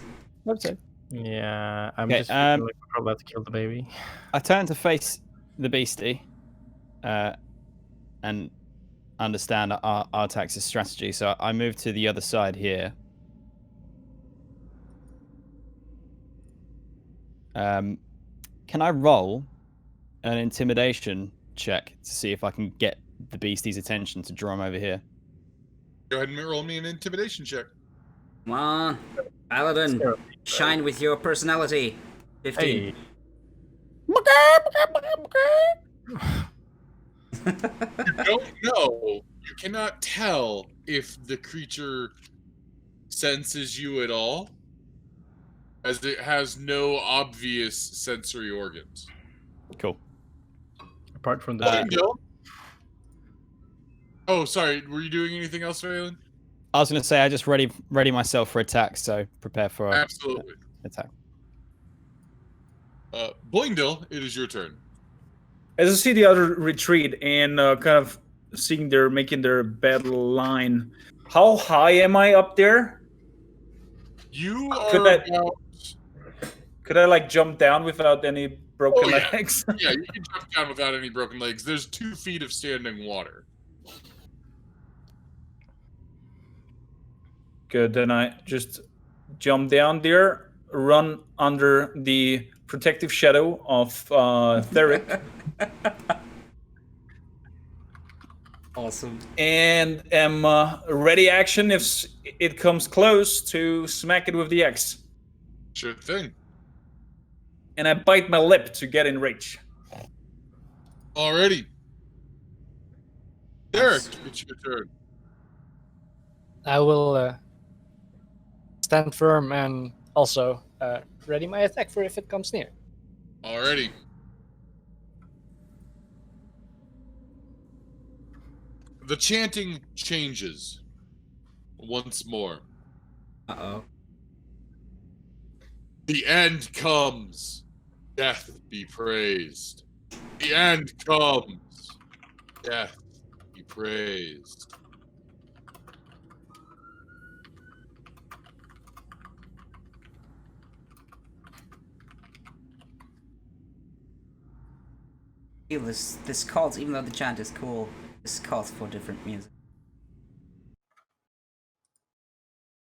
Okay. Yeah, I'm Okay, just feeling like we're about to kill the baby. I turn to face the beastie, and understand Artax's strategy. So I move to the other side here. Can I roll an intimidation check to see if I can get the beastie's attention to draw him over here? Go ahead and roll me an intimidation check. Come on. Paladin, shine with your personality. 15. Hey, You don't know. You cannot tell if the creature senses you at all, as it has no obvious sensory organs. Cool. apart from the Boindil? Oh, sorry. Were you doing anything else, Valen? I was going to say I just ready myself for attack, so prepare for Absolutely. attack. Boindil, it is your turn. As I see the other retreat and kind of seeing they're making their battle line, how high am I up there? You Could are I- about... Could I like jump down without any broken Oh, yeah. legs? Yeah, you can jump down without any broken legs. There's 2 feet of standing water. Good. Then I just jump down there, run under the protective shadow of Theric, Awesome. and am ready action if it comes close to smack it with the axe. Sure thing. And I bite my lip to get in reach. Alrighty. Derek, it's your turn. I will stand firm and also ready my attack for if it comes near. Alrighty. The chanting changes once more. Uh-oh. The end comes. Death be praised. The end comes. Death be praised. Feel this calls, even though the chant is cool, this calls for different music.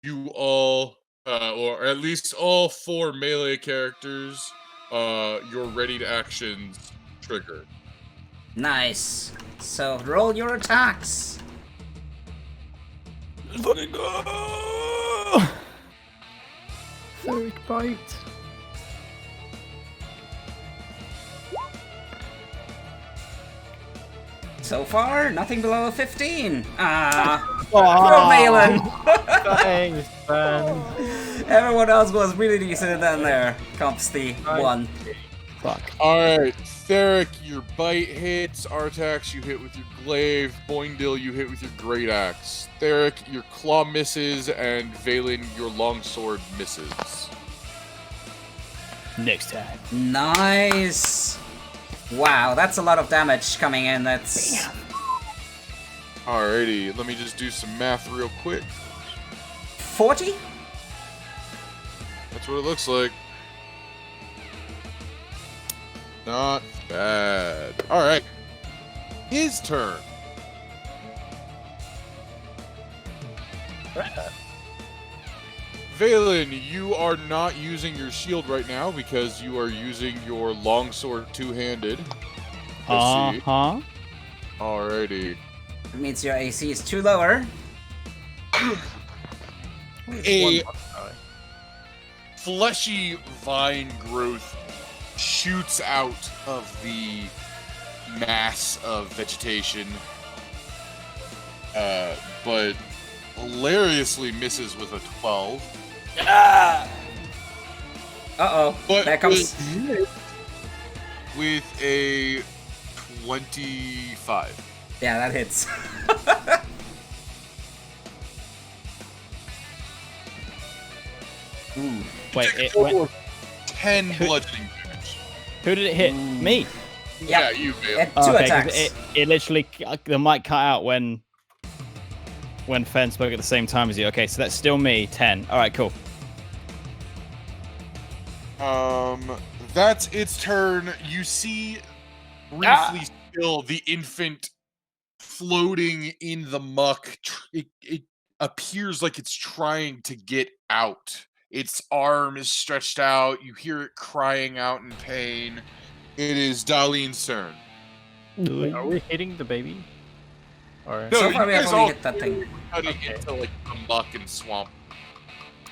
You all, or at least all 4 melee characters, your ready to actions trigger. Nice. So roll your attacks. Let's fucking go! Theric bite. So far, nothing below a 15. Ah, Aw. Valen. Thanks, man. Everyone else was really decent down there. Comps the 1. Fuck. Alright, Theric, your bite hits. Artax, you hit with your glaive. Boindil, you hit with your great axe. Theric, your claw misses. And Valen, your longsword misses. Next time. Nice. Wow, that's a lot of damage coming in. That's Alrighty, let me just do some math real quick. 40? That's what it looks like. Not bad. Alright. His turn. Valen, you are not using your shield right now because you are using your longsword two-handed. Let's see. Uh-huh. Alrighty. It means your AC is too lower. A fleshy vine growth shoots out of the mass of vegetation, but hilariously misses with a 12. Uh-oh. But There comes... with a 25. Yeah, that hits. Ooh. Wait, Take a it total went, of 10 bludgeoning damage. who did it hit? Me. Yeah, you, Valen. Two Oh, okay, 'cause attacks. it literally, the mic cut out when Fen spoke at the same time as you. Okay, so that's still me, 10. All right, cool. That's its turn. You see briefly still the infant floating in the muck. It appears like it's trying to get out. Its arm is stretched out. You hear it crying out in pain. It is Daleen's turn. Are we hitting the baby? Or So far you we have guys only all hit that thing. cutting into like the muck and swamp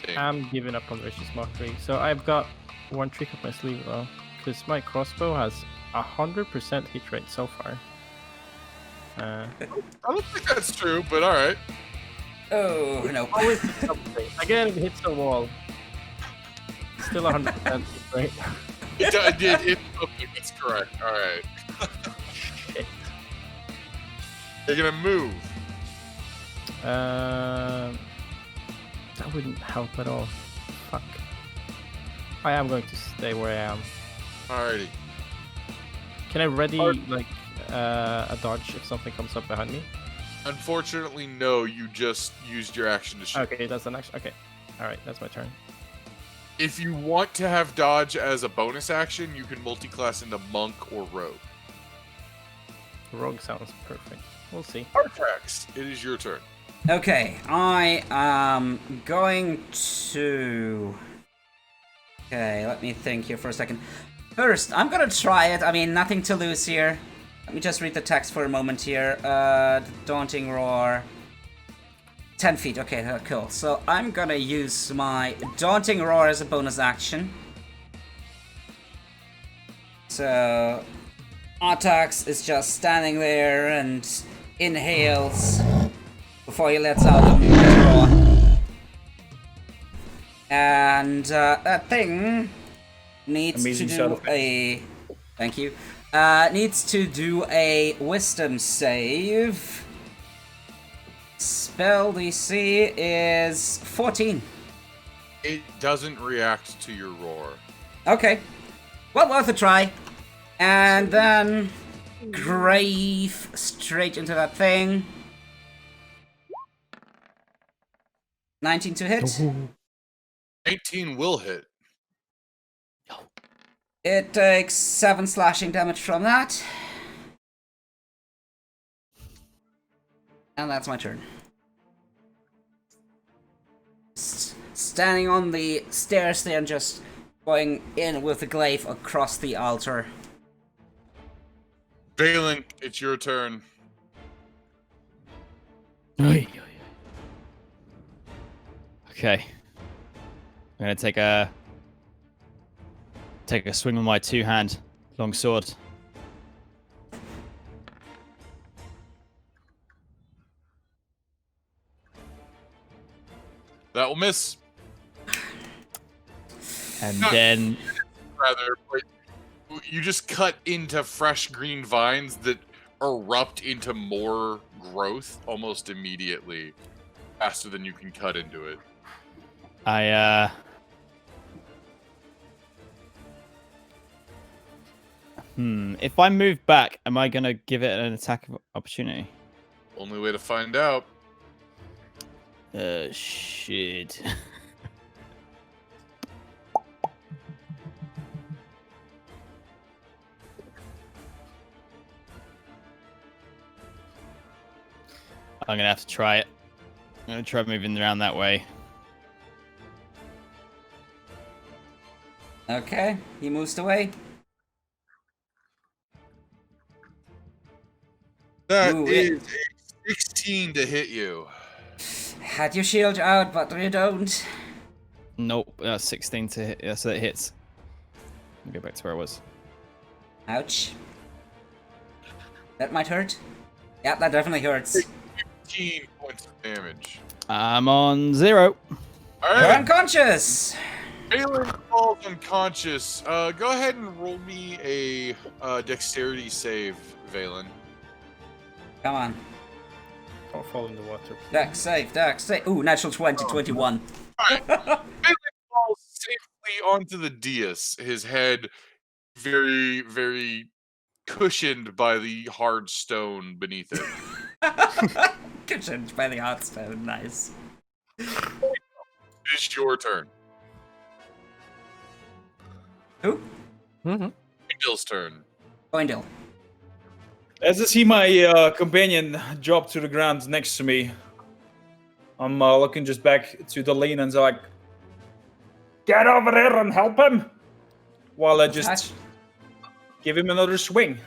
thing. I'm giving up on vicious mockery. So I've got one trick up my sleeve though, because my crossbow has 100% hit rate so far. I don't think that's true, but all right. Oh, no. Always hit something. Again, it hits the wall. Still 100% hit rate. It did hit something. That's correct. All right. Shit. You're gonna move. That wouldn't help at all. Fuck. I am going to stay where I am. Alrighty. Can I ready like a dodge if something comes up behind me? Unfortunately, no. You just used your action to shoot. Okay, that's an action. Okay, all right, that's my turn. If you want to have dodge as a bonus action, you can multi-class into monk or rogue. Rogue sounds perfect. We'll see. Artax, it is your turn. Okay, I am going to... Okay, let me think here for a second. First, I'm gonna try it. I mean, nothing to lose here. Let me just read the text for a moment here. Daunting Roar. 10 feet, okay, cool. So I'm gonna use my Daunting Roar as a bonus action. So Artax is just standing there and inhales before he lets out a roar. And that thing needs Amazing to sound do effect. a... Thank you. Needs to do a wisdom save. Spell DC is 14. It doesn't react to your roar. Okay. Well, worth a try. And then grave straight into that thing. 19 to hit. 19 will hit. It takes 7 slashing damage from that. And that's my turn. Standing on the stairs there and just going in with the glaive across the altar. Valen, it's your turn. Okay. I'm gonna take a swing with my two-hand long sword. That will miss. And then Rather, but you just cut into fresh green vines that erupt into more growth almost immediately, faster than you can cut into it. if I move back, am I gonna give it an attack of opportunity? Only way to find out. Shit. I'm gonna have to try it. I'm gonna try moving around that way. Okay, he moves away. That Ooh, is a 16 to hit you. Had your shield out, but you don't. Nope, 16 to hit. Yeah, so that hits. Let me go back to where I was. Ouch. That might hurt. Yeah, that definitely hurts. 15 points of damage. I'm on 0. All You're right, unconscious! Valen falls unconscious. Go ahead and roll me a dexterity save, Valen. Come on. Don't fall in the water. Dex save, dex save. Ooh, natural 20, 21. Valen falls safely onto the dais, his head very, very cushioned by the hard stone beneath it. Cushioned by the heartstone, nice. It's your turn. Who? Boindil's turn. Boindil. As I see my companion drop to the ground next to me, I'm looking just back to Daleen and like, get over there and help him! While I just give him another swing.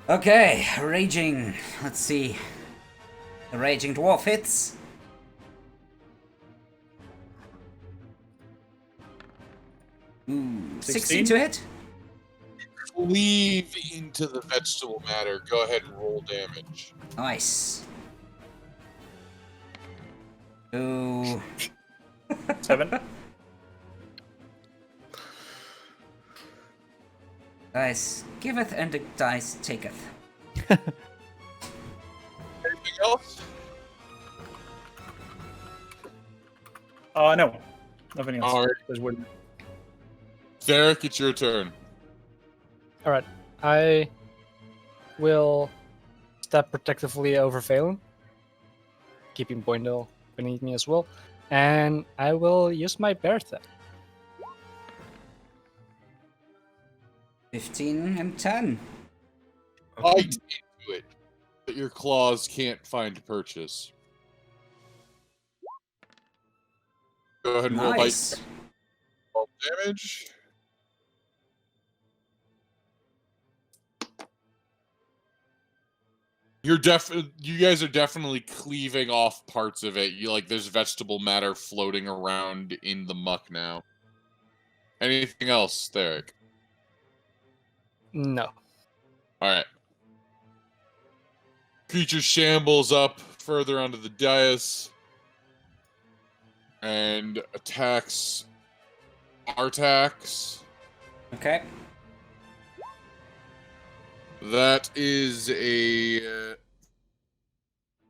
Okay, raging. Let's see. The raging dwarf hits. Ooh, 16 to hit. Cleave into the vegetable matter. Go ahead and roll damage. Nice. Ooh. 7. Dice giveth and the dice taketh. Anything else? No. Nothing else. All right. There's one. Theric, it's your turn. Alright, I will step protectively over Valen, keeping Boindil beneath me as well, and I will use my bear attack. 15 and 10. Bite into it. that your claws can't find purchase. Go ahead and Nice. roll damage. You guys are definitely cleaving off parts of it. There's vegetable matter floating around in the muck now. Anything else, Theric? No. Alright. Creature shambles up further onto the dais and attacks Artax. Okay. That is a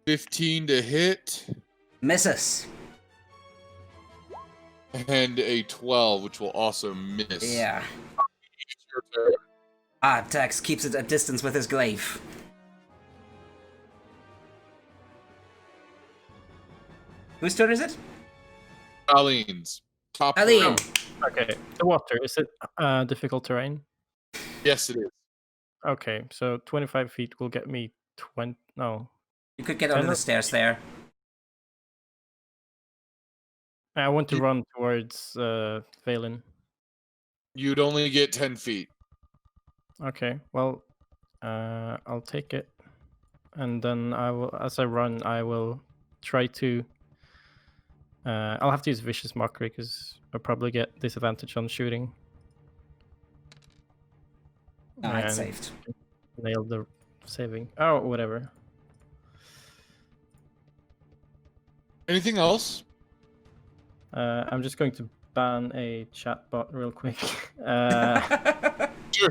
15 to hit. Misses. And a 12, which will also miss. Yeah. It's your turn. Artax keeps it at distance with his glaive. Whose turn is it? Daleen's. Top Daleen. row. Okay, the water, is it difficult terrain? Yes, it is. Okay, so 25 feet will get me 20. No. You could get under the stairs there. I want to run towards Valen. You'd only get 10 feet. Okay, well, I'll take it. And then I will, as I run, I will try to. I'll have to use Vicious Mockery because I'll probably get disadvantage on shooting. Ah, it's And saved. Nailed the saving. Oh, whatever. Anything else? I'm just going to ban a chatbot real quick. Sure.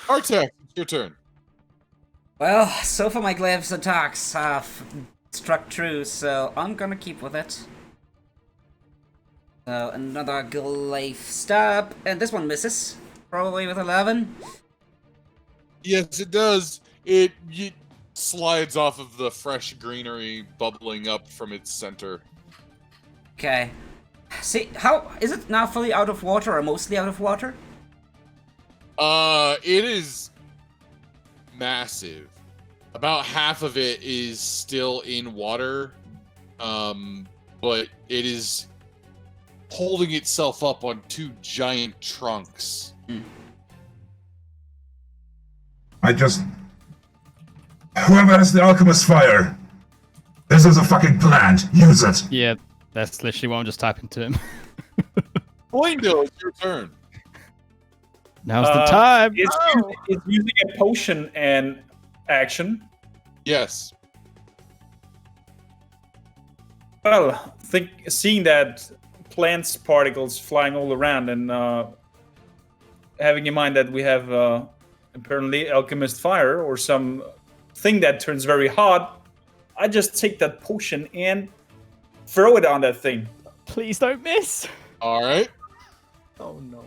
Artax, it's your turn. Well, so far my glaive's attacks have struck true, so I'm gonna keep with it. So another glaive stab, and this one misses. Probably with 11. Yes, it does. It slides off of the fresh greenery bubbling up from its center. Okay. See, how is it now fully out of water or mostly out of water? It is massive. About half of it is still in water, but it is holding itself up on two giant trunks. Whoever has the alchemist fire, this is a fucking plant. Use it. Yeah, that's literally what I'm just typing to him. Boindil, it's your turn. Now's the time. It's using a potion and action. Yes. Well, seeing that plants particles flying all around and having in mind that we have apparently alchemist fire or some thing that turns very hot, I just take that potion and throw it on that thing. Please don't miss. All right. Oh no.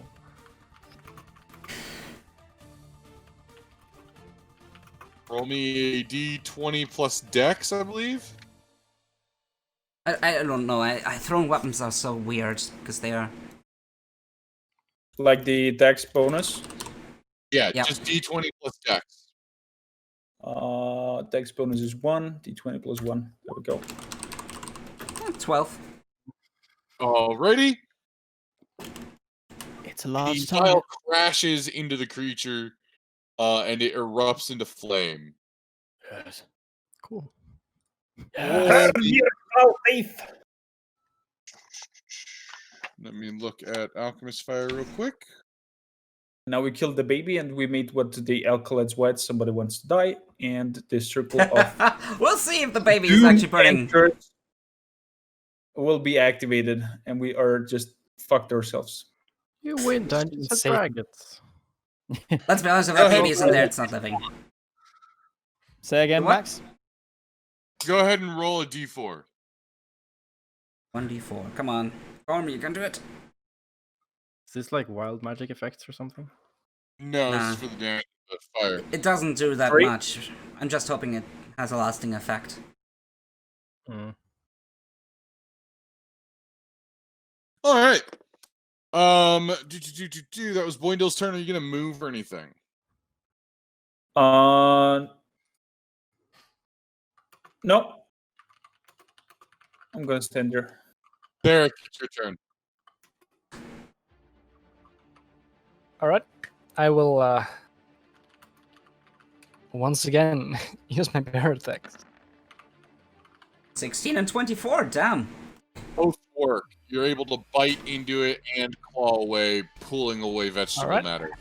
Roll me a d20 plus dex, I believe. I don't know. Thrown weapons are so weird because they are. Like the dex bonus. Yeah, Yep. just d20 plus dex. Dex bonus is 1, d20 plus 1. There we go. 12. Alrighty. It's a The large tile time. crashes into the creature, and it erupts into flame. Yes. Cool. Let me look at Alchemist Fire real quick. Now we killed the baby and we made what the alkalides white. Somebody wants to die, and the circle of We'll see if the baby is doom actually burning. and curse will be activated, and we are just fucked ourselves. You win Dungeons and Satan. Dragons. Let's be honest, if Go that ahead. baby is in there, it's not living. Say again, What? Max. Go ahead and roll a d4. 1d4. Come on. Storm, you can do it. Is this like wild magic effects or something? No, Nah. this is for the damage of the fire. It doesn't do that 3? much. I'm just hoping it has a lasting effect. Hmm. All right. That was Boindil's turn. Are you gonna move or anything? No. I'm gonna stand there. Theric, it's your turn. All right, I will once again use my bear attacks. 16 and 24, damn. Both work. You're able to bite into it and claw away, pulling away vegetable Alright. matter.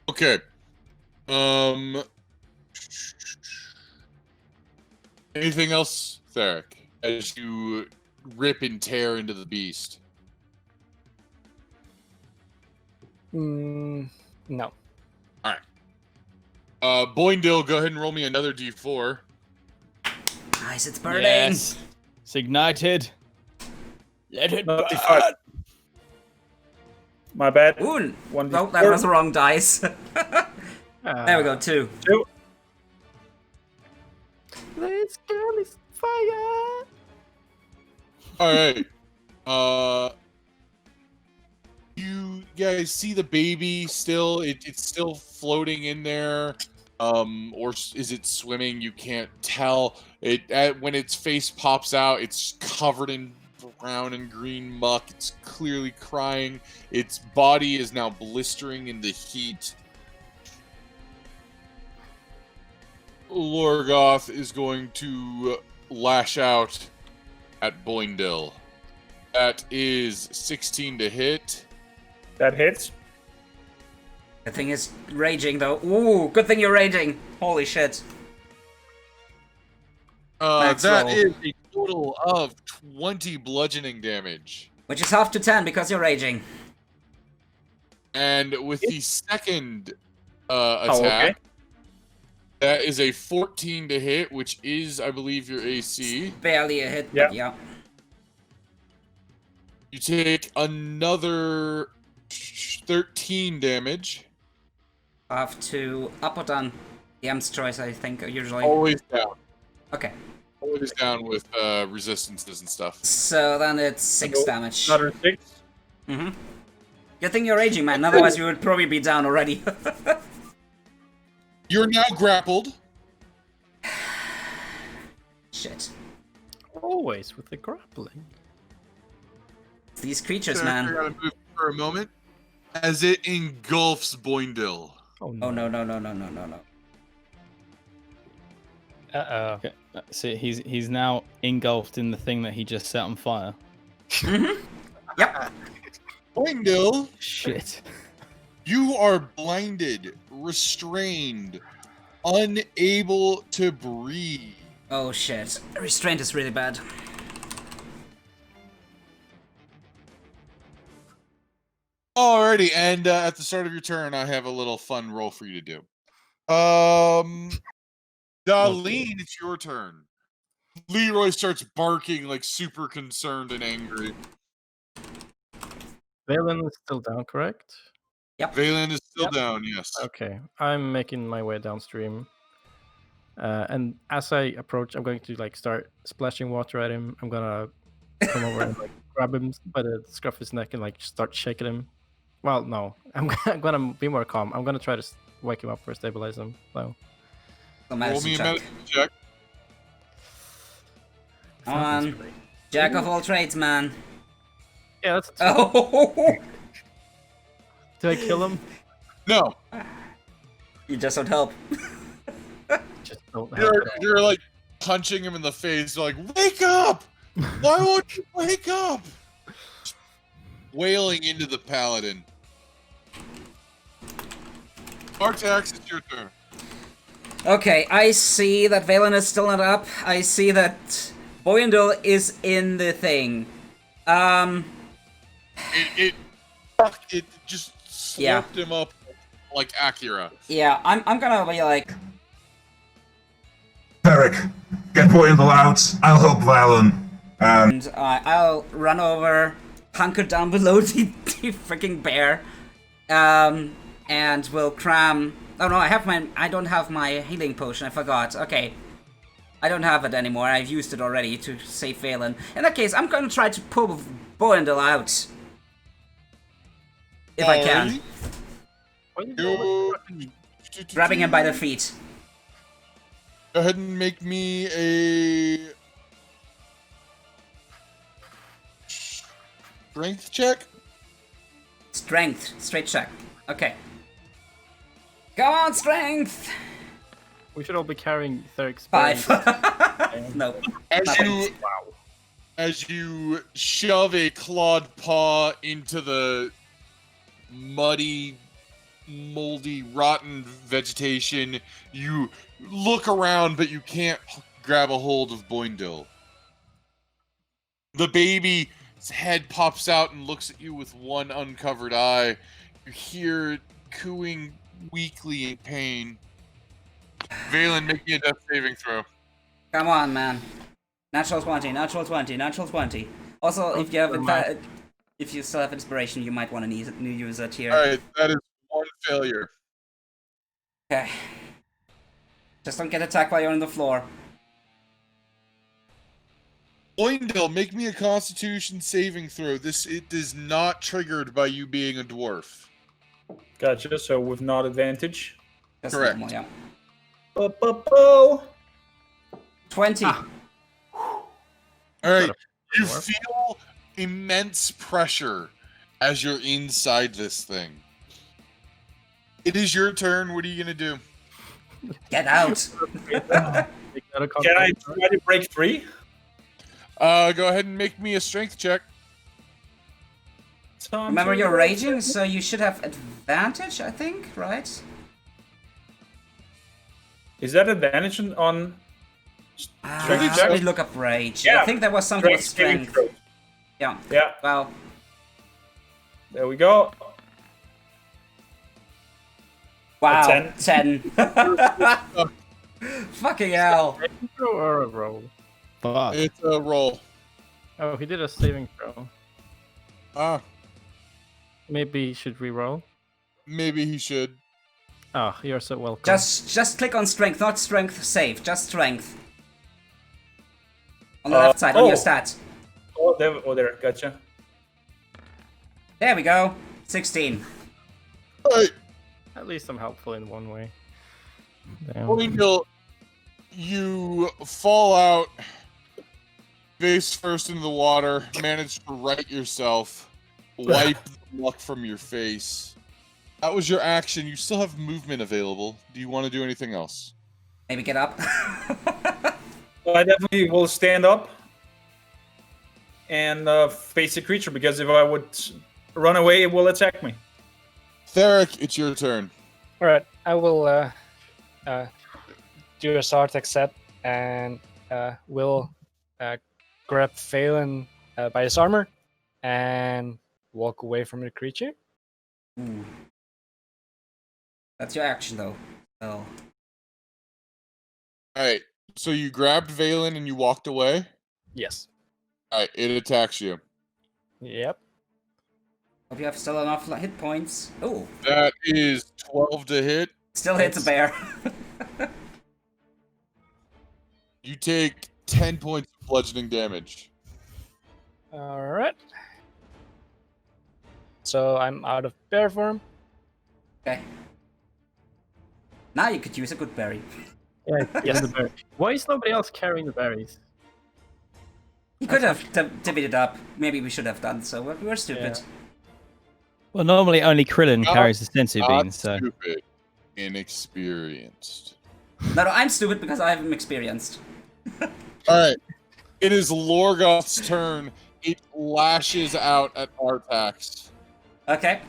Okay. Anything else, Theric, as you rip and tear into the beast? No. Alright. Boindil, go ahead and roll me another d4. Nice, it's burning. Yes. It's ignited. Let it burn. 95. My bad. Ooh, One no, that was the wrong dice. There we go, 2. 2. Let's go, this fire! Alright. You guys see the baby still? It's still floating in there. Or is it swimming? You can't tell. When its face pops out, it's covered in brown and green muck. It's clearly crying. Its body is now blistering in the heat. Lorgoth is going to lash out at Boindil. That is 16 to hit. That hits. The thing is raging though. Ooh, good thing you're raging. Holy shit. Max That roll. is a total of 20 bludgeoning damage. Which is half to 10 because you're raging. And with the second attack, Oh, okay. that is a 14 to hit, which is, I believe, your AC. Barely a hit, Yeah. but yeah. You take another 13 damage. Have to up or down. DM's choice, I think, usually. Always down. Okay. Always down with resistances and stuff. So then it's 6 So, damage. Another 6. Mm-hmm. Good thing you're raging, man. Otherwise, you would probably be down already. You're now grappled. Shit. Always with the grappling. It's these creatures, So man. I gotta move for a moment as it engulfs Boindil. Oh Oh, no. no, no, no, no, no, no, no. Uh-oh. Okay. So he's now engulfed in the thing that he just set on fire. Yep. Boindil, Shit. you are blinded, restrained, unable to breathe. Oh, shit. Restraint is really bad. Alrighty, and at the start of your turn, I have a little fun roll for you to do. Daleen, it's your turn. Leroy starts barking like super concerned and angry. Valen is still down, correct? Valen is still down, yes. Okay, I'm making my way downstream. And as I approach, I'm going to like start splashing water at him. I'm gonna come over and like grab him by the scruff of his neck and like start shaking him. Well, no, I'm gonna be more calm. I'm gonna try to wake him up or stabilize him. So So Roll medicine me a check. medicine check. Come on. Jack of all trades, man. Yeah, that's. Oh! Do I kill him? No, You just don't help. Just don't. Have you're like punching him in the face, like, wake up! Why won't you wake up? Wailing into the paladin. Artax, it's your turn. Okay, I see that Valen is still not up. I see that Boindil is in the thing. It just slurped Yeah. him up like Akira. Yeah, I'm gonna be like, Theric, get Boindil out. I'll help Valen. and I'll run over, hunker down below the mighty freaking bear. And we'll cram. Oh no, I don't have my healing potion. I forgot. Okay, I don't have it anymore. I've used it already to save Valen. In that case, I'm gonna try to pull Boindil out if I can. Grabbing him by the feet. Go ahead and make me a strength check. Strength, straight check. Okay. Go on, strength. We should all be carrying Theric's 5. berries. No. As you shove a clawed paw into the muddy, moldy, rotten vegetation, you look around, but you can't grab a hold of Boindil. The baby's head pops out and looks at you with one uncovered eye. You hear it cooing weakly in pain. Valen, make me a death saving throw. Come on, man. Natural 20, natural 20, natural 20. Also, if you have if you still have inspiration, you might want to use it here. Alright, that is one failure. Okay. Just don't get attacked while you're on the floor. Boindil, make me a Constitution saving throw. It is not triggered by you being a dwarf. Gotcha. So with not advantage. Just Correct. normal, yeah. 20. Alright, you feel immense pressure as you're inside this thing. It is your turn. What are you gonna do? Get out. Can I try to break free? Go ahead and make me a strength check. Remember, you're raging, so you should have advantage, I think, right? Is that advantage on? Let me look up rage. Yeah. I think there was something with strength. Yeah. Yeah. Well. There we go. Wow. 10. Fucking hell. Or a roll? Fuck. It's a roll. Oh, he did a saving throw. Ah, Maybe he should re-roll. maybe he should. Oh, you're so welcome. Just click on strength, not strength save, just strength. On the left side, on your stats. Oh, there, gotcha. There we go. 16. Alright, At least I'm helpful in one way. Damn. Boindil, you fall out face first into the water, manage to right yourself, wipe the muck from your face. That was your action. You still have movement available. Do you want to do anything else? Maybe get up. Well, I definitely will stand up and face the creature, because if I would run away, it will attack me. Theric, it's your turn. Alright, I will do a Artax set and will grab Valen by his armor and walk away from the creature. Ooh. That's your action, though. Oh. Alright, so you grabbed Valen and you walked away? Yes. Alright, it attacks you. Yep. Hope you have still enough hit points. Oh. That is 12 to hit. Still hits a bear. You take 10 points of bludgeoning damage. Alright. So I'm out of bear form. Okay. Now you could use a good berry. Yeah, yes, the berry. Why is nobody else carrying the berries? You could have divvied it up. Maybe we should have done so, but we were stupid. Yeah. Well, normally only Krillin Not- carries the sensu Not beans, so. stupid. Inexperienced. No, I'm stupid because I haven't experienced. Alright. It is Lorgoth's turn. It lashes out at Artax. Okay.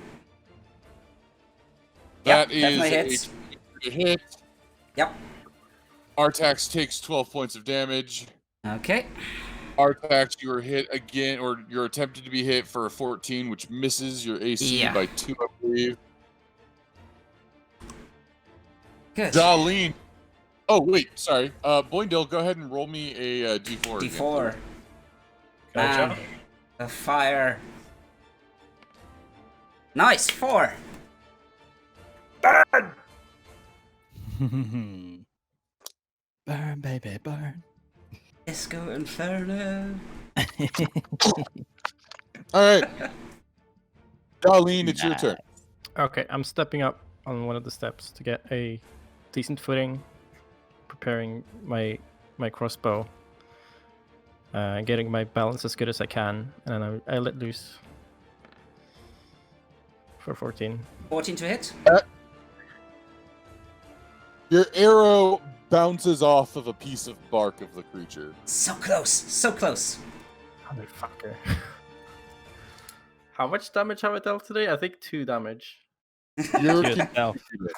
That Yep, definitely is a hit. Yep. Artax takes 12 points of damage. Okay. Artax, you are hit again, or you're attempted to be hit for a 14, which misses your AC Yeah. by 2, I believe. Good. Daleen. Oh, wait, sorry. Boindil, go ahead and roll me a D4. again, D4. please. Gotcha. The fire. Nice, 4. Burn, baby, burn. Disco Inferno. All right. Daleen, it's your turn. Okay, I'm stepping up on one of the steps to get a decent footing, preparing my crossbow, getting my balance as good as I can, and then I let loose for 14. 14 to hit. Your arrow bounces off of a piece of bark of the creature. So close, so close. Motherfucker. How much damage have I dealt today? I think 2 damage. You're Good contributing.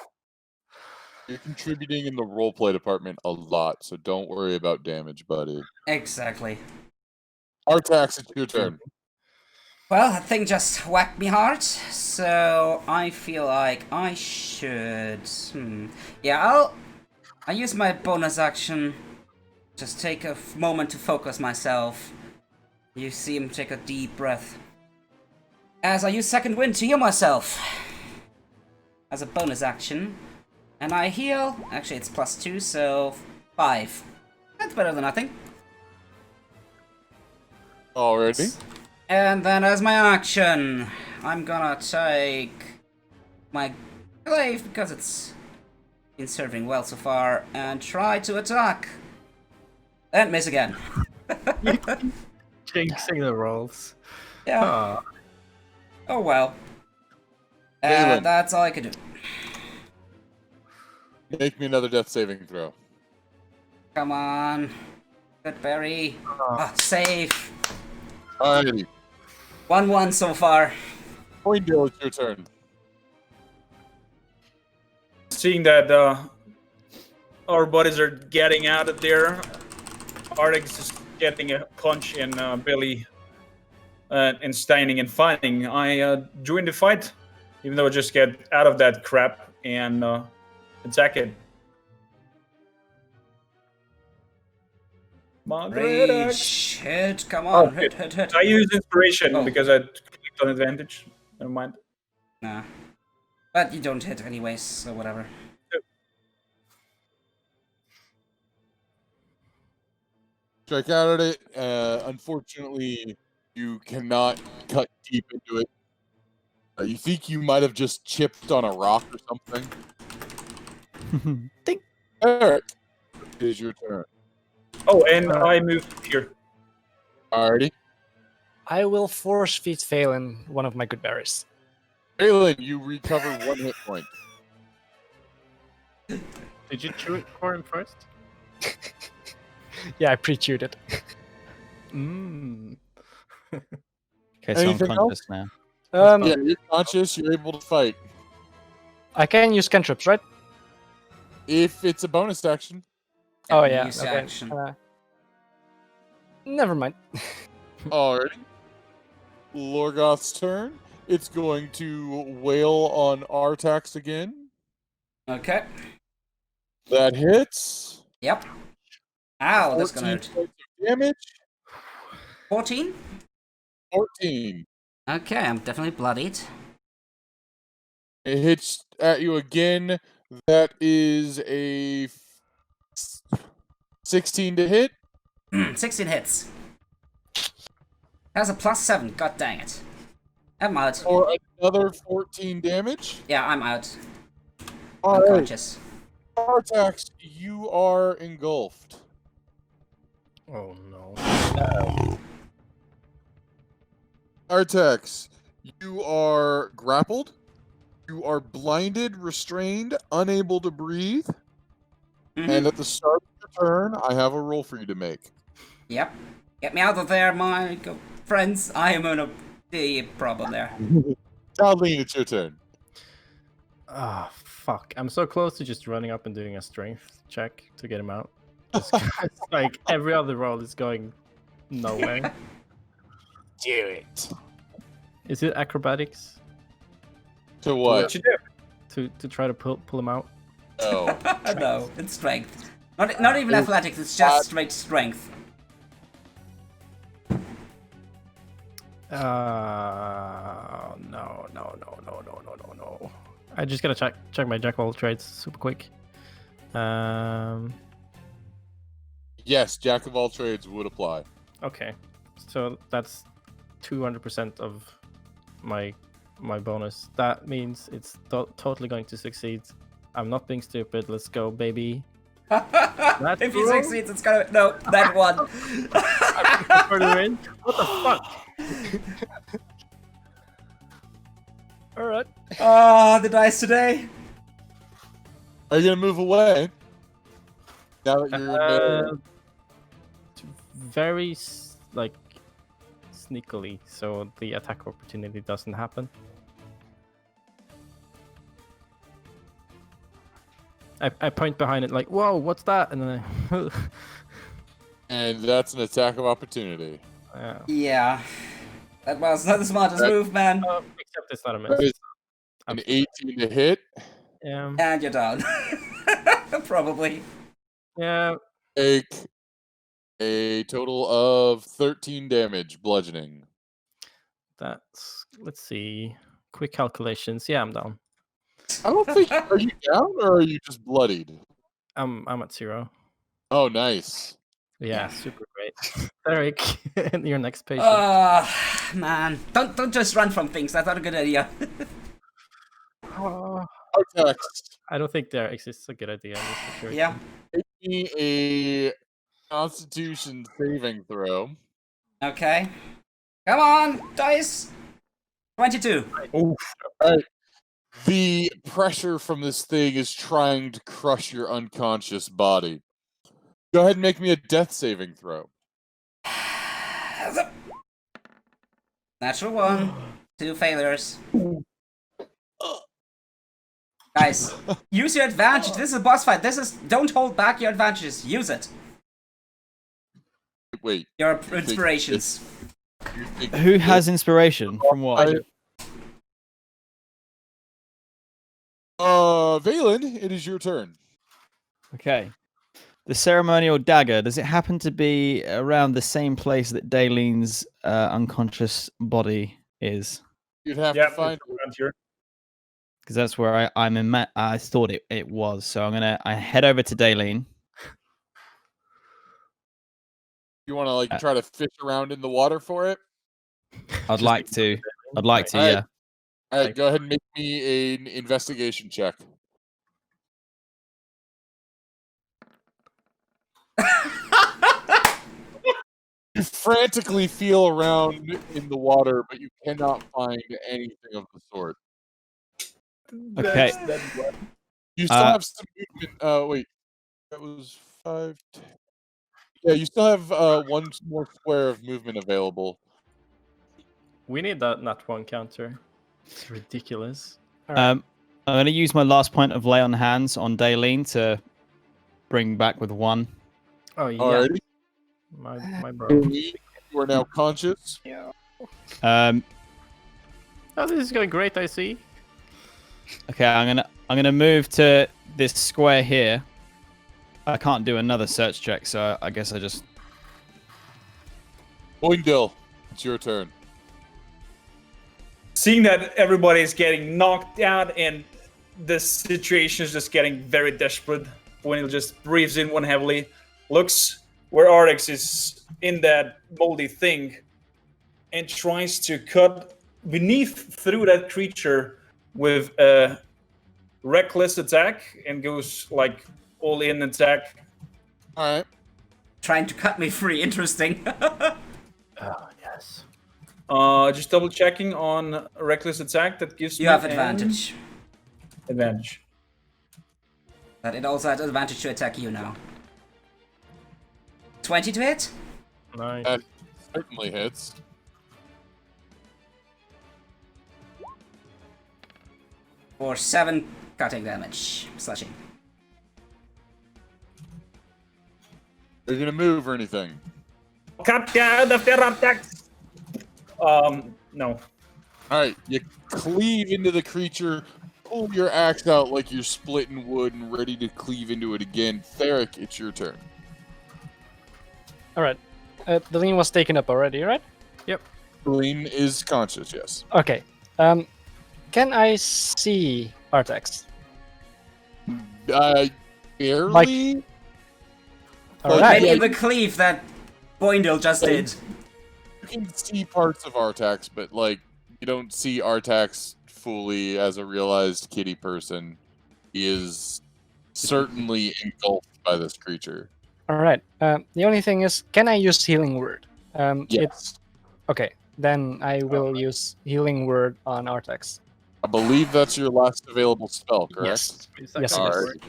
You're contributing in the roleplay department a lot, so don't worry about damage, buddy. Exactly. Artax, it's your turn. Well, that thing just whacked me hard, so I feel like I should... Yeah, I'll use my bonus action. Just take a moment to focus myself. You see him take a deep breath. As I use Second Wind to heal myself. As a bonus action. And I heal... Actually, it's +2, so 5. That's better than nothing. Already? And then as my action, I'm gonna take my glaive, because it's been serving well so far, and try to attack. And miss again. Jinxing the rolls. Yeah. Aw. Oh well. Valen. That's all I could do. Make me another death saving throw. Come on. Good berry. Ah, save. Alrighty. 1-1 so far. Boindil, it's your turn. Seeing that our bodies are getting out of there, Artax is getting a punch in belly and standing and fighting. I join the fight, even though I just get out of that crap and attack it. Rage. Hit. Come on. Oh, hit. I use inspiration Oh. because I clicked on advantage. Never mind. Nah. But you don't hit anyways, so whatever. Strike out at it. Unfortunately, you cannot cut deep into it. You think you might have just chipped on a rock or something. Ding. Theric, it is your turn. Oh, and I moved here. Alrighty. I will force feed Valen one of my good berries. Valen, you recover 1 hit point. Did you chew it for him first? Yeah, I pre-chewed it. Mmm. Okay, so I'm Anything conscious now. Yeah, you're conscious, you're able to fight. I can use cantrips, right? If it's a bonus action. Oh yeah. Use Okay. action. Never mind. Alrighty. Lorgoth's turn. It's going to wail on Artax again. Okay. That hits. Yep. Ow, that's 14 gonna hurt. points of damage. 14? 14. Okay, I'm definitely bloodied. It hits at you again. That is a 16 to hit. 16 hits. Has a +7, god dang it. I'm out. Or another 14 damage. Yeah, I'm out. All right. Unconscious. Artax, you are engulfed. Oh no. Artax, you are grappled. You are blinded, restrained, unable to breathe. And at the start of your turn, I have a roll for you to make. Yep. Get me out of there, my friends. I am in a big problem there. Daleen, it's your turn. Ah, fuck. I'm so close to just running up and doing a strength check to get him out. It's like every other roll is going nowhere. Do it. Is it acrobatics To what? What you do? to try to pull him out? Oh. No, it's strength. Not even athletics, it's just straight strength. No. I just gotta check my jack of all trades super quick. Yes, jack of all trades would apply. Okay, so that's 200% of my bonus. That means it's totally going to succeed. I'm not being stupid. Let's go, baby. If he succeeds, it's gonna no that one. For the win. What the fuck? All right. Ah, the dice today. Are you gonna move away? Now that you're Very like sneakily, so the attack opportunity doesn't happen. I point behind it like, whoa, what's that? And then I... and that's an attack of opportunity. Yeah. That was not the smartest move, man. Except it's not a That miss. is an 18 to hit. Yeah. And you're down. Probably. Yeah. Take a total of 13 damage, bludgeoning. That's, let's see, quick calculations. Yeah, I'm down. I don't think. Are you down or are you just bloodied? I'm at 0. Oh, nice. Yeah, super great. Theric, your next patient. Man. Don't just run from things. That's not a good idea. Artax, I don't think there exists a good idea in this situation. Yeah. make me a Constitution saving throw. Okay. Come on, dice. 22. All right. The pressure from this thing is trying to crush your unconscious body. Go ahead and make me a death saving throw. Natural 1. 2 failures. Guys, use your advantage. This is a boss fight. Don't hold back your advantages. Use it. Wait. Your inspirations. Who has inspiration from what? Valen, it is your turn. Okay. The ceremonial dagger, does it happen to be around the same place that Daleen's unconscious body is? You'd have to find here. Because that's where I'm in. I thought it was. So I head over to Daleen. You want to like try to fish around in the water for it? I'd like to. All right. Yeah. All right, go ahead and make me an investigation check. You frantically feel around in the water, but you cannot find anything of the sort. Okay. You still have some movement. Wait, that was 5. 10. Yeah, you still have one more square of movement available. We need that nat 1 counter. It's ridiculous. I'm going to use my last point of lay on hands on Daleen to bring back with 1. Oh yeah. Alrighty. My bro. You are now conscious. Yeah. Oh, this is going great. I see. Okay, I'm gonna move to this square here. I can't do another search check, so I guess I just. Boindil, it's your turn. Seeing that everybody's getting knocked out and the situation is just getting very desperate, Boindil just breathes in one heavily, looks where Artax is in that moldy thing, and tries to cut through that creature with a reckless attack and goes like all in attack. All right. Trying to cut me free. Interesting. Oh yes. Just double checking on reckless attack. That gives You me have advantage. Advantage. But it also has advantage to attack you now. 20 to hit? Nice. That certainly hits. For 7 cutting damage. Slashing. Are you gonna move or anything? Cut down the Artax. No. Alright, you cleave into the creature, pull your axe out like you're splitting wood and ready to cleave into it again. Theric, it's your turn. All right. Daleen was taken up already, right? Daleen is conscious, yes. Okay. Can I see Artax. Barely. Alright. Maybe the cleave that Boindil just did. You can see parts of Artax, but like you don't see Artax fully as a realized kitty person. He is certainly engulfed by this creature. Alright. The only thing is, can I use Healing Word? Yes. Okay, then I will use Healing Word on Artax. I believe that's your last available spell, correct? Yes, it is. Alright.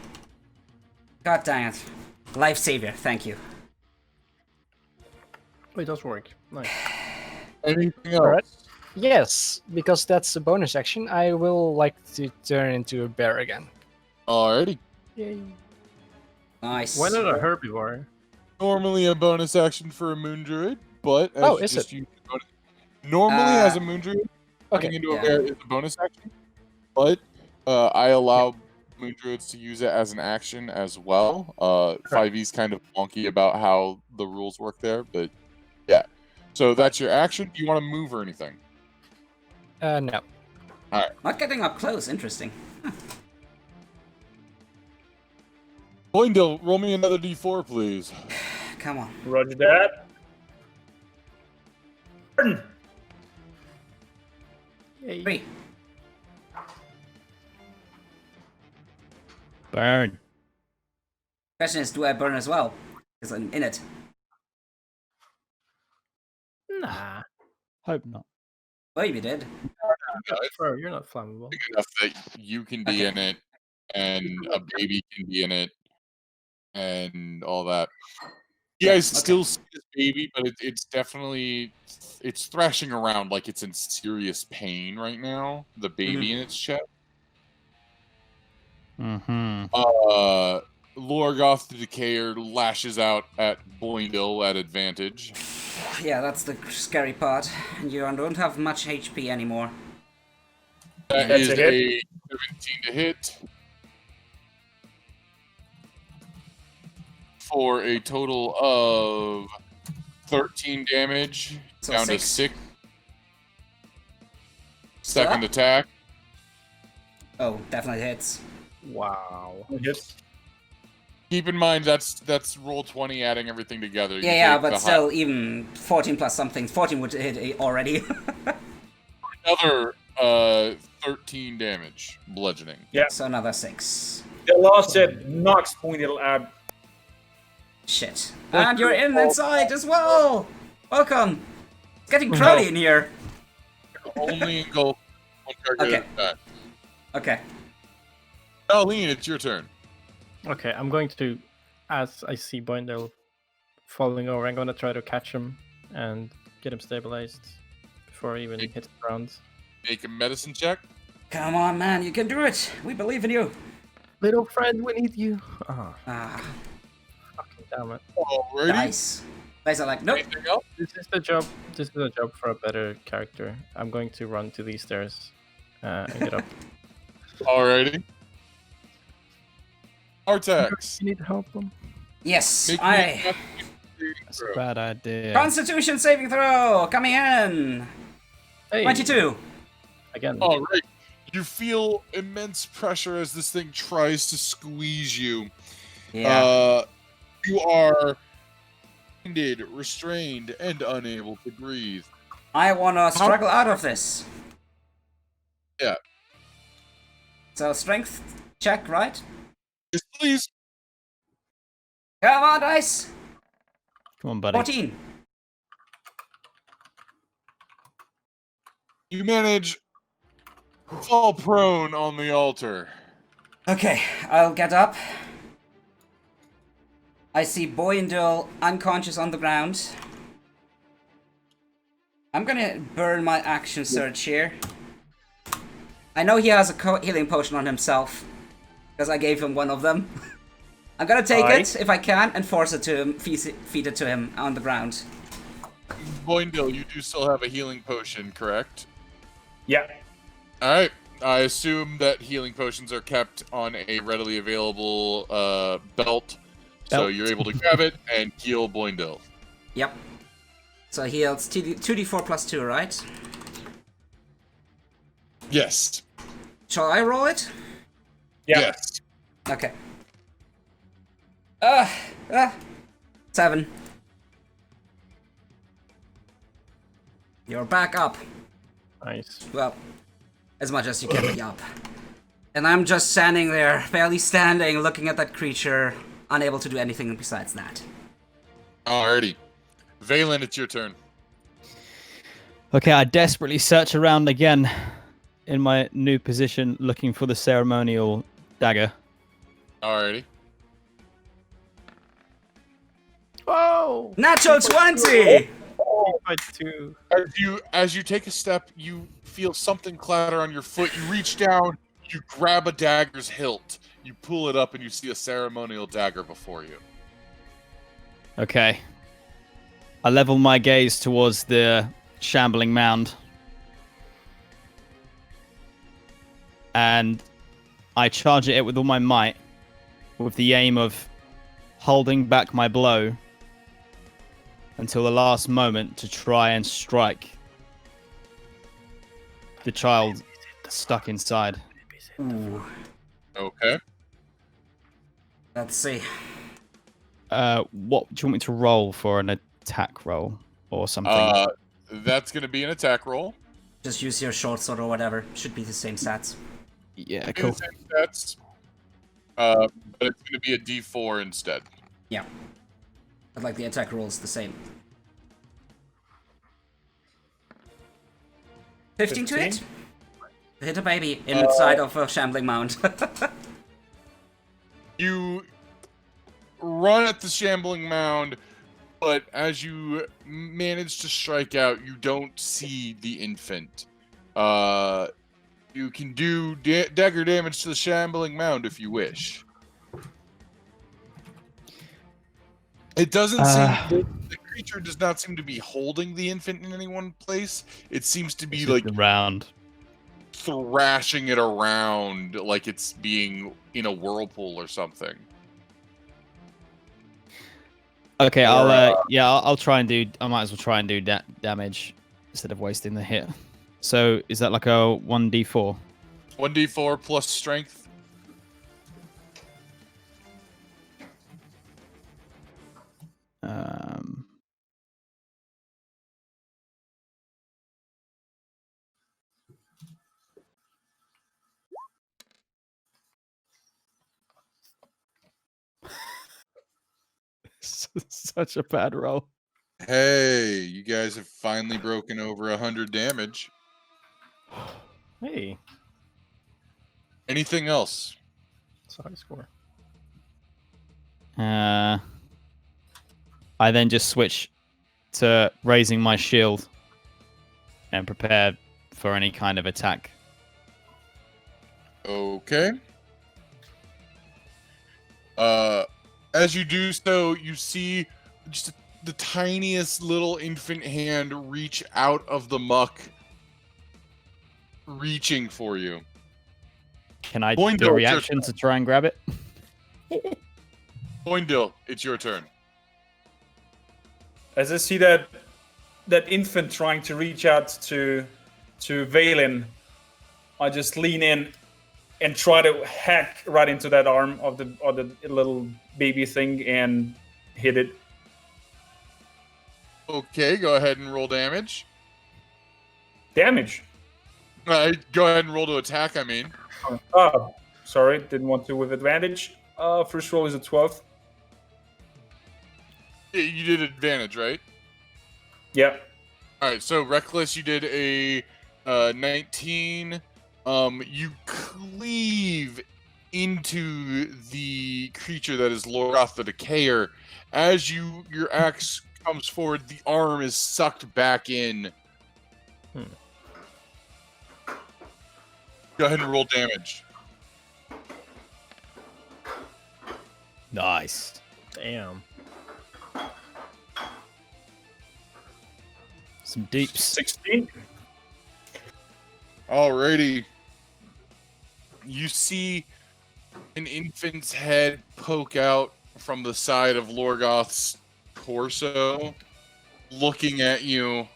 God dang it. Life savior, thank you. Oh, it does work. Nice. Anything else? Alright. Yes, because that's a bonus action, I will like to turn into a bear again. Alrighty. Yay. Nice. Why not a herbivore? Normally a bonus action for a moon druid, but as Oh, you is just it? used the bonus- Normally, as a moon druid, turning into a yeah. bear is a bonus action, but I allow moon druids to use it as an action as well. 5e's kind of wonky about how the rules work there, but yeah. So that's your action. Do you want to move or anything? No. Not getting up close, interesting. Boindil, roll me another d4, please. Come on. Roger that. Burn. Yay. 3. Burn. Question is, do I burn as well? Because I'm in it. Nah. Hope not. Well, you did. Bro, you're not flammable. Big enough that you can be in it, and a baby can be in it, and all that. You guys still see this baby, but it's definitely it's thrashing around like it's in serious pain right now. The baby in its chest. Mm-hmm. Lorgoth the Decayer lashes out at Boindil at advantage. Yeah, that's the scary part. And you don't have much HP anymore. That That's is a a 17 to hit. For a total of 13 damage. So Down 6. to 6. Second attack. Oh, definitely hits. Wow. Yes. Keep in mind that's roll 20 adding everything together. You Yeah, take but the still, even 14 plus something. 14 would hit already. another 13 damage bludgeoning. Yeah. So another 6. The last hit knocks Boindil out. Shit. And you're inside as well! Welcome! It's getting crowded in here. Only engulf one target Okay. at a time. Okay. Daleen, it's your turn. Okay, I'm going to, as I see Boindil falling over, I'm going to try to catch him and get him stabilized before he even hits the ground. Make a medicine check. Come on, man, you can do it! We believe in you! Little friend, we need you. Oh, Ah, fucking damn it. Alrighty. dice. Dice are like, nope. Anything else? This is the job. This is a job for a better character. I'm going to run to these stairs and get up. Alrighty. Artax. You need help them. Yes, Make me I... a saving That's a throw. bad idea. Constitution saving throw! Coming in! Hey, 22! again. Alright. You feel immense pressure as this thing tries to squeeze you. Yeah. You are blinded, restrained, and unable to breathe. I wanna struggle out of this. Yeah. So, strength check, right? Yes, please. Come on, dice! Come on, buddy. 14. You manage fall prone on the altar. Okay, I'll get up. I see Boindil unconscious on the ground. I'm gonna burn my action surge here. I know he has a healing potion on himself, because I gave him one of them. I'm gonna take it, if I can, and force it to him, feed it to him on the ground. Boindil, you do still have a healing potion, correct? Yeah. Alright. I assume that healing potions are kept on a readily available belt. So you're able to grab it and heal Boindil. Yep. So heals 2d4 plus 2, right? Yes. Shall I roll it? Yeah. Yes. Okay. 7. You're back up. Nice. Well, as much as you can be up. And I'm just standing there, barely standing, looking at that creature, unable to do anything besides that. Alrighty. Valen, it's your turn. Okay, I desperately search around again in my new position, looking for the ceremonial dagger. Alrighty. Oh! Natural 20! By 2. As you take a step, you feel something clatter on your foot. You reach down, you grab a dagger's hilt, you pull it up, and you see a ceremonial dagger before you. Okay. I level my gaze towards the shambling mound. And I charge at it with all my might, with the aim of holding back my blow until the last moment to try and strike the child stuck inside. Ooh. Okay. Let's see. What do you want me to roll for an attack roll or something? That's going to be an attack roll. Just use your short sword or whatever. Should be the same stats. Yeah, Be cool. the same stats, but it's going to be a D4 instead. Yeah. But like the attack roll is the same. 15 to hit? Hit a baby inside of a shambling mound. You run at the shambling mound, but as you manage to strike out, you don't see the infant. You can do dagger damage to the shambling mound if you wish. It doesn't seem... The creature does not seem to be holding the infant in any one place. It seems to be like around, thrashing it around like it's being in a whirlpool or something. Okay, I'll try and do. I might as well try and do damage instead of wasting the hit. So is that like a 1d4? 1d4 plus strength. Such a bad roll. Hey, you guys have finally broken over 100 damage. Hey. Anything else? That's a high score. I then just switch to raising my shield and prepare for any kind of attack. Okay. As you do so, you see just the tiniest little infant hand reach out of the muck, reaching for you. Can I Boindil, do a reaction to try and grab it? Boindil, it's your turn. As I see that infant trying to reach out to Valen, I just lean in and try to hack right into that arm of the little baby thing and hit it. Okay, go ahead and roll damage. Damage. Go ahead and roll to attack, I mean. Oh, sorry, didn't want to with advantage. First roll is a 12. You did advantage, right? Yeah. Alright, so Reckless, you did a 19. You cleave into the creature that is Lorgoth the Decayer. As your axe comes forward, the arm is sucked back in. Go ahead and roll damage. Nice. Damn. Some deeps. 16. Alrighty. You see an infant's head poke out from the side of Lorgoth's torso, looking at you.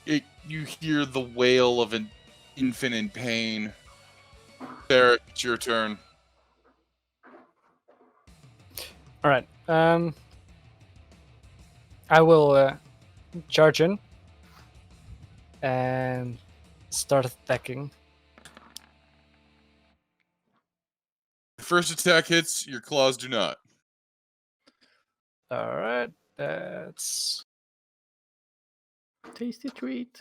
You hear the wail of an infant in pain. Theric, it's your turn. All right. I will charge in and start attacking. First attack hits, your claws do not. All right. That's Tasty treat.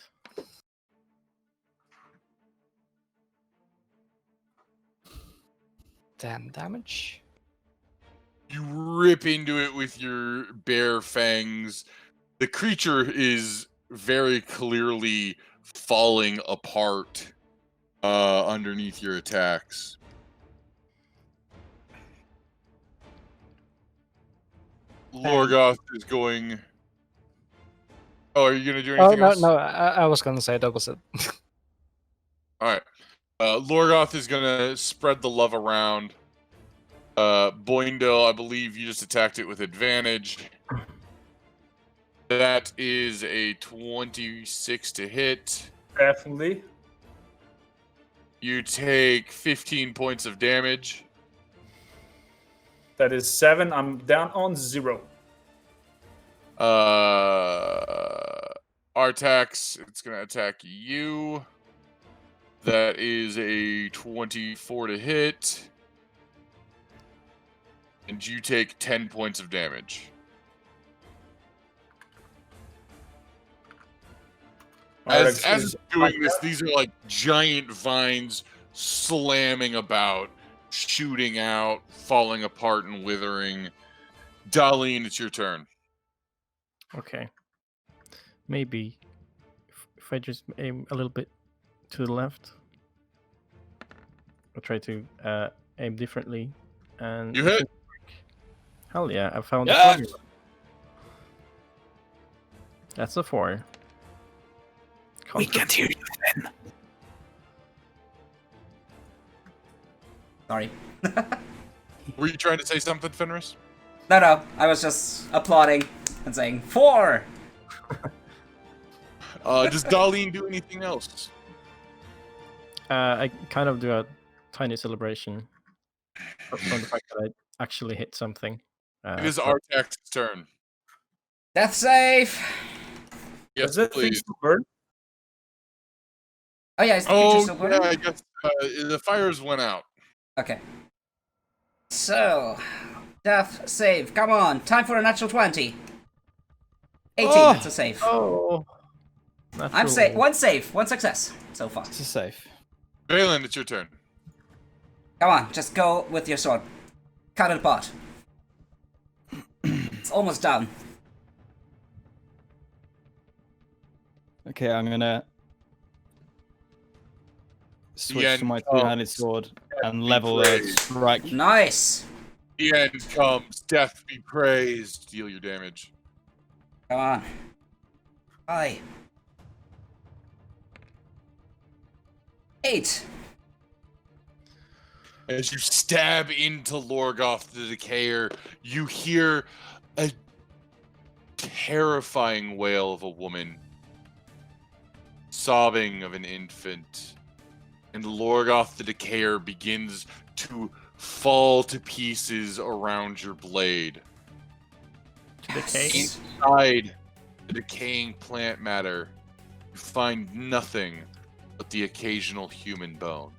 10 damage. You rip into it with your bare fangs. The creature is very clearly falling apart underneath your attacks. Lorgoth is going. Oh, are you gonna do anything else? No, I was gonna say that was it. All right. Lorgoth is gonna spread the love around. Boindil, I believe you just attacked it with advantage. That is a 26 to hit. Definitely. You take 15 points of damage. That is 7. I'm down on 0. Artax, it's gonna attack you. That is a 24 to hit. And you take 10 points of damage. As doing this, these are like giant vines slamming about, shooting out, falling apart and withering. Daleen, it's your turn. Okay. Maybe if I just aim a little bit to the left, I'll try to aim differently. And you hit. Hell yeah! I found the formula. That's a 4. We can't hear you then. Sorry. Were you trying to say something, Fenris? No, I was just applauding and saying 4. Does Daleen do anything else? I kind of do a tiny celebration from the fact that I actually hit something. It is Artax's turn. Death save. Yes, Is it please. burn? Oh yeah, is the creature still burning? Yeah, I guess the fires went out. Okay. So, death save. Come on, time for a natural 20. 18. That's a save. Oh. I'm safe. One save, one success so far. It's a safe. Valen, it's your turn. Come on, just go with your sword. Cut it apart. It's almost done. Okay, I'm gonna switch to my two-handed sword and level a strike. Nice. The end comes. Death be praised. Deal your damage. Come on. Hi. 8. As you stab into Lorgoth the Decayer, you hear a terrifying wail of a woman, sobbing of an infant, and Lorgoth the Decayer begins to fall to pieces around your blade. To decay? Inside the decaying plant matter, you find nothing but the occasional human bone.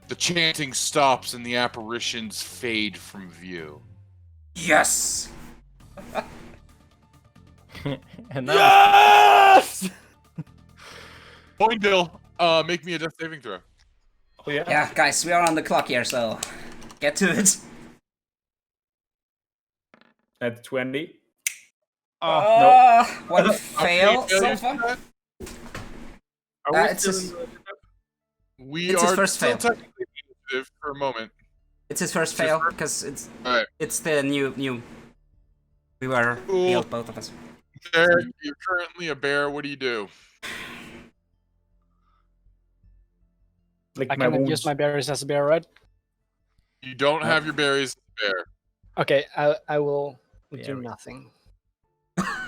The chanting stops and the apparitions fade from view. Yes. And now Yes! Boindil, make me a death saving throw. Oh yeah. Yeah, guys, we are on the clock here, so get to it. At 20. One fail so far. Are we It's his, We It's his are first still fail. technically initiative for a moment. it's his first fail because Alright. it's the new. We were Cool. healed, both of us. Theric, you're currently a bear. What do you do? Like I my can use my berries as a bear, right? You don't have your berries as a bear. Okay, I will do Berry. nothing.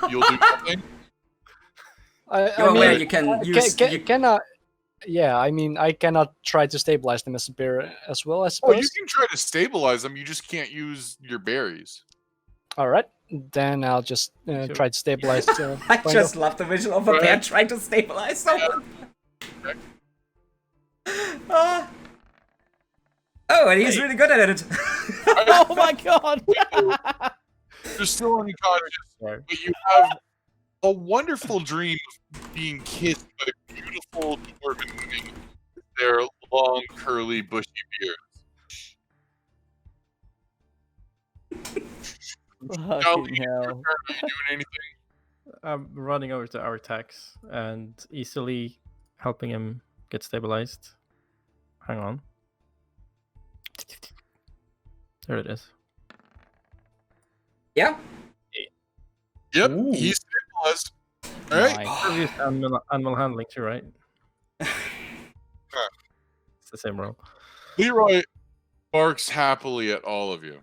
You'll do nothing. You're aware you can use. Can Yeah, I mean, I cannot try to stabilize them as a bear as well, I suppose. Oh, you can try to stabilize them. You just can't use your berries. All right, then I'll just Sure. try to stabilize. I Boindil. just love the visual of a Go bear ahead. trying to stabilize someone. Ah. Oh, and he's really good at it. Oh my god! You're still unconscious, Sorry. but you have a wonderful dream of being kissed by a beautiful dwarven woman with their long, curly, bushy beards. Fucking hell. Are you doing anything? I'm running over to Artax and easily helping him get stabilized. Hang on. There it is. Yeah. Yep, Ooh. he's stabilized. All right. Nice. I've used animal handling too, right? It's the same role. Leroy barks happily at all of you.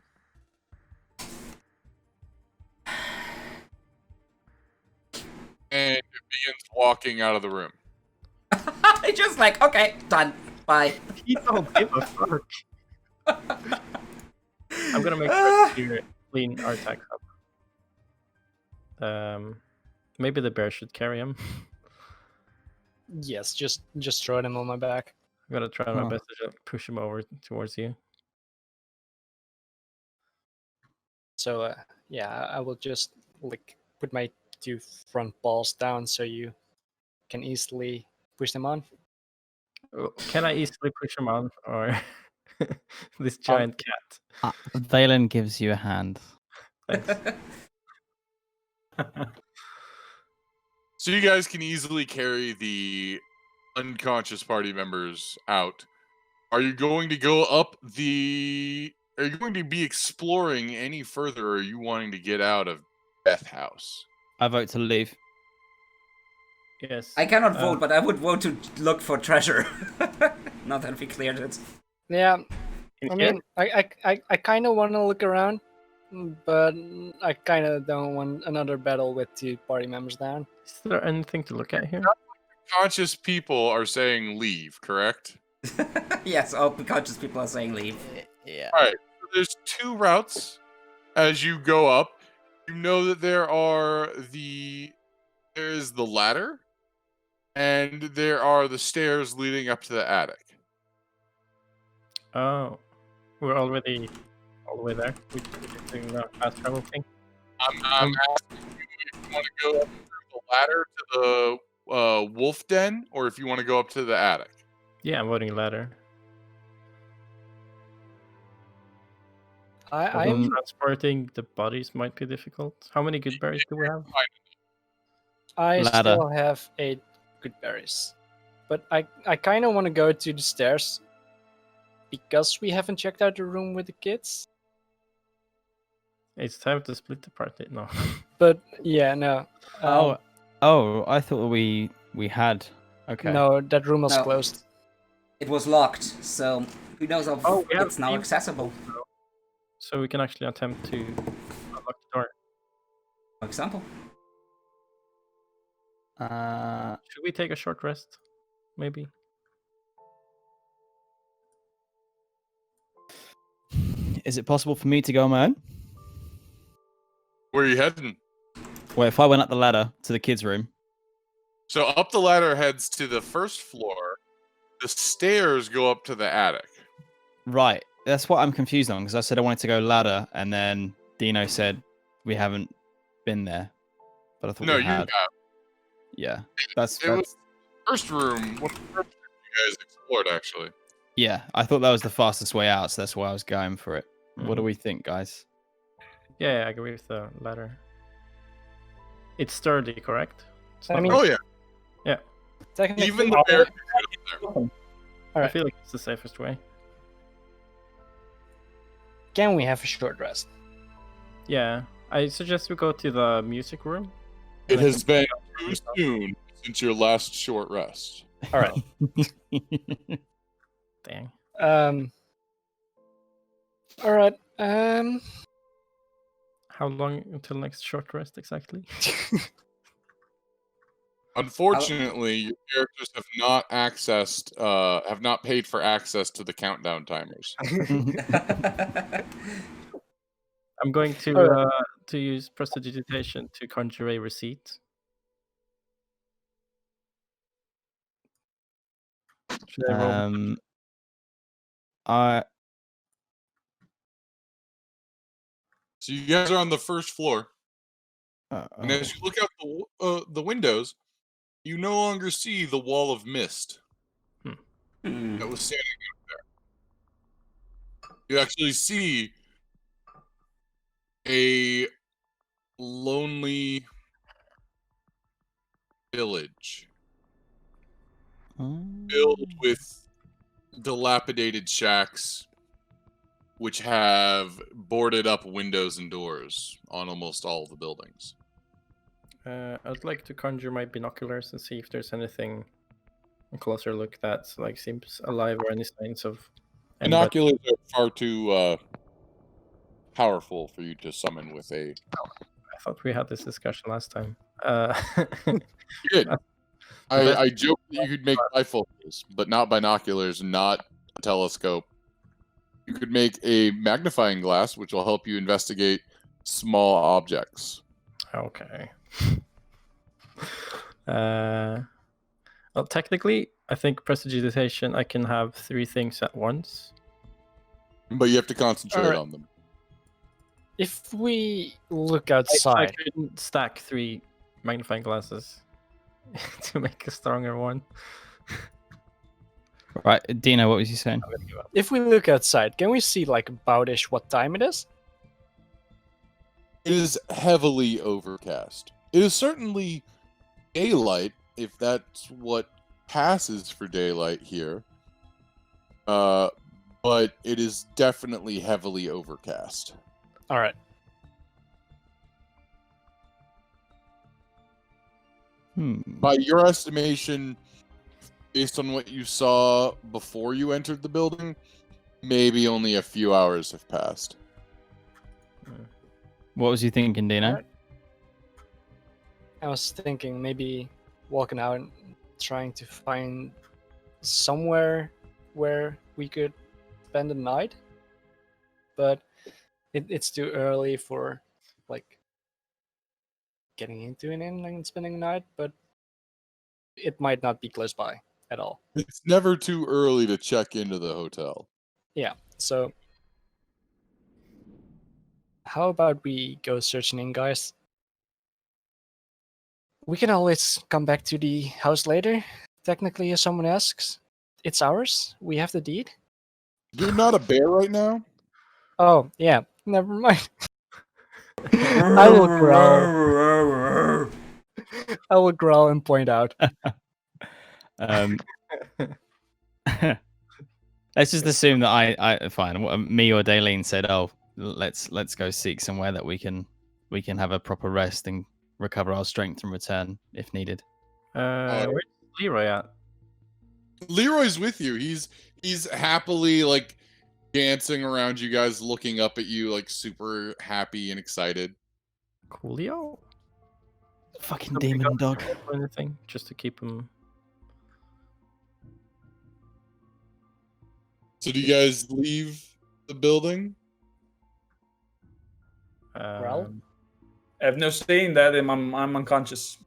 And begins walking out of the room. I just like, okay, done. Bye. He don't give a fuck. I'm gonna make sure to clean Artax up. Maybe the bear should carry him. Yes, just throw them on my back. I'm gonna try my best to just push him over towards you. So yeah, I will just like put my 2 front balls down so you can easily push them on. Can I easily push him on, or this giant cat? Valen gives you a hand. Thanks. So you guys can easily carry the unconscious party members out. Are you going to go up the... Are you going to be exploring any further, or are you wanting to get out of Death House? I vote to leave. Yes. I cannot vote, but I would vote to look for treasure. Not that we cleared it. Yeah, You I can- mean, I kind of want to look around, but I kind of don't want another battle with 2 party members down. Is there anything to look at here? Conscious people are saying leave, correct? Yes, all conscious people are saying leave. Yeah. All right. So there's 2 routes as you go up. You know that there is the ladder, and there are the stairs leading up to the attic. Oh, we're already all the way there. We're doing the fast travel thing. I'm asking you if you want to go up through the ladder to the wolf den, or if you want to go up to the attic. Yeah, I'm voting ladder. I'm Transporting the bodies might be difficult. How many good berries do we have? I Ladder. still have 8 good berries, but I kind of want to go to the stairs because we haven't checked out the room with the kids. It's time to split the party. No. But yeah, no. Oh, I thought we had. Okay. No, that room was No. closed. It was locked, so who knows if Oh, we have it's now thieves. accessible. So we can actually attempt to unlock the door. For example. Should we take a short rest? Maybe. Is it possible for me to go on my own? Where are you heading? Well, if I went up the ladder to the kids' room. So up the ladder heads to the first floor. The stairs go up to the attic. Right. That's what I'm confused on, because I said I wanted to go ladder, and then Dino said we haven't been there. But I thought No, we you had. have. Yeah. That's It was the first room. What the first room you guys explored, actually? Yeah, I thought that was the fastest way out, so that's why I was going for it. What do we think, guys? Yeah, I agree with the ladder. It's sturdy, correct? It's I not mean- like- Oh yeah. Technically, Even the bear. All I right. feel like it's the safest way. Can we have a short rest? Yeah, I suggest we go to the music room. It has been too soon since your last short rest. All right. Dang. All right. How long until next short rest exactly? Unfortunately, your characters have not paid for access to the countdown timers. I'm going to use prestidigitation to conjure a receipt. Should I roll? So you guys are on the first floor, and as you look out the windows, you no longer see the wall of mist that was standing out there. You actually see a lonely village filled with dilapidated shacks, which have boarded up windows and doors on almost all of the buildings. I'd like to conjure my binoculars and see if there's anything a closer look that like seems alive or any signs of anybody. Binoculars are far too powerful for you to summon with a. I thought we had this discussion last time. You did. I joked that you could make bifocals, but not binoculars, not a telescope. You could make a magnifying glass, which will help you investigate small objects. Okay. Well, technically, I think prestidigitation, I can have 3 things at once. But you have to concentrate on them. If we look outside, I couldn't stack 3 magnifying glasses to make a stronger one. Right, Dino, what was you saying? if we look outside, can we see like aboutish what time it is? It is heavily overcast. It is certainly daylight, if that's what passes for daylight here. But it is definitely heavily overcast. All right. By your estimation, based on what you saw before you entered the building, maybe only a few hours have passed. What was you thinking, Dino? I was thinking maybe walking out and trying to find somewhere where we could spend the night, but it's too early for like getting into an inn and spending the night, but it might not be close by at all. It's never too early to check into the hotel. Yeah, so how about we go searching in, guys? We can always come back to the house later. Technically, if someone asks, it's ours. We have the deed. You're not a bear right now? Oh, yeah. Never mind. I will growl. I will growl and point out. Let's just assume that I fine. Me or Daleen said, "Oh, let's go seek somewhere that we can have a proper rest and recover our strength and return if needed." Where's Leroy at? Leroy's with you. He's happily like dancing around you guys, looking up at you like super happy and excited. Coolio? Fucking demon dog. Or anything, just to keep him. So do you guys leave the building? Growl? I have no say in that. I'm unconscious.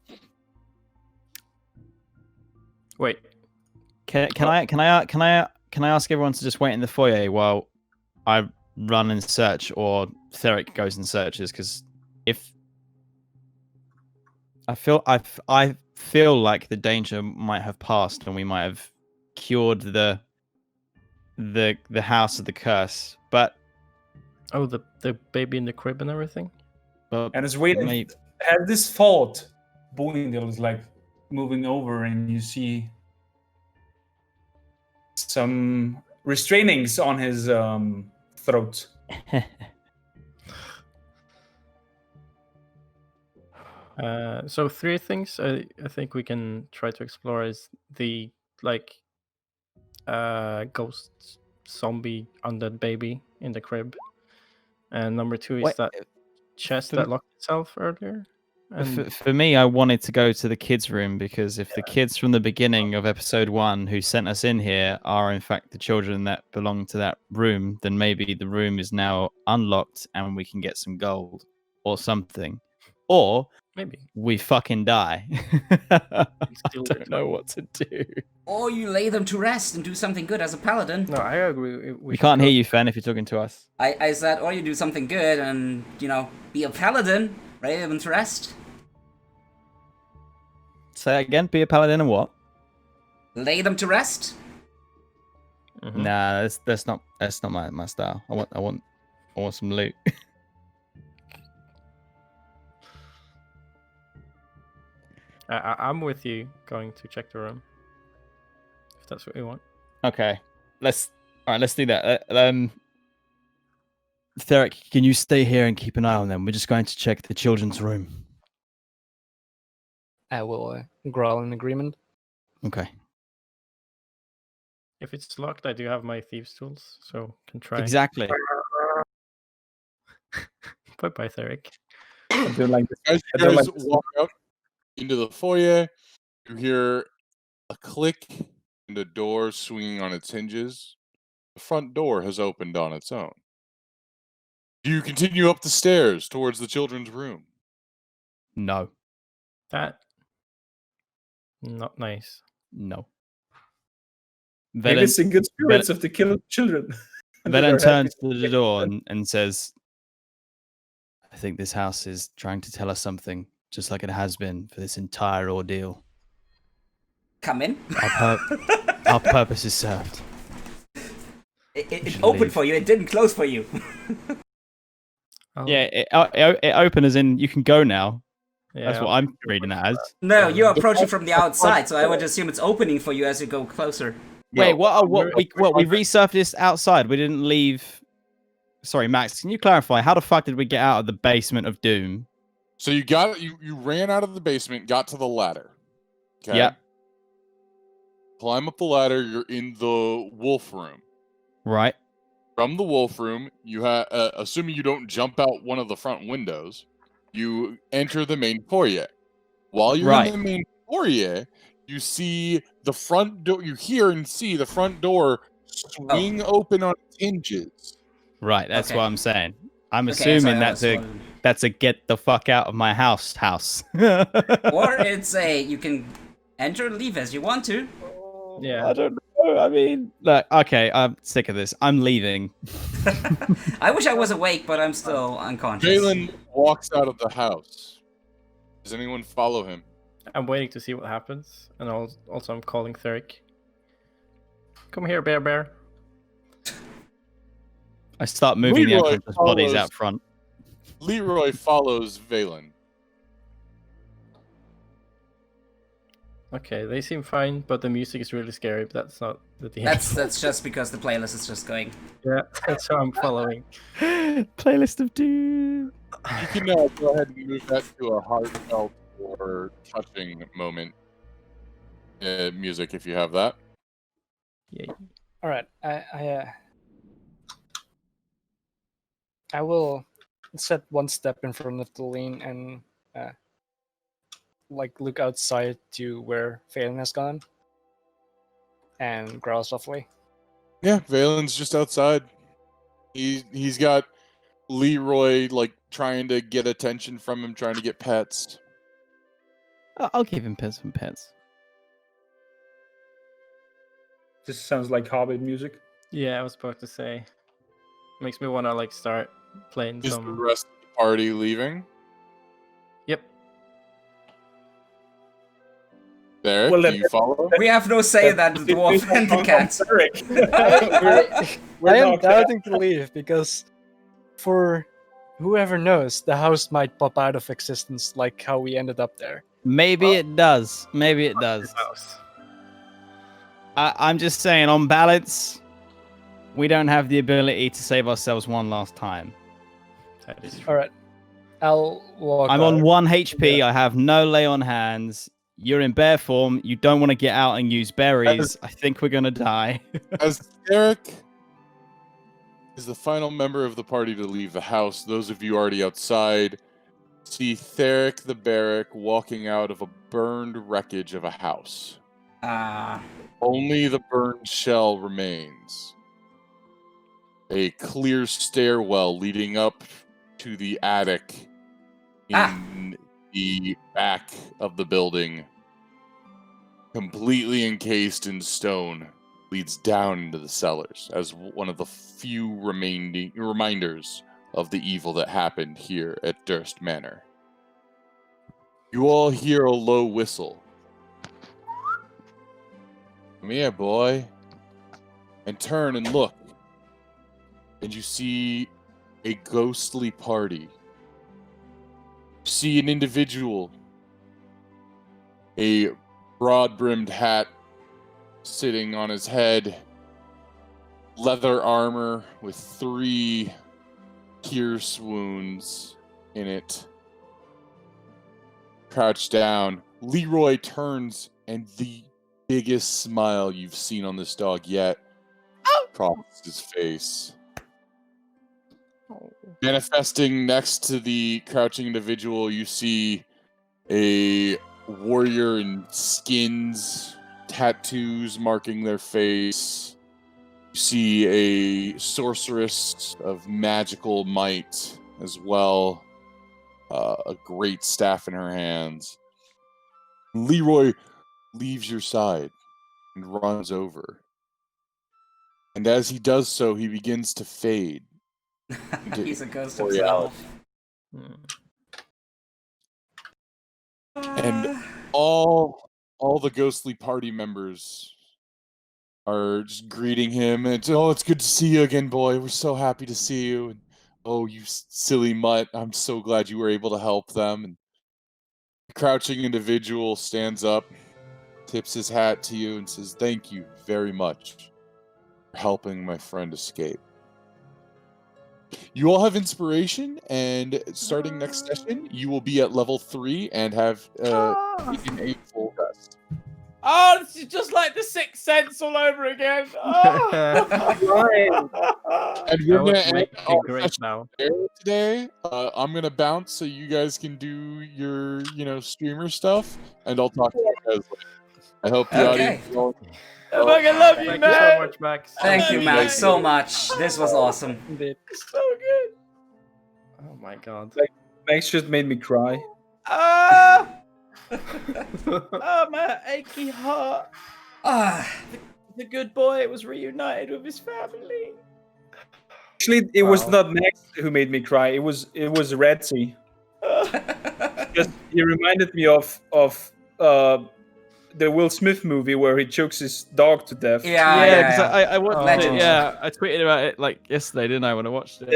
Wait. Can I ask everyone to just wait in the foyer while I run and search, or Theric goes and searches? Because if I feel like the danger might have passed and we might have cured the house of the curse, but the baby in the crib and everything. But and it's waiting. Have this thought. Boindil is like moving over, and you see some restrainings on his throat. So 3 things I think we can try to explore is the ghost zombie undead baby in the crib, and number 2 is that chest that locked itself earlier. And For me, I wanted to go to the kids' room because if the kids from the beginning of episode 1 who sent us in here are in fact the children that belong to that room, then maybe the room is now unlocked and we can get some gold or something. Or maybe we fucking die. I still don't know what to do. Or you lay them to rest and do something good as a paladin. No, I agree. We can't hear you, Fen, if you're talking to us. I said, or you do something good and, be a paladin, lay them to rest. Say that again. Be a paladin and what? Lay them to rest. Mm-hmm. Nah, that's not my style. I want some loot. I'm with you going to check the room. If that's what you want. Okay. Let's do that. Theric, can you stay here and keep an eye on them? We're just going to check the children's room. I will growl in agreement. Okay. If it's locked, I do have my thieves' tools, so can try. Exactly. Bye, Theric. I'm doing like this. As you guys walk out into the foyer, you hear a click and a door swinging on its hinges. The front door has opened on its own. You continue up the stairs towards the children's room. No. That not nice. No. Maybe it's in good spirits of the killed children. Valen turns to the door and says, I think this house is trying to tell us something, just like it has been for this entire ordeal. Come in. Our purpose is served. It opened for you, it didn't close for you. Yeah, it opened as in you can go now. Yeah. That's what I'm reading it as. No, you're approaching from the outside, so I would assume it's opening for you as you go closer. Wait, what we resurfaced outside. We didn't leave. Sorry, Max, can you clarify how the fuck did we get out of the basement of Doom? So you ran out of the basement, got to the ladder. Okay? Yeah. Climb up the ladder, you're in the wolf room. Right. From the wolf room, you have assuming you don't jump out one of the front windows, you enter the main foyer. While you're in the main foyer, you see the front door. You hear and see the front door swing open on its hinges. Right, that's what I'm saying. I'm Okay, assuming sorry, that's a get the fuck out of my house. Or it's a you can enter and leave as you want to. Yeah. I don't know. I mean, look, okay, I'm sick of this. I'm leaving. I wish I was awake, but I'm still unconscious. Valen walks out of the house. Does anyone follow him? I'm waiting to see what happens, and also I'm calling Theric. Come here, bear. I start moving the unconscious bodies out front. Leroy follows Valen. Okay, they seem fine, but the music is really scary. But that's not the DM. That's just because the playlist is just going. Yeah, that's how I'm following. Playlist of Doom. You can now go ahead and move that to a heartfelt or touching moment. Music, if you have that. Yeah. All right, I will set one step in front of Daleen and look outside to where Valen has gone and growl softly. Yeah, Valen's just outside. He's got Leroy trying to get attention from him, trying to get pets. I'll give him some pets. This sounds like Hobbit music. Yeah, I was about to say. Makes me want to start playing Is some. the rest of the party leaving? Yep. There, Well, do you follow? We have no say in that dwarf and the cat. I am doubting to leave because, for whoever knows, the house might pop out of existence like how we ended up there. Maybe it does. Maybe it does. I'm just saying, on balance, we don't have the ability to save ourselves one last time. That is true. All right, I'll walk. I'm on 1 HP. I have no lay on hands. You're in bear form. You don't want to get out and use berries. I think we're gonna die. As Theric is the final member of the party to leave the house, those of you already outside see Theric the Barrack walking out of a burned wreckage of a house. Only the burned shell remains. A clear stairwell leading up to the attic in the back of the building, completely encased in stone, leads down into the cellars as one of the few remaining reminders of the evil that happened here at Durst Manor. You all hear a low whistle. Come here, boy. And turn and look. And you see a ghostly party. You see an individual. A broad-brimmed hat sitting on his head. Leather armor with 3 pierce wounds in it. Crouched down. Leroy turns, and the biggest smile you've seen on this dog yet crosses his face. Manifesting next to the crouching individual, you see a warrior in skins, tattoos marking their face. You see a sorceress of magical might as well, a great staff in her hands. Leroy leaves your side and runs over. And as he does so, he begins to fade. He's a ghost himself. And all the ghostly party members are just greeting him. And it's good to see you again, boy. We're so happy to see you. And oh, you silly mutt! I'm so glad you were able to help them. And the crouching individual stands up, tips his hat to you, and says, "Thank you very much for helping my friend escape." You all have inspiration, and starting next session, you will be at level 3 and have taken a full rest. Oh, this is just like the Sixth Sense all over again. Oh. And we're gonna end a our great session now. there today. I'm gonna bounce so you guys can do your, streamer stuff, and I'll talk to you guys later. I hope the audience. I fucking love you, Thank man. you so much, Max. Thank you, Max, so much. This was awesome. So good. Oh my god. Max just made me cry. Ah! Oh, my achy heart. The good boy was reunited with his family. Actually, it was not Max who made me cry. It was Redsy. Because he reminded me of the Will Smith movie where he chokes his dog to death. Yeah, because I watched Legend. it. Yeah, I tweeted about it like yesterday, didn't I? When I watched it,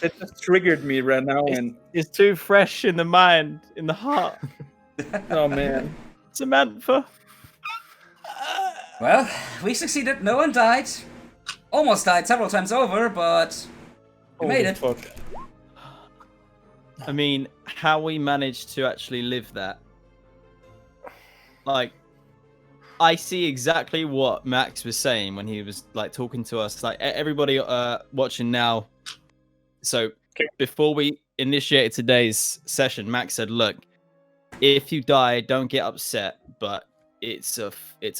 It just triggered me right now, and it's too fresh in the mind, in the heart. oh man, Samantha. Well, we succeeded. No one died. Almost died several times over, but we made it. Fuck. I mean, how we managed to actually live that. Like, I see exactly what Max was saying when he was like talking to us. Like everybody watching now. So before we initiated today's session, Max said, "Look, if you die, don't get upset, but it's a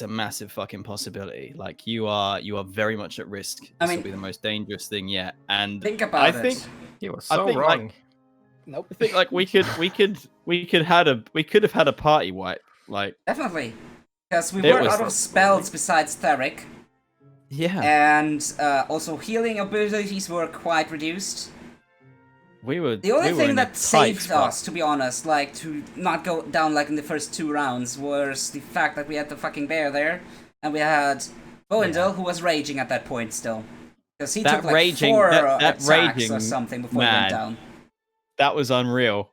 massive fucking possibility. Like you are very much at risk. This will be the most dangerous thing yet." And think about it. I think You were so wrong. Nope. I think like we could have had a party wipe. Like Definitely. Because we It were was out of so spells besides Theric. yeah, And also healing abilities were quite reduced. we were. The only we were thing in a that tight saved spot. us, to be honest, like to not go down like in the first 2 rounds, was the fact that we had the fucking bear there, and we had Boindil, who was raging at that point still. Because he That took like raging- 4 that attacks raging, or something before he man. went down. That was unreal.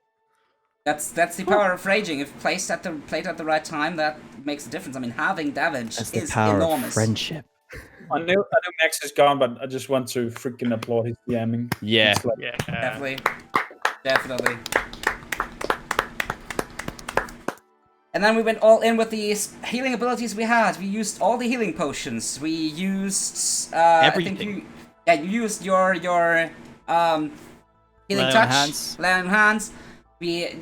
That's the power of raging. If played at the right time, that makes a difference. I mean, having damage is enormous. friendship. I know Max is gone, but I just want to freaking applaud his DMing. Yeah. It's like- Yeah. Definitely. And then we went all in with the healing abilities we had. We used all the healing potions. We used Everything. You used your healing Lay on touch, hands. lay on hands. We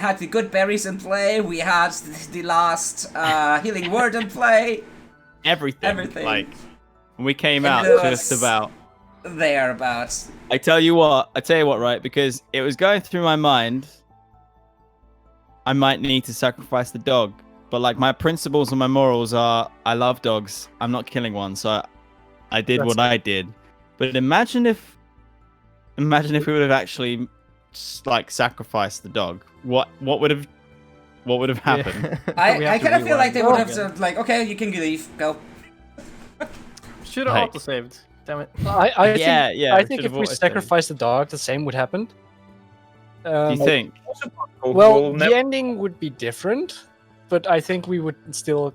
had the good berries in play. We had the last healing word in play. Everything. Like, when we came It out was just about... thereabouts. I tell you what, right? Because it was going through my mind, I might need to sacrifice the dog. But, like, my principles and my morals are, I love dogs. I'm not killing one, so I did what I did. But imagine if we would have actually, like, sacrificed the dog. What would have happened? I kind of feel like they would have said, like, okay, you can leave, go. Should have auto-saved. Damn it. I think if we sacrificed the dog, the same would happen. Do you think? Well, the ending would be different, but I think we would still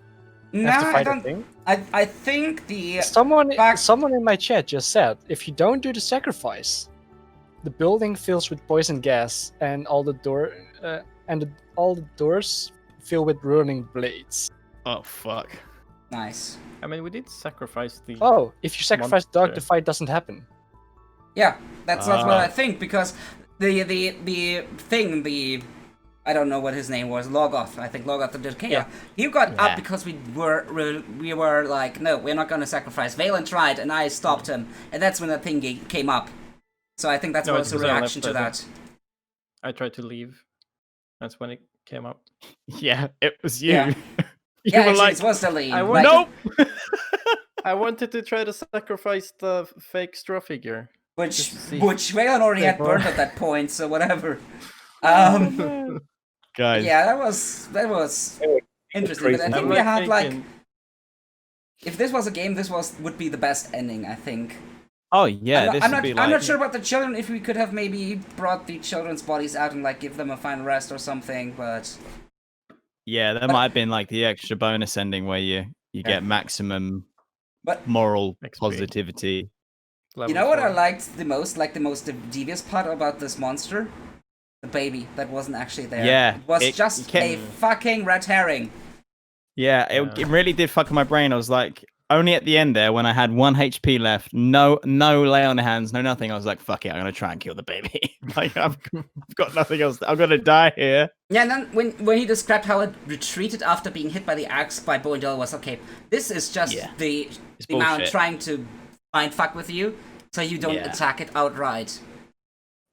have to fight a thing. I think the someone in my chat just said, if you don't do the sacrifice, the building fills with poison gas, and all the doors fill with ruining blades. Oh fuck! Nice. I mean, we did sacrifice the. Oh, if you sacrifice the dog, the fight doesn't happen. Yeah, that's what I think, because the thing, I don't know what his name was, Logoth. I think Logoth did chaos. Yeah. He got up because we were like, no, we're not gonna sacrifice. Valen tried, and I stopped him, and that's when the thing came up. So I think that's was a reaction to that. I tried to leave. That's when it came up. Yeah, it was you. Yeah, you were actually, like, it was Daleen. Nope. I wanted to try to sacrifice the fake straw figure. Which Valen already had burned at that point, so whatever. Guys. Yeah, that was interesting. But I think we had like, if this was a game, this would be the best ending, I think. Oh yeah, I'm not sure about the children. If we could have maybe brought the children's bodies out and like give them a final rest or something, but yeah, that might have been like the extra bonus ending where you get maximum moral positivity. You know what I liked the most? Like the most devious part about this monster, the baby that wasn't actually there. Yeah, it was just a fucking red herring. Yeah, it really did fuck my brain. I was like, only at the end there when I had 1 HP left, no lay on hands, no nothing. I was like, fuck it, I'm gonna try and kill the baby. Like I've got nothing else. I'm gonna die here. Yeah, and then when he described how it retreated after being hit by the axe by Boindil, was okay. This is just the amount trying to mind fuck with you, so you don't attack it outright.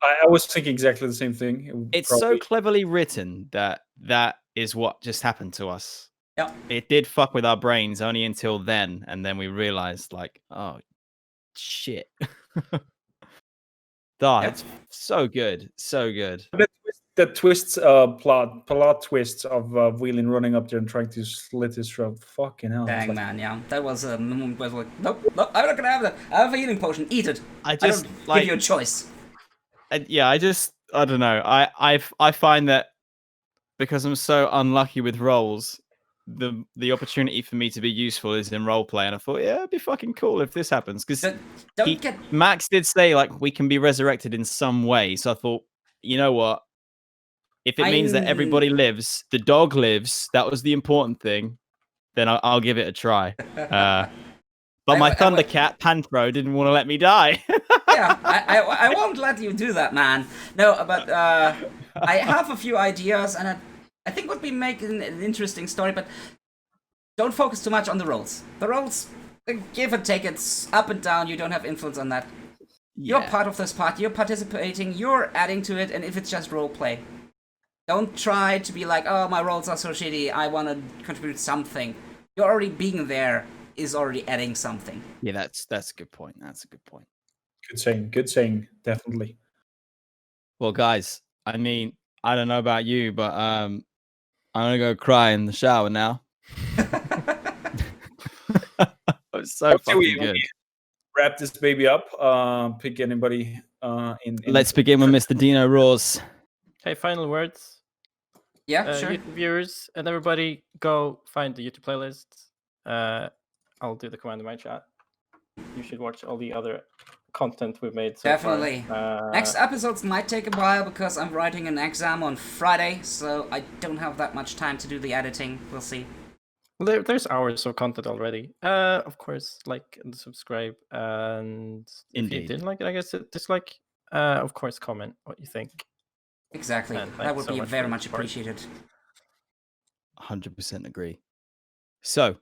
I was thinking exactly the same thing. It's so cleverly written that is what just happened to us. Yeah. It did fuck with our brains only until then, and then we realized, like, oh, shit. It's so good. So good. The plot twists of Valen running up there and trying to slit his throat. Fucking hell. Dang, man, yeah. That was a moment where I was like, nope, I'm not gonna have that. I have a healing potion, eat it. I don't give you a choice. I don't know. I find that because I'm so unlucky with rolls, the opportunity for me to be useful is in roleplay, and I thought, yeah, it'd be fucking cool if this happens, because Max did say like we can be resurrected in some way, so I thought, you know what, if it means that everybody lives, the dog lives, that was the important thing, then I'll give it a try. But my Thundercat Panthro didn't want to let me die. Yeah, I won't let you do that, man. No, but I have a few ideas, and I think would be making an interesting story, but don't focus too much on the rolls. The rolls, give and take, it's up and down, you don't have influence on that. Yeah. You're part of this party, you're participating, you're adding to it, and if it's just roleplay, don't try to be like, oh, my rolls are so shitty, I want to contribute something. You're already being there is already adding something. Yeah, that's a good point. That's a good point. Good saying, definitely. Well, guys, I mean, I don't know about you, but I'm gonna go cry in the shower now. It's so fucking good. Wrap this baby up. Pick anybody in. Let's begin with MrDinoRawrrz. Hey, final words. Yeah, sure. YouTube viewers and everybody, go find the YouTube playlist. I'll do the command in my chat. You should watch all the other content we've made so Definitely. far. Next episodes might take a while because I'm writing an exam on Friday, so I don't have that much time to do the editing. We'll see. There's hours of content already. Of course, like and subscribe, and if you didn't like it, I guess dislike. Of course, comment what you think. Exactly. And That thanks would so be much very for much the support. appreciated. 100% agree. So,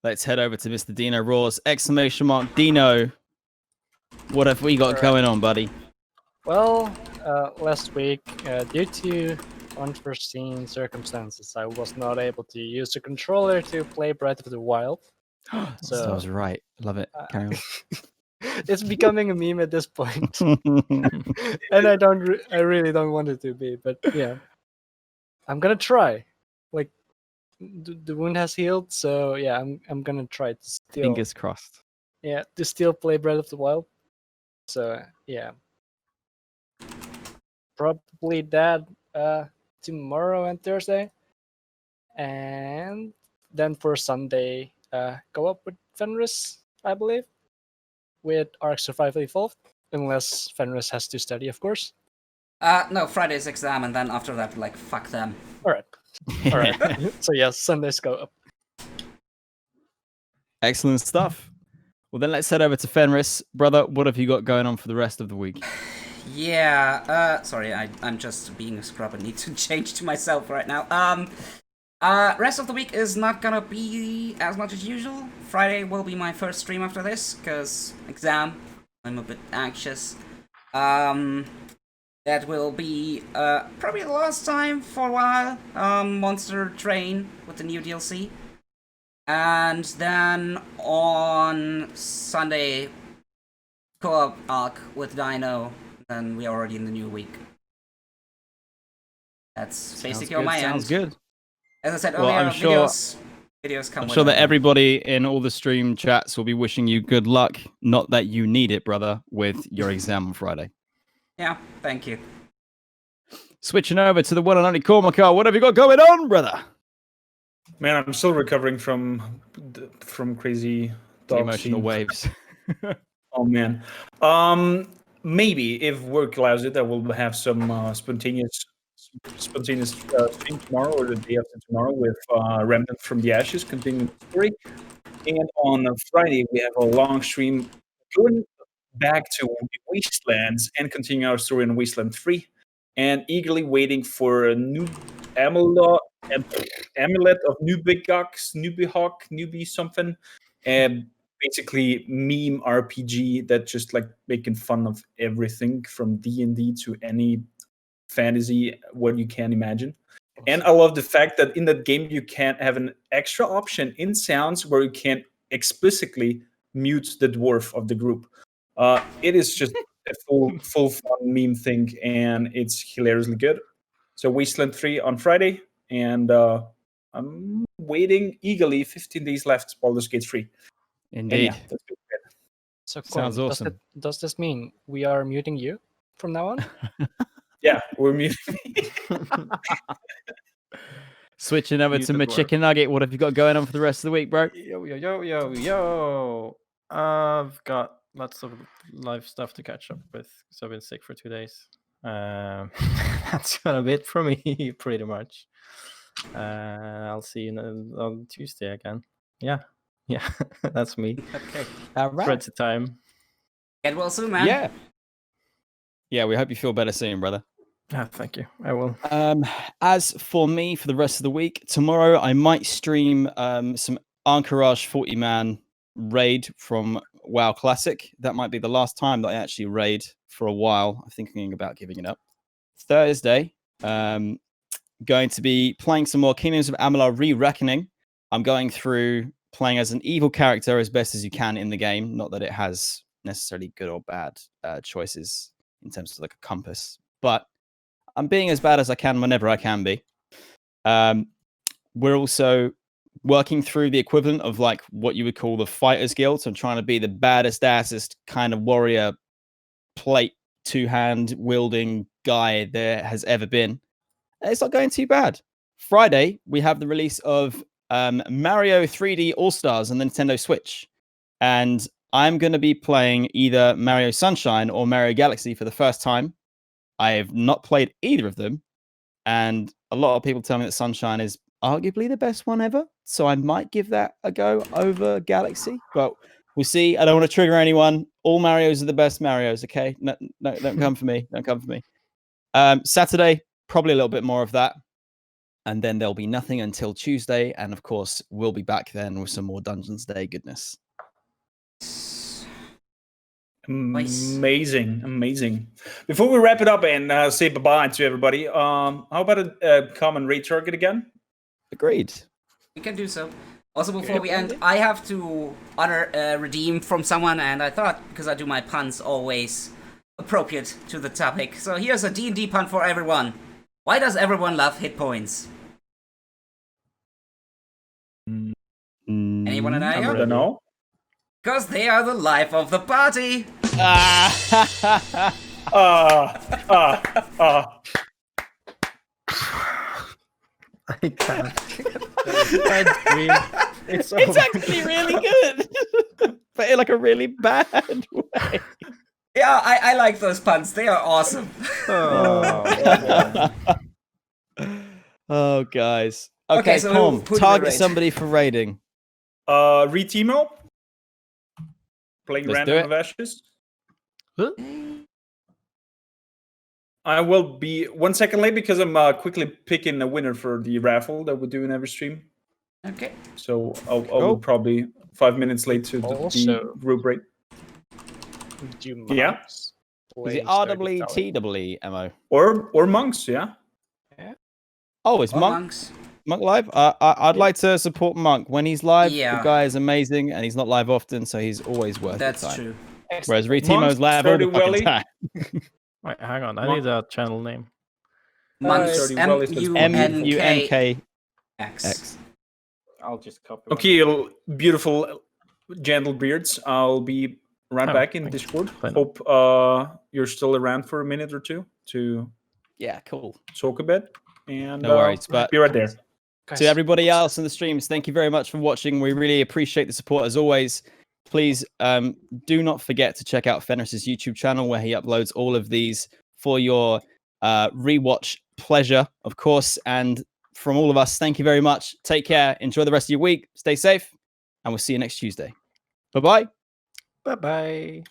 let's head over to Mr. DinoRawrrz. Exclamation mark, Dino. What have we got Alright. going on, buddy? Well, last week, due to unforeseen circumstances, I was not able to use the controller to play Breath of the Wild. So I was right. Love it. Carry on. It's becoming a meme at this point, and I really don't want it to be, but yeah, I'm gonna try. Like, the wound has healed, so yeah, I'm gonna try to still, Fingers crossed. yeah, to still play Breath of the Wild. So yeah, probably that tomorrow and Thursday, and then for Sunday, go up with Fenris, I believe, with Ark Survival Evolved, unless Fenris has to study, of course. No, Friday's exam, and then after that, like, fuck them. Alright. So yes, Sundays go up. Excellent stuff. Well, then let's head over to Fenris. Brother, what have you got going on for the rest of the week? Yeah, sorry, I'm just being a scrub and need to change to myself right now. Rest of the week is not gonna be as much as usual. Friday will be my first stream after this, because exam, I'm a bit anxious. That will be, probably the last time for a while, Monster Train with the new DLC. And then on Sunday, co-op arc with Dino, then we're already in the new week. That's basically on my end. Sounds good. As I said Well, earlier, I'm sure- videos come I'm with sure that them. everybody in all the stream chats will be wishing you good luck. Not that you need it, brother, with your exam on Friday. Yeah, thank you. Switching over to the one and only Kormakrtv. What have you got going on, brother? Man, I'm still recovering from crazy The dog emotional scenes. waves. Oh man. Maybe if work allows it, I will have some spontaneous stream tomorrow or the day after tomorrow with Remnant from the Ashes, continuing the story. And on Friday we have a long stream going back to the Wastelands and continuing our story in Wasteland 3, and eagerly waiting for a new amulet of Newbie something, and basically meme RPG that just like making fun of everything from D&D to any fantasy what you can imagine. And I love the fact that in that game you can have an extra option in sounds where you can explicitly mute the dwarf of the group. It is just a full fun meme thing, and it's hilariously good. So Wasteland 3 on Friday, and I'm waiting eagerly. 15 days left, Baldur's Gate 3. Indeed. And yeah, that's good. So Sounds Corey, awesome. Does this mean we are muting you from now on? Yeah, we're muting. Switching over to Muted dwarf. McChickenNugget. What have you got going on for the rest of the week, bro? Yo. I've got lots of live stuff to catch up with, because I've been sick for 2 days. That's gonna be it for me, pretty much. I'll see you on Tuesday again. Yeah, that's me. Okay. All Spread to time. Get well soon, man. Yeah, we hope you feel better soon, brother. Thank you. I will. As for me, for the rest of the week, tomorrow I might stream some Encourage 40-man raid from WoW Classic. That might be the last time that I actually raid for a while. I'm thinking about giving it up. Thursday, going to be playing some more Kingdoms of Amalur Re-Reckoning. I'm going through playing as an evil character as best as you can in the game. Not that it has necessarily good or bad choices in terms of like a compass, but I'm being as bad as I can whenever I can be. We're also working through the equivalent of like what you would call the Fighters Guild. So I'm trying to be the baddest, assest kind of warrior plate, two-hand wielding guy there has ever been. And it's not going too bad. Friday, we have the release of Mario 3D All-Stars on the Nintendo Switch. And I'm going to be playing either Mario Sunshine or Mario Galaxy for the first time. I have not played either of them, and a lot of people tell me that Sunshine is arguably the best one ever, so I might give that a go over Galaxy, but we'll see. I don't want to trigger anyone. All Marios are the best Marios, okay? No, don't come for me. Don't come for me. Saturday, probably a little bit more of that. And then there'll be nothing until Tuesday. And of course, we'll be back then with some more Dungeons Day goodness. Amazing. Before we wrap it up and say bye-bye to everybody, how about a common retarget again? Agreed. We can do so. Also, before we end, I have to redeem from someone, and I thought, because I do my puns always appropriate to the topic. So here's a D&D pun for everyone. Why does everyone love hit points? Anyone an idea? I don't know. Because they are the life of the party. I can't. It's actually really good, but in like a really bad way. Yeah, I like those puns. They are awesome. Oh, guys. Okay, so Tom, who target rate? somebody for raiding. Retimo. Playing Let's do Random it. of Ashes. I will be 1 second late because I'm quickly picking a winner for the raffle that we do in every stream. Okay. So I'll probably 5 minutes late to the group rate. Yeah. Is it RWTWE, MO? Or monks, yeah. Oh, it's Monk live? I'd like to support Monk. When he's live, Yeah. the guy is amazing, and he's not live often, so he's always worth That's the time. true. Whereas Retimo's live all the fucking time. Wait, hang on. I need a channel name. Monks, M-U-N-K-X. I'll just copy. Okay, beautiful, gentle beards. I'll be right back in Discord. Hope you're still around for a minute or two to cool. talk a bit. And No worries, but be right there. To everybody else in the streams, thank you very much for watching. We really appreciate the support as always. Please do not forget to check out Fenris's YouTube channel where he uploads all of these for your rewatch pleasure, of course. And from all of us, thank you very much. Take care. Enjoy the rest of your week. Stay safe. And we'll see you next Tuesday. Bye-bye. Bye-bye.